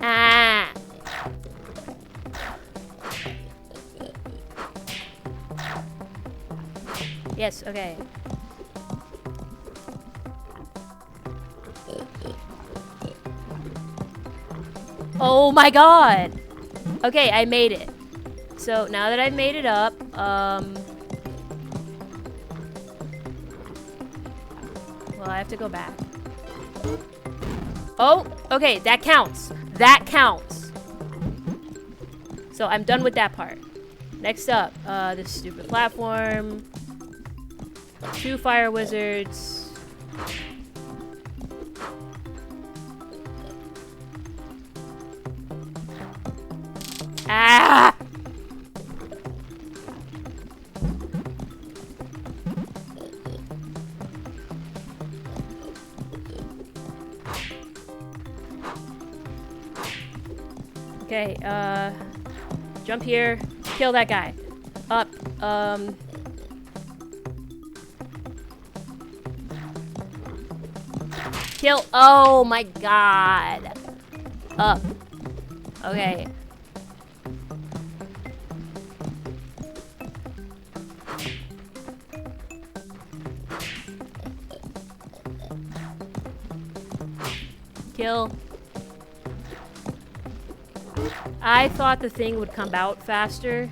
Ah. Yes, okay. Oh my god! Okay, I made it. So now that I've made it up, I have to go back. Oh, okay, that counts. That counts. So I'm done with that part. Next up, this stupid platform. 2 fire wizards. Ah! Okay, jump here, kill that guy. Up, kill, oh my god. Up, okay. Kill. I thought the thing would come out faster.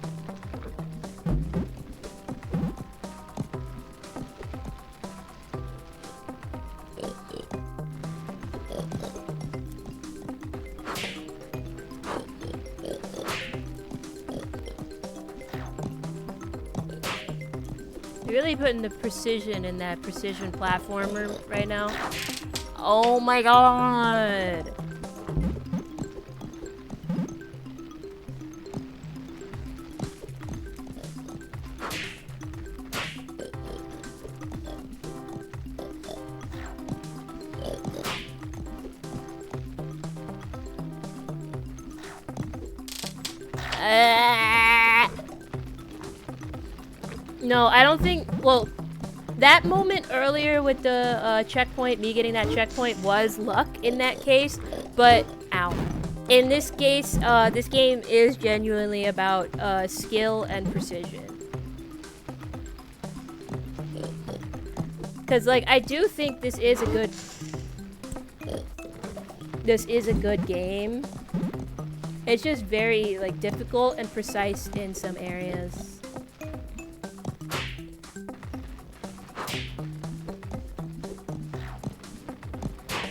You're really putting the precision in that precision platformer right now. Oh my god! No, I don't think, well, that moment earlier with the checkpoint, me getting that checkpoint was luck in that case, but, ow. In this case, this game is genuinely about skill and precision. Because, like, I do think this is a good game. It's just very, like, difficult and precise in some areas.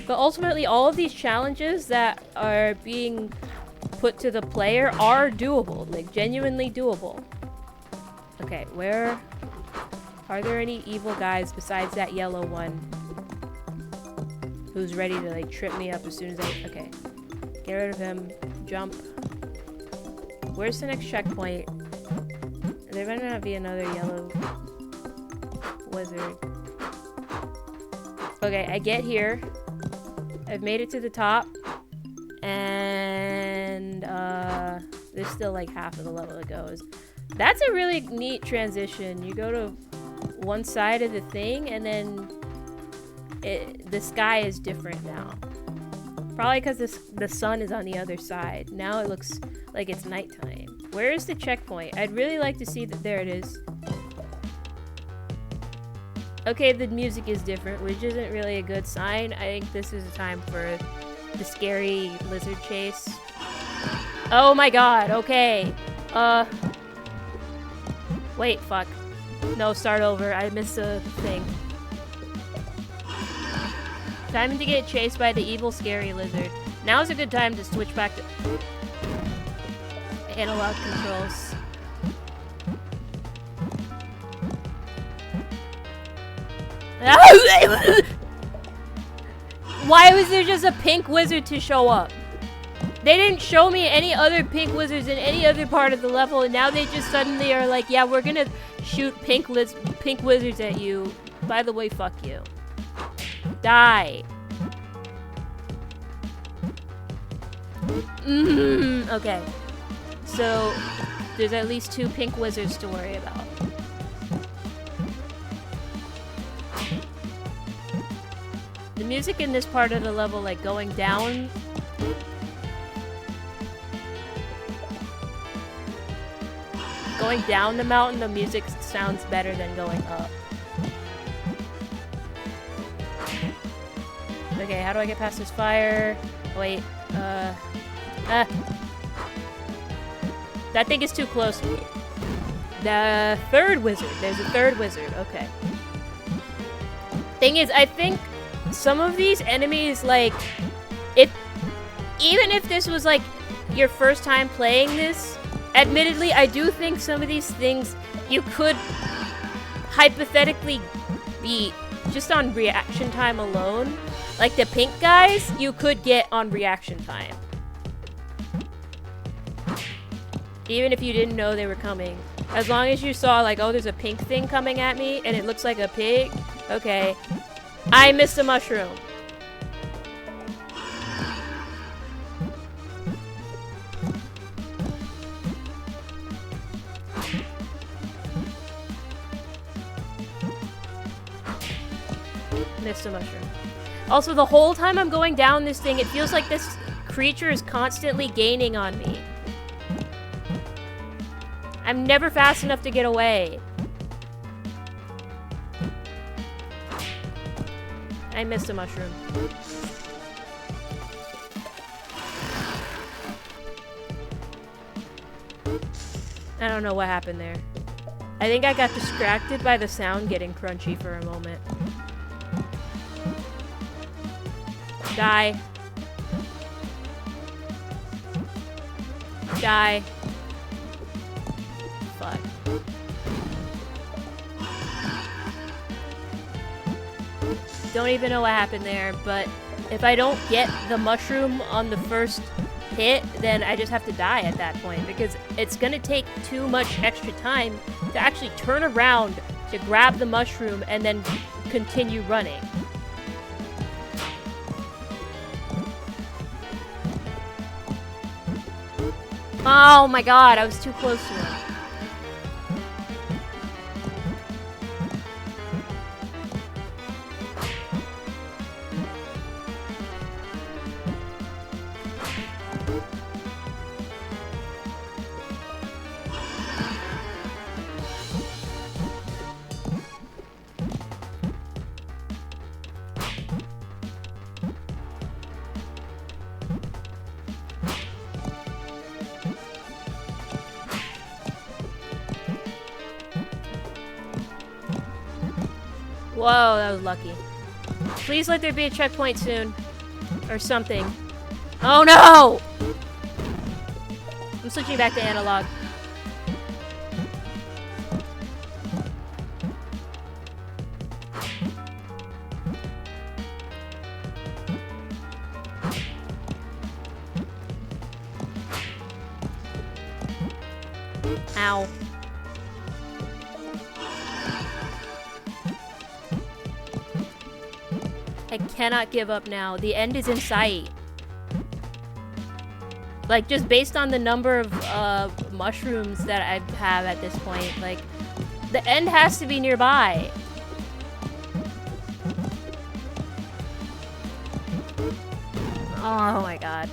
But ultimately, all of these challenges that are being put to the player are doable, like genuinely doable. Okay, where are there any evil guys besides that yellow one who's ready to like trip me up as soon as I, okay. Get rid of him, jump. Where's the next checkpoint? There better not be another yellow wizard. Okay, I get here. I've made it to the top, and there's still like half of the level that goes. That's a really neat transition. You go to one side of the thing, and then the sky is different now. Probably because the sun is on the other side. Now it looks like it's nighttime. Where is the checkpoint? I'd really like to see that. There it is. Okay, the music is different, which isn't really a good sign. I think this is a time for the scary lizard chase. Oh my god, okay. Wait, fuck. No, start over. I missed a thing. Time to get chased by the evil, scary lizard. Now is a good time to switch back to analog controls. Why was there just a pink wizard to show up? They didn't show me any other pink wizards in any other part of the level, and now they just suddenly are like, yeah, we're gonna shoot pink wizards at you. By the way, fuck you. Die. Okay. So, there's at least 2 pink wizards to worry about. The music in this part of the level, like going down, the mountain, the music sounds better than going up. Okay, how do I get past this fire? Wait, that thing is too close to me. The third wizard. There's a third wizard. Okay. Thing is, I think some of these enemies, like, even if this was, like, your first time playing this, admittedly, I do think some of these things you could hypothetically beat just on reaction time alone. Like the pink guys, you could get on reaction time. Even if you didn't know they were coming. As long as you saw, like, oh, there's a pink thing coming at me, and it looks like a pig. Okay. I missed a mushroom. Missed a mushroom. Also, the whole time I'm going down this thing, it feels like this creature is constantly gaining on me. I'm never fast enough to get away. I missed a mushroom. I don't know what happened there. I think I got distracted by the sound getting crunchy for a moment. Die. Die. Fuck. Don't even know what happened there, but if I don't get the mushroom on the first hit, then I just have to die at that point, because it's gonna take too much extra time to actually turn around to grab the mushroom and then continue running. Oh my god, I was too close to him. Whoa, that was lucky. Please let there be a checkpoint soon. Or something. Oh no! I'm switching back to analog. Ow. I cannot give up now. The end is in sight. Like, just based on the number of mushrooms that I have at this point, like, the end has to be nearby. Oh my god.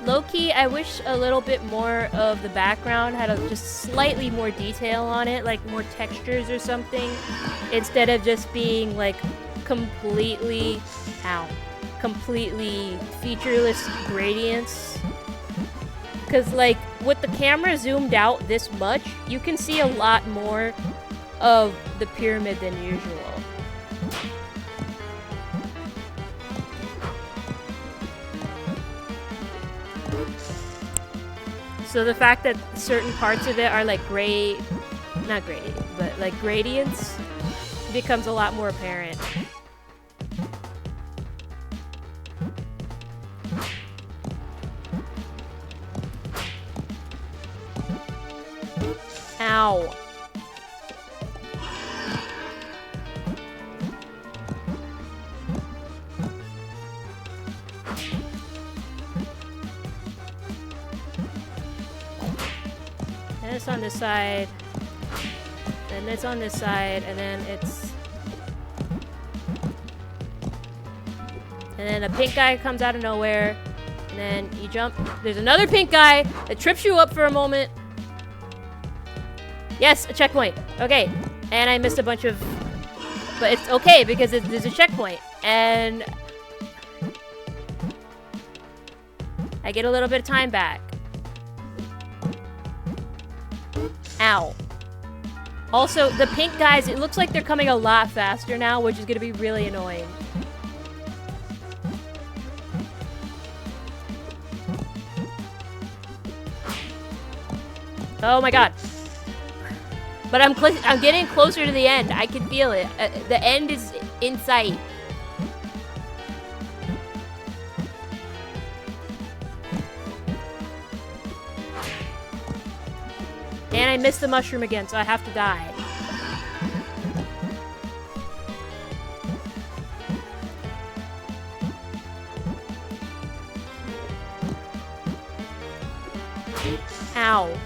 Low-key, I wish a little bit more of the background had just slightly more detail on it, like more textures or something, instead of just being like completely featureless gradients. Because like with the camera zoomed out this much, you can see a lot more of the pyramid than usual. So the fact that certain parts of it are like not gradient, but like gradients becomes a lot more apparent. Ow. And it's on this side. Then it's on this side, and then it's... And then a pink guy comes out of nowhere. And then you jump. There's another pink guy that trips you up for a moment. Yes, a checkpoint. Okay. And I missed a bunch of... But it's okay, because there's a checkpoint. And... I get a little bit of time back. Ow. Also, the pink guys, it looks like they're coming a lot faster now, which is gonna be really annoying. Oh my god. But I'm getting closer to the end. I can feel it. The end is in sight. And I missed the mushroom again, so I have to die. Ow.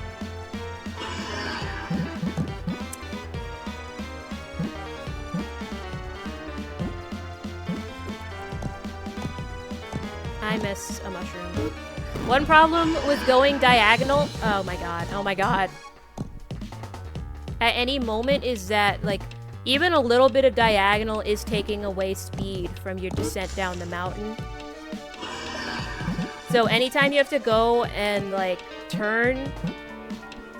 I miss a mushroom. One problem with going diagonal... Oh my god. Oh my god. At any moment is that, like, even a little bit of diagonal is taking away speed from your descent down the mountain. So anytime you have to go and, like, turn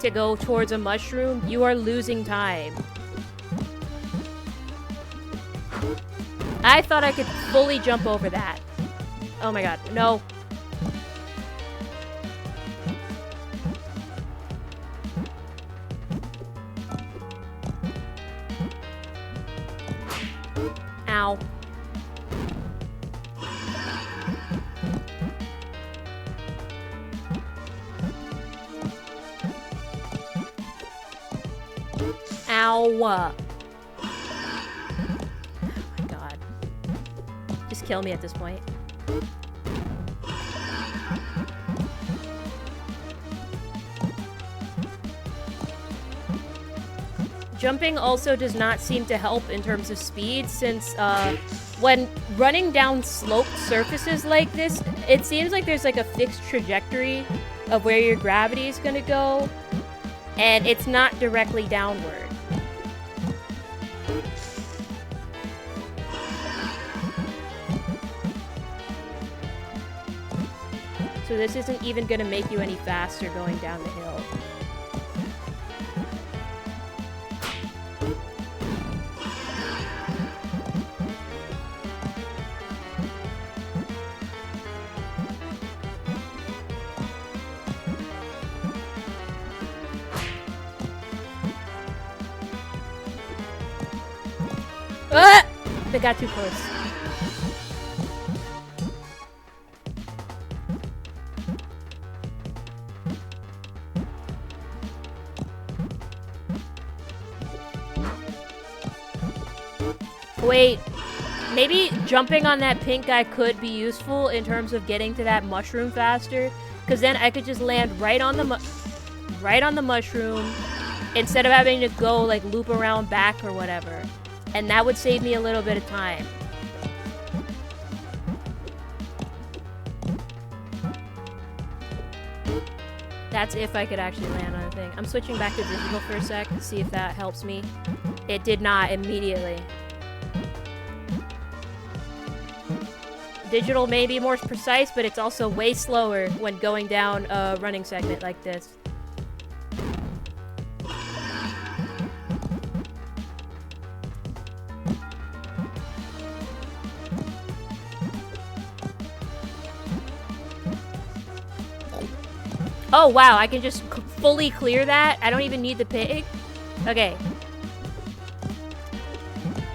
to go towards a mushroom, you are losing time. I thought I could fully jump over that. Oh my god, no. Ow. Ow. Oh my god. Just kill me at this point. Jumping also does not seem to help in terms of speed, since when running down sloped surfaces like this, it seems like there's like a fixed trajectory of where your gravity is going to go, and it's not directly downward. So this isn't even going to make you any faster going down the hill. Ah! They got too close. Wait, maybe jumping on that pink guy could be useful in terms of getting to that mushroom faster, because then I could just land right on the mushroom instead of having to go like loop around back or whatever. And that would save me a little bit of time. That's if I could actually land on a thing. I'm switching back to digital for a sec to see if that helps me. It did not immediately. Digital may be more precise, but it's also way slower when going down a running segment like this. Oh wow, I can just fully clear that? I don't even need the pig? Okay.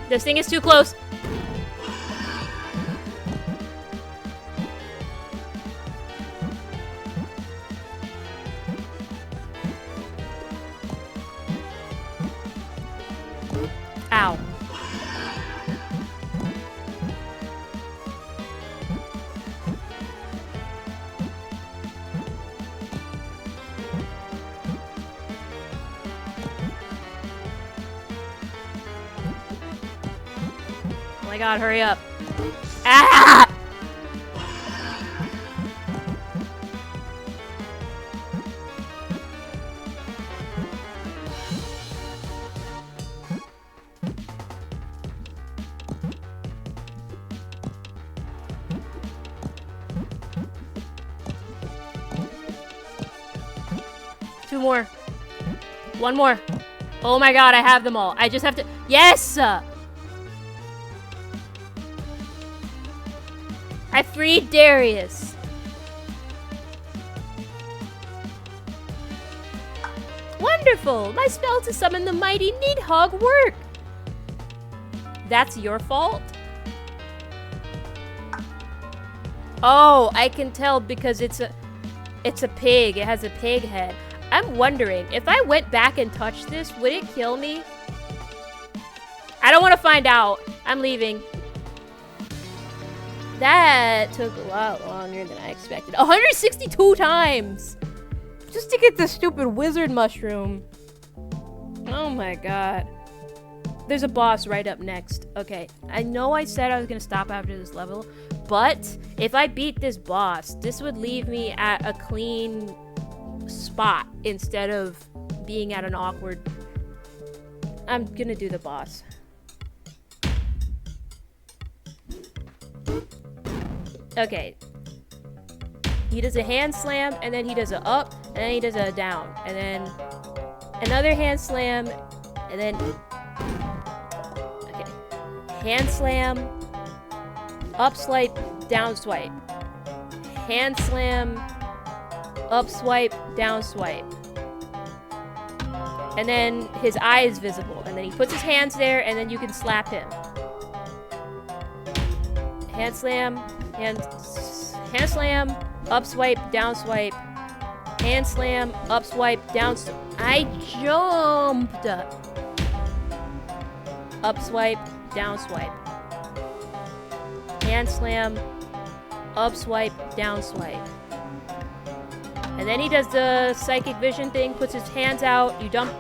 This thing is too close. Ow. Oh my god, hurry up. Ah! Two more. One more. Oh my god, I have them all. I just have to... Yes! I freed Darius. Wonderful! My spell to summon the mighty Nidhogg work! That's your fault? Oh, I can tell because it's a pig. It has a pig head. I'm wondering, if I went back and touched this, would it kill me? I don't want to find out. I'm leaving. That took a lot longer than I expected. 162 times! Just to get the stupid wizard mushroom. Oh my god. There's a boss right up next. Okay, I know I said I was gonna stop after this level, but if I beat this boss, this would leave me at a clean spot instead of being at an awkward... I'm gonna do the boss. Okay. He does a hand slam, and then he does a up, and then he does a down. And then another hand slam, and then... Okay. Hand slam, up swipe, down swipe. Hand slam, up swipe, down swipe. And then his eye is visible. And then he puts his hands there, and then you can slap him. Hand slam, hand slam, up swipe, down swipe. Hand slam, up swipe, down swipe. I jumped! Up swipe, down swipe. Hand slam, up swipe, down swipe. And then he does the psychic vision thing, puts his hands out, you jump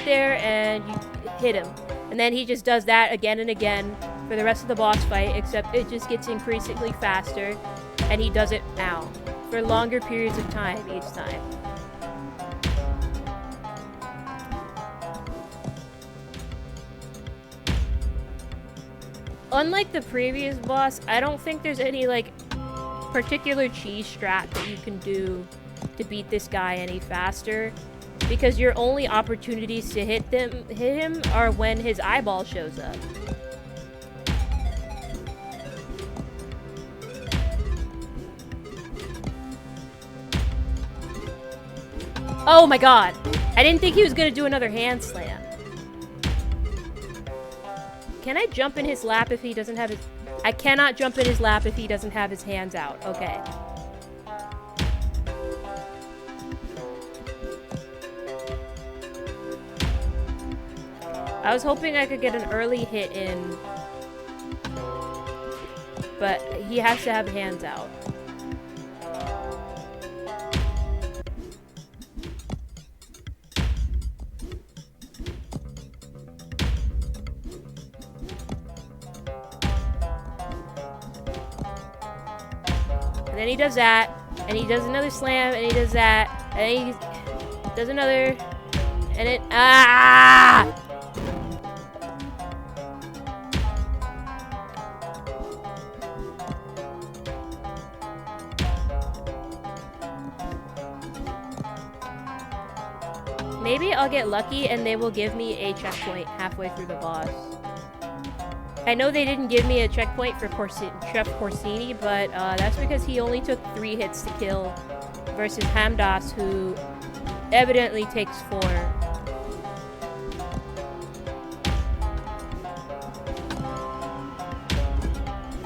there, and you hit him. And then he just does that again and again for the rest of the boss fight, except it just gets increasingly faster, and he does it now for longer periods of time each time. Unlike the previous boss, I don't think there's any like particular cheese strat that you can do to beat this guy any faster, because your only opportunities to hit him are when his eyeball shows up. Oh my god! I didn't think he was gonna do another hand slam. Can I jump in his lap if he doesn't have his... I cannot jump in his lap if he doesn't have his hands out. Okay. I was hoping I could get an early hit in, but he has to have hands out. And then he does that, and he does another slam, and he does that, and then he does another, and it... Ah! Maybe I'll get lucky and they will give me a checkpoint halfway through the boss. I know they didn't give me a checkpoint for Chef Corsini, but that's because he only took 3 hits to kill versus Hamdas, who evidently takes 4.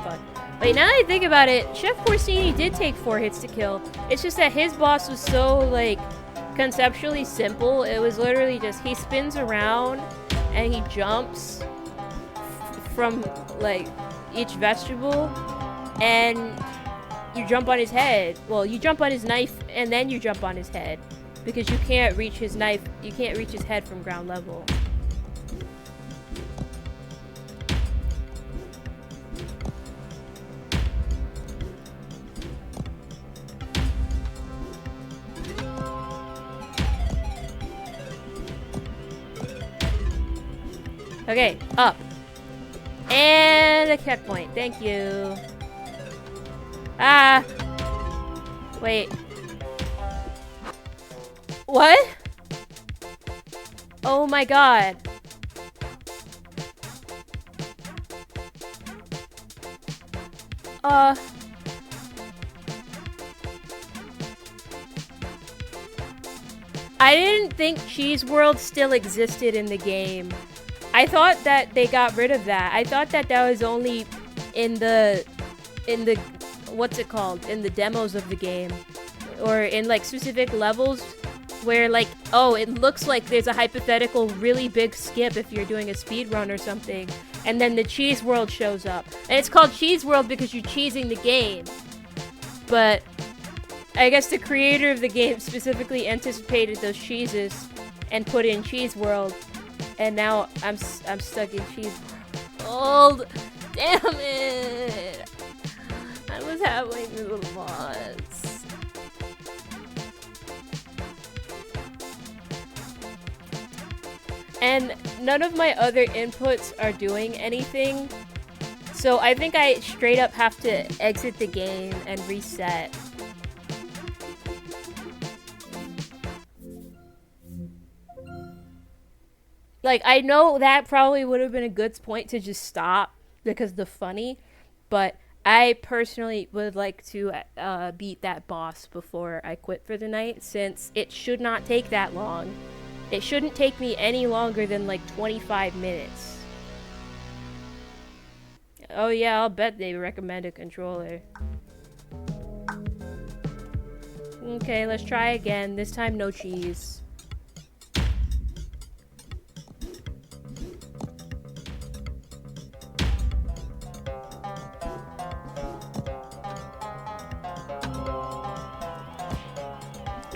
Fuck. Wait, now that I think about it, Chef Corsini did take 4 hits to kill. It's just that his boss was so, like, conceptually simple. It was literally just he spins around and he jumps from like each vegetable, and you jump on his head. Well, you jump on his knife and then you jump on his head, because you can't reach his knife, you can't reach his head from ground level. Okay, up. And a checkpoint. Thank you. Ah. Wait. What? Oh my god. I didn't think Cheese World still existed in the game. I thought that they got rid of that. I thought that that was only in the what's it called? In the demos of the game, or in like specific levels where like, oh, it looks like there's a hypothetical really big skip if you're doing a speed run or something, and then the Cheese World shows up. And it's called Cheese World because you're cheesing the game. But I guess the creator of the game specifically anticipated those cheeses and put in Cheese World, and now I'm stuck in Cheese World. Damn it! I was having little mods. And none of my other inputs are doing anything, so I think I straight up have to exit the game and reset. Like, I know that probably would have been a good point to just stop because the funny, but I personally would like to beat that boss before I quit for the night, since it should not take that long. It shouldn't take me any longer than like 25 minutes. Oh yeah, I'll bet they recommend a controller. Okay, let's try again. This time no cheese.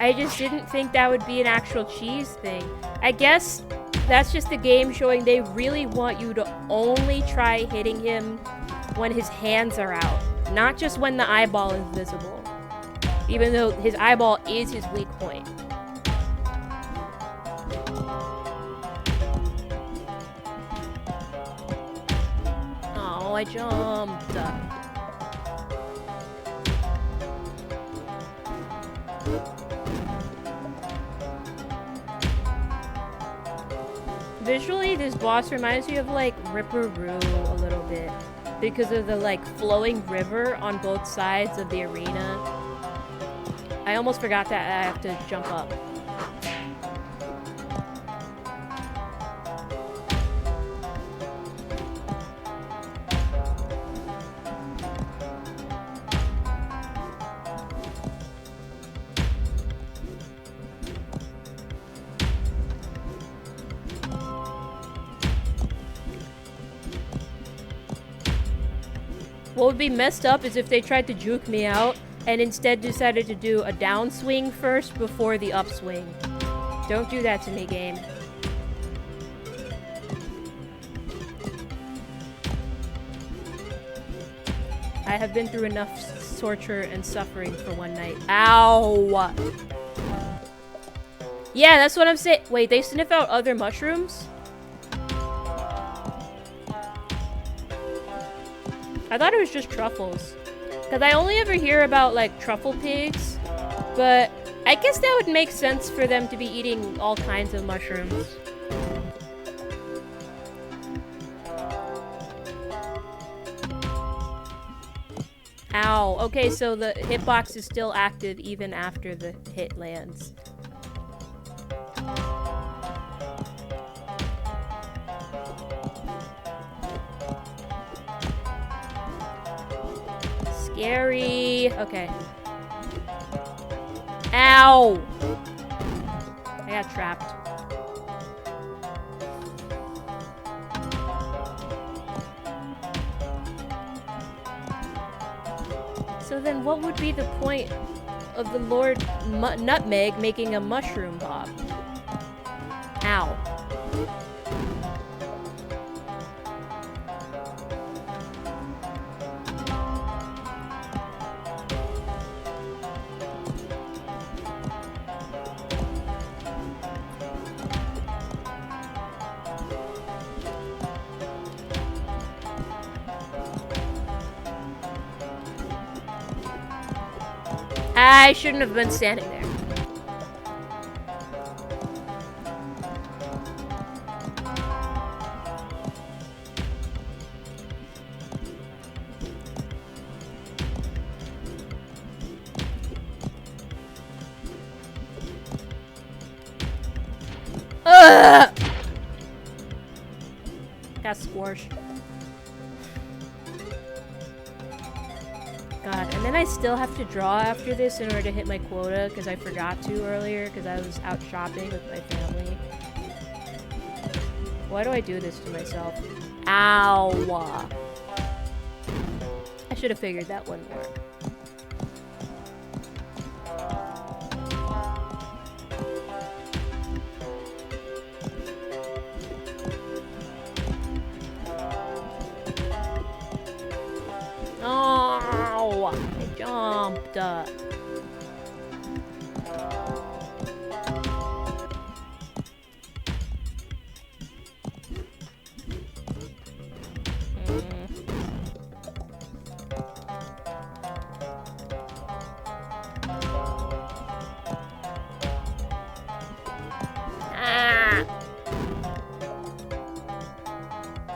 I just didn't think that would be an actual cheese thing. I guess that's just the game showing they really want you to only try hitting him when his hands are out, not just when the eyeball is visible, even though his eyeball is his weak point. Oh, I jumped. Visually, this boss reminds me of like Ripperoo a little bit because of the like flowing river on both sides of the arena. I almost forgot that I have to jump up. What would be messed up is if they tried to juke me out and instead decided to do a downswing first before the upswing. Don't do that to me, game. I have been through enough torture and suffering for one night. Ow! Yeah, that's what I'm saying. Wait, they sniff out other mushrooms? I thought it was just truffles. Because I only ever hear about, like, truffle pigs. But I guess that would make sense for them to be eating all kinds of mushrooms. Ow. Okay, so the hitbox is still active even after the hit lands. Scary. Okay. Ow! I got trapped. So then what would be the point of the Lord Nutmeg making a mushroom bob? Ow. I shouldn't have been standing there. more. God, and then I still have to draw after this in order to hit my quota because I forgot to earlier because I was out shopping with my family. Why do I do this to myself? Ow! I should have figured that wouldn't work. Oh, I jumped.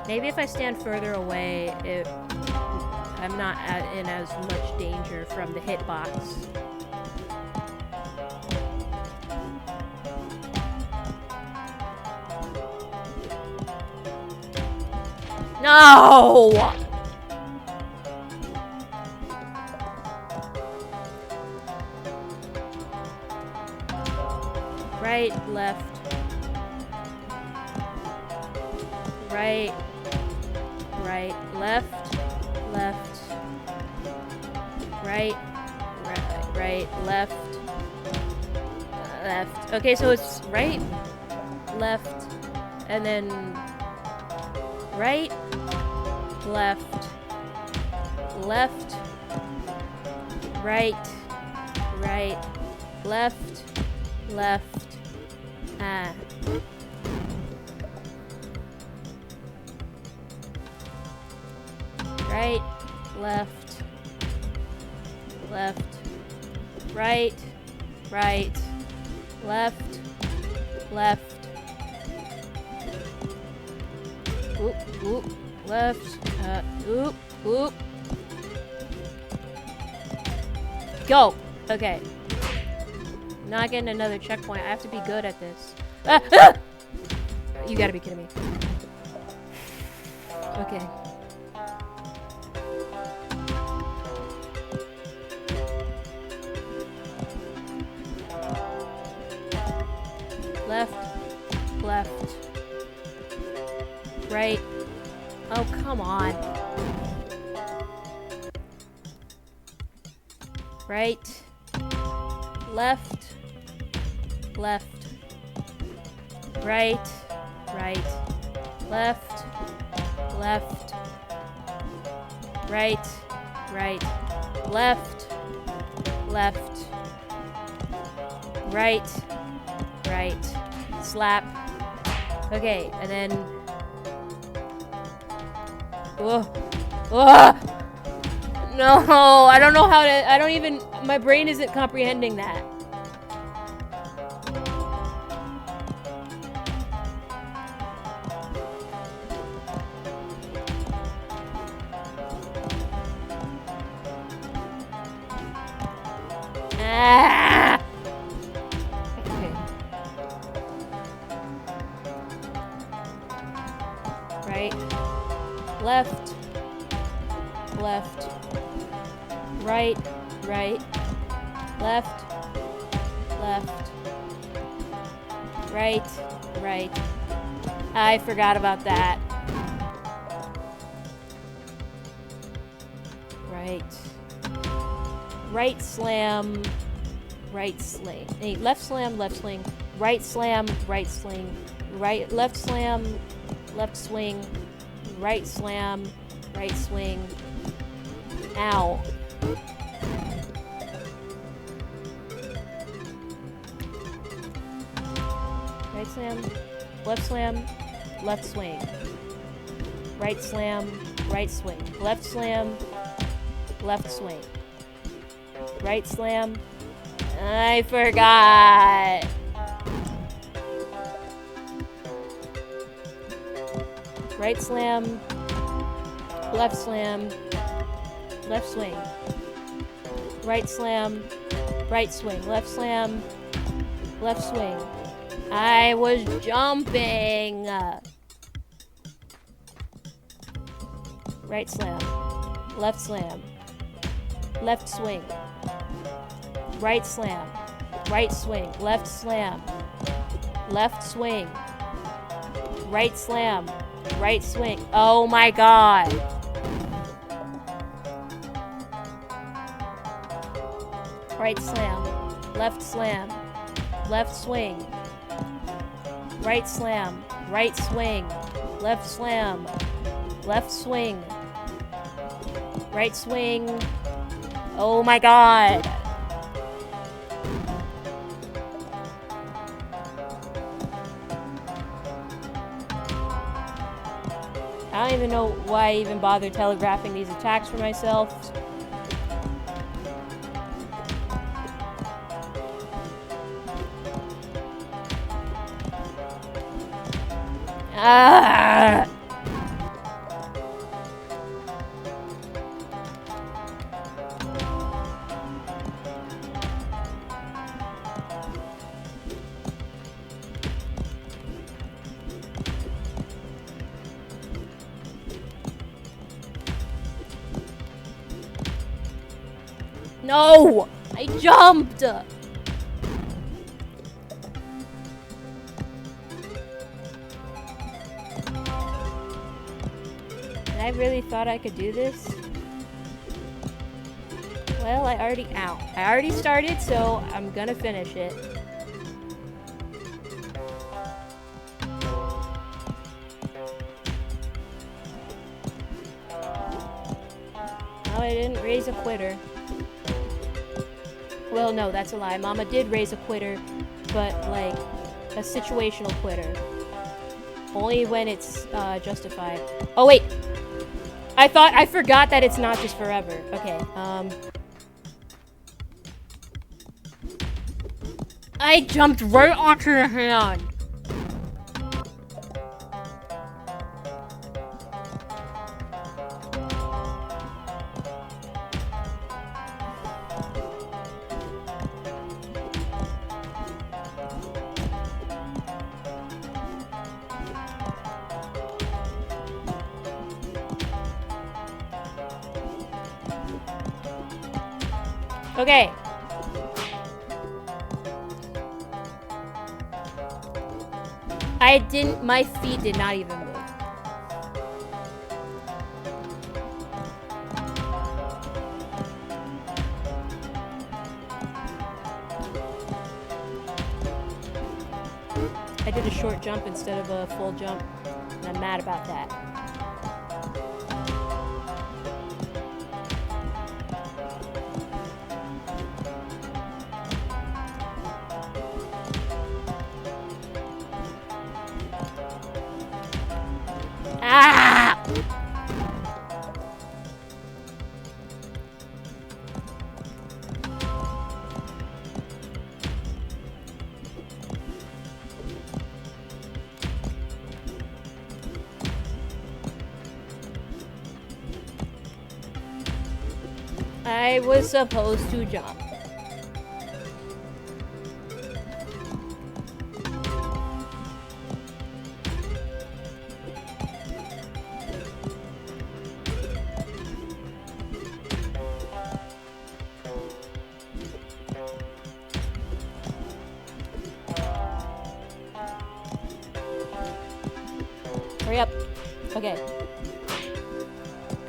Maybe if I stand further away, I'm not in as much danger from the hitbox. No! Right, left. Right. Right, left, left, right, left, left. Okay, so it's right, left, and then right, left, left, right, left, right, left, left, right, left, oop, left, oop. Go! Okay. Not getting another checkpoint. I have to be good at this. You gotta be kidding me. Okay. Left, right. Oh, come on. Right, left, right, left, right, left, right, slap. Okay, and then no, I don't know how to, my brain isn't comprehending that. Left, right, left, right. I forgot about that. Right slam, right sling. Hey, left slam, left sling. Right slam, right sling. Left slam, left swing. Right slam, right swing. Ow. Right slam, left swing. Right slam, right swing. Left slam, left swing. Right slam. I forgot. Right slam, left swing. Right slam, right swing. Left slam, left swing. I was jumping. Right slam. Left slam. Left swing. Right slam. Right swing. Left slam. Left swing. Right slam. Right swing. Oh my god. Right slam. Left slam. Left swing. Right slam. Right swing. Left slam. Left swing. Right swing. Oh my god. I don't even know why I even bother telegraphing these attacks for myself. Ah! No! I jumped! I really thought I could do this. Well, I already started, so I'm gonna finish it. Oh, I didn't raise a quitter. Well, no, that's a lie. Mama did raise a quitter, but like a situational quitter. Only when it's justified. Oh wait, I forgot that it's not just forever. Okay, I jumped right onto the hand. Okay. My feet did not even move. I did a short jump instead of a full jump, and I'm mad about that. Ah! I was supposed to jump. Hurry up. Okay.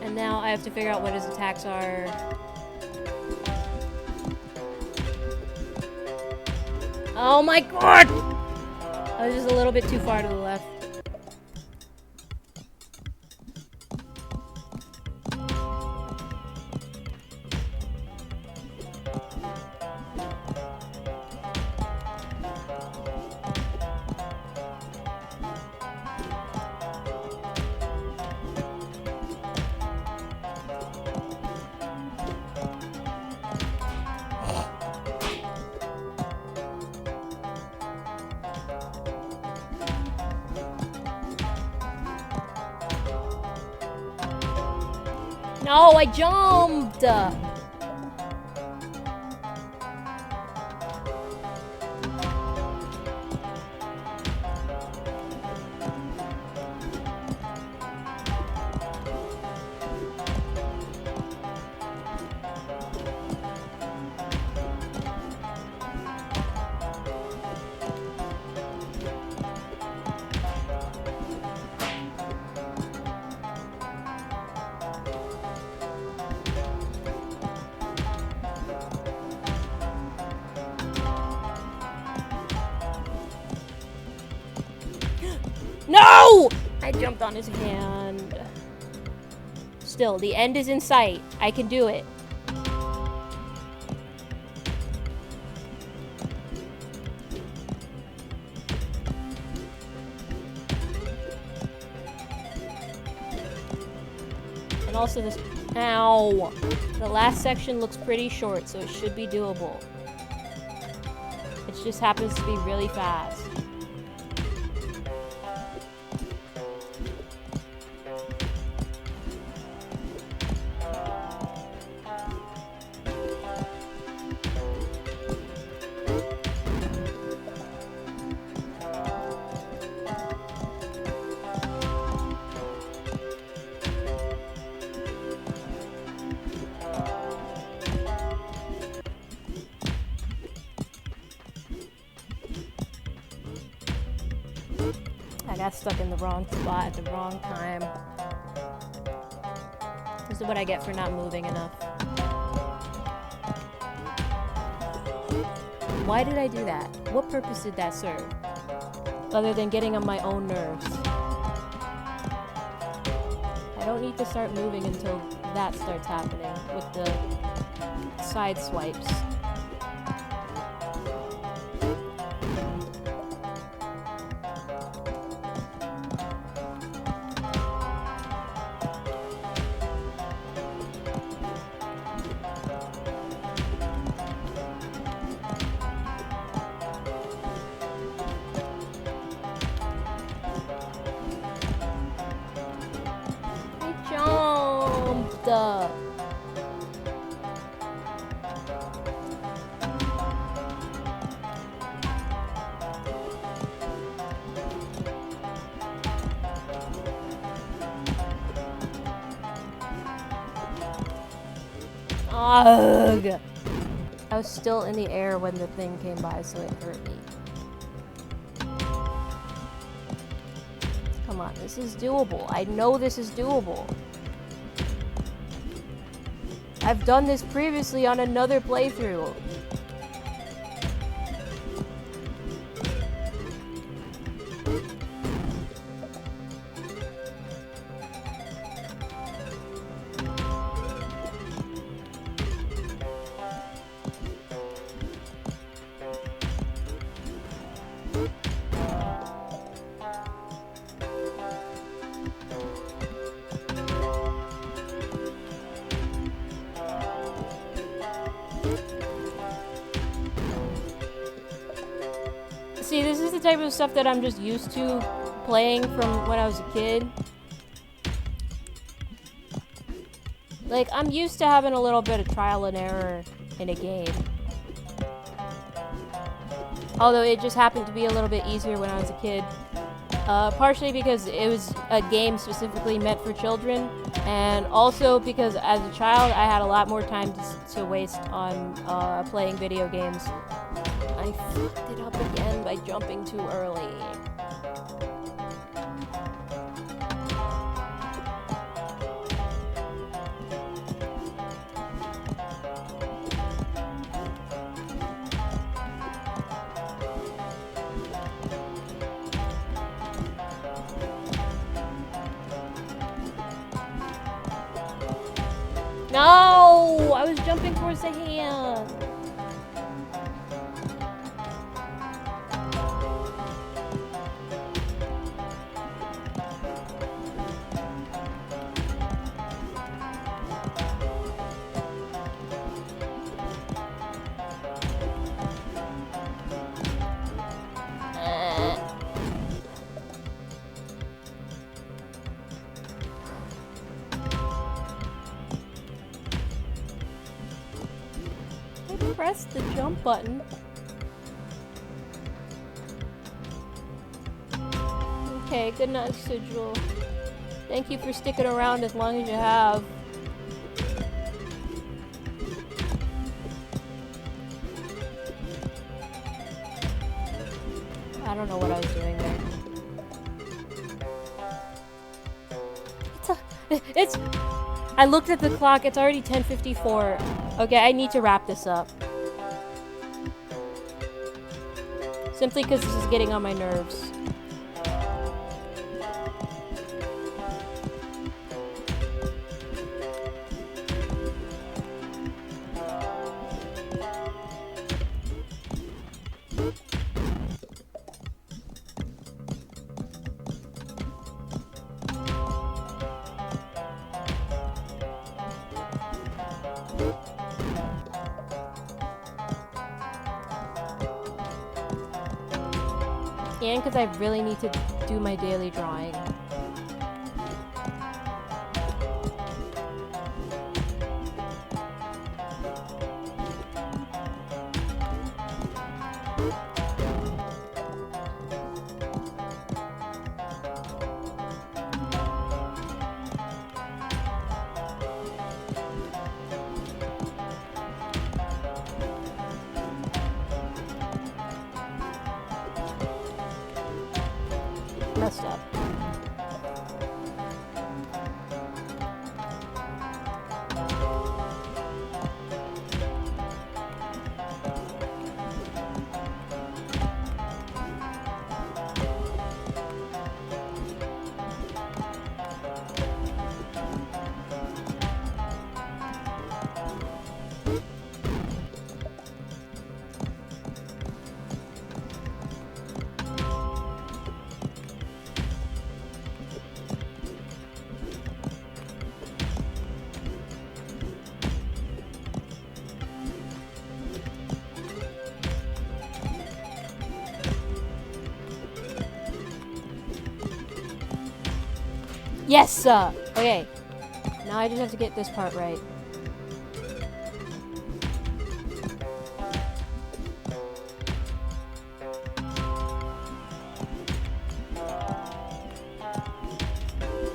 And now I have to figure out what his attacks are. Oh my god! I was just a little bit too far to the left. No, I jumped! jumped on his hand. Still, the end is in sight. I can do it. And also this... Ow! The last section looks pretty short, so it should be doable. It just happens to be really fast. I got stuck in the wrong spot at the wrong time. This is what I get for not moving enough. Why did I do that? What purpose did that serve? Other than getting on my own nerves. I don't need to start moving until that starts happening with the side swipes. Ugh. I was still in the air when the thing came by, so it hurt me. Come on, this is doable. I know this is doable. I've done this previously on another playthrough. See, this is the type of stuff that I'm just used to playing from when I was a kid. Like, I'm used to having a little bit of trial and error in a game. Although it just happened to be a little bit easier when I was a kid. Partially because it was a game specifically meant for children, and also because as a child I had a lot more time to waste on playing video games. I fucked it up again by jumping too early. No! I was jumping towards the hand. Press the jump button. Okay, good night, Sigil. Thank you for sticking around as long as you have. I don't know what I was doing there. It's I looked at the clock, it's already 10:54. Okay, I need to wrap this up. Simply because this is getting on my nerves. and because I really need to do my daily drawing. Messed up. Yes! Okay. Now I just have to get this part right.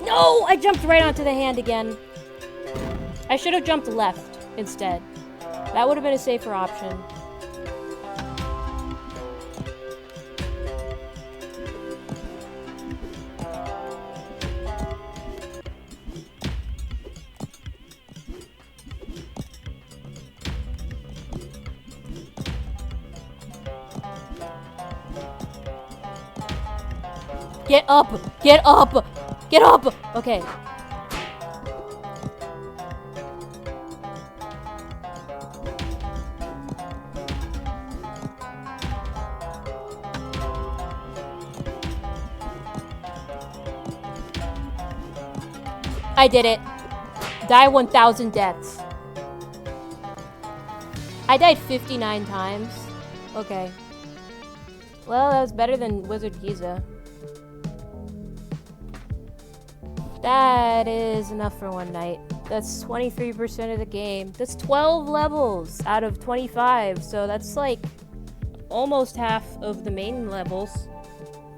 No! I jumped right onto the hand again. I should have jumped left instead. That would have been a safer option. Get up! Get up! Get up! Okay. I did it. Die 1,000 deaths. I died 59 times. Okay. Well, that was better than Wizard Giza. That is enough for one night. That's 23% of the game. That's 12 levels out of 25, so that's like almost half of the main levels,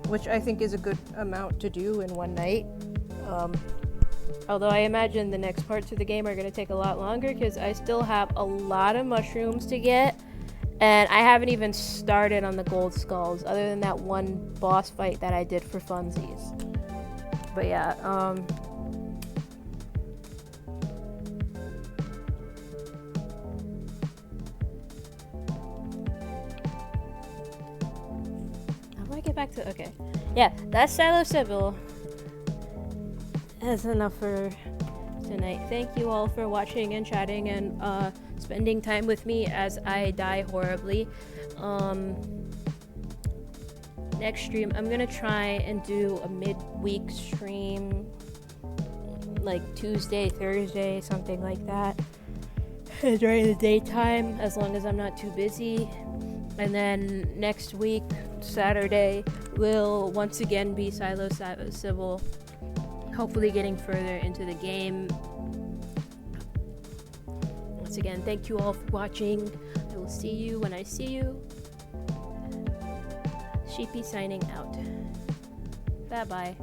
which I think is a good amount to do in one night. Although I imagine the next parts of the game are going to take a lot longer because I still have a lot of mushrooms to get, and I haven't even started on the gold skulls other than that one boss fight that I did for funsies. But yeah, how do I get back to, okay. Yeah, that's psilosybil. That's enough for tonight. Thank you all for watching and chatting and spending time with me as I die horribly. Next stream, I'm gonna try and do a midweek stream, like Tuesday, Thursday, something like that, during the daytime, as long as I'm not too busy. And then next week, Saturday, will once again be psilosybil, hopefully getting further into the game. Once again, thank you all for watching. I will see you when I see you. Sheepy signing out. Bye bye.